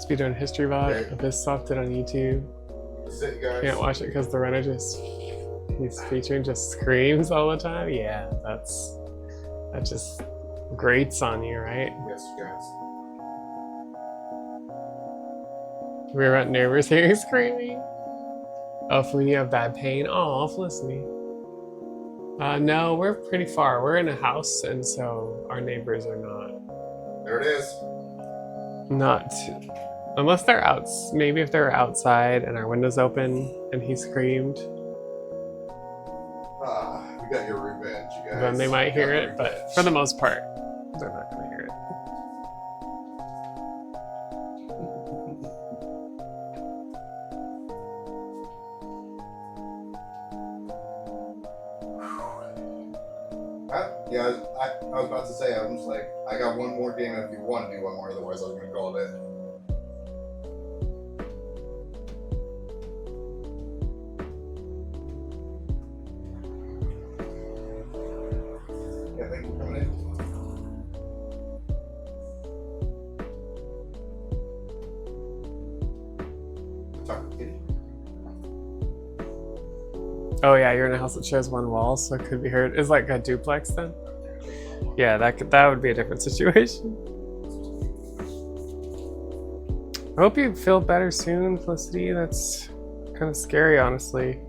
Must be doing history VOD. Okay. Abyss Soft it on YouTube. Sit, you guys. Can't watch it because the runner he's featuring just screams all the time. Yeah, that just grates on you, right? Yes, you guys. We were at neighbors hearing screaming. Oh, Felicity, you have bad pain. Oh, Felicity. No, we're pretty far. We're in a house, and so our neighbors are There it is. not unless they're out. Maybe if they're outside and our window's open and he screamed, We got your revenge, you guys. then they might hear Got it. your But revenge. for the most part, they're not gonna hear it. Yeah, I was about to say, I was like, I got one more game if you want to do one more, otherwise I was going to call it in. Yeah, thank you for coming in. Talk to Kitty. Oh yeah, you're in a house that shares one wall, so it could be heard. Is like a duplex then? Yeah, that would be a different situation. I hope you feel better soon, Felicity. That's kind of scary, honestly.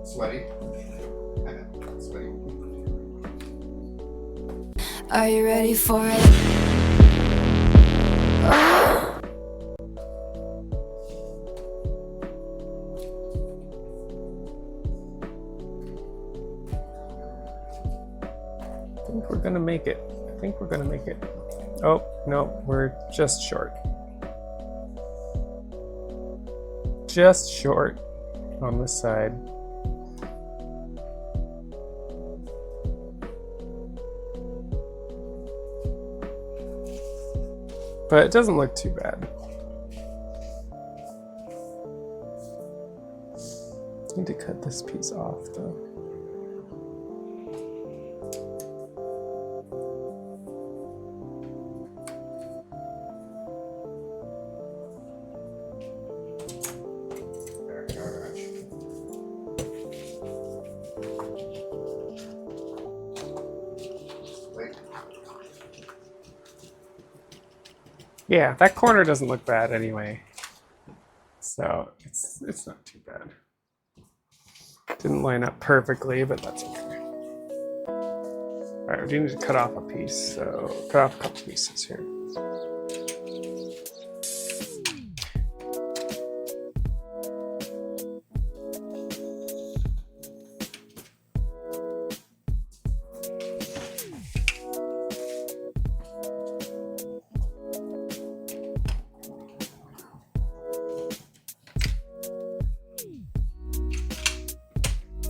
Sweaty. Sweaty. Are you ready for it? I think we're gonna make it. I think we're gonna make it. Oh, no, we're just short. Just short on this side. But it doesn't look too bad. Need to cut this piece off though. There, alright. Wait. Yeah, that corner doesn't look bad anyway. So it's not too bad. Didn't line up perfectly, but that's okay. Alright, we do need to cut off a piece, so cut off a couple pieces here.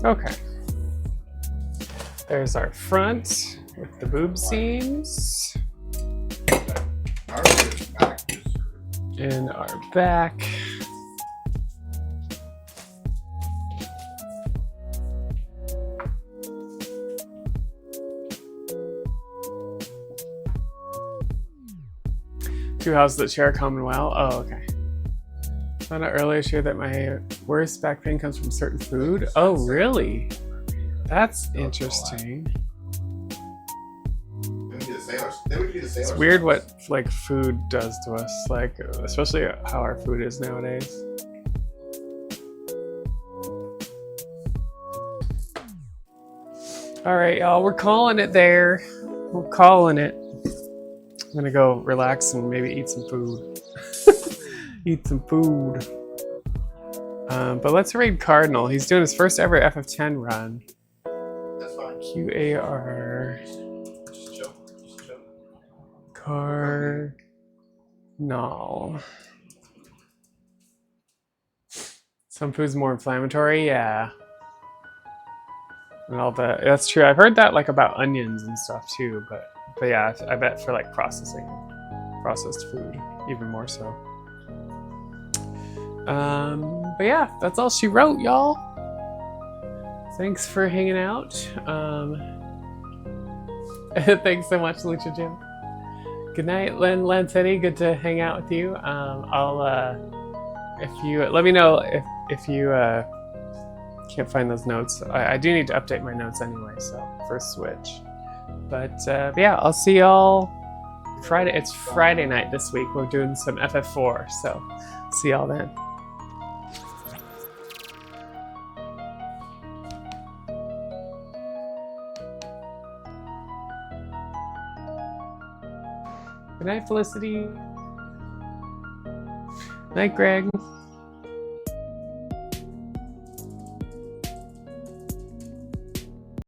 Okay. There's our front with the boob seams. Alright, back. And our back. Two houses that share a common well. Oh, okay. Found out earlier this year that my worst back pain comes from certain food. Oh, really? That's interesting. It's weird what like food does to us, like especially how our food is nowadays. All right, y'all, we're calling it there. We're calling it. I'm gonna go relax and maybe eat some food. Eat some food. But let's raid Cardinal. He's doing his first ever FF10 run. That's fine. QAR. Just chill. Just chill. Cardinal. Some food's more inflammatory, yeah. And all that. That's true. I've heard that like about onions and stuff too, but But yeah, I bet for like processed food, even more so. But yeah, that's all she wrote, y'all. Thanks for hanging out. Thanks so much, Lucha Jim. Good night, Len Lancetti. Good to hang out with you. If you let me know if you can't find those notes. I do need to update my notes anyway, so for Switch. But yeah, I'll see y'all Friday. It's Friday night this week. We're doing some FF4, so see y'all then. Good night, Felicity. Night, Greg.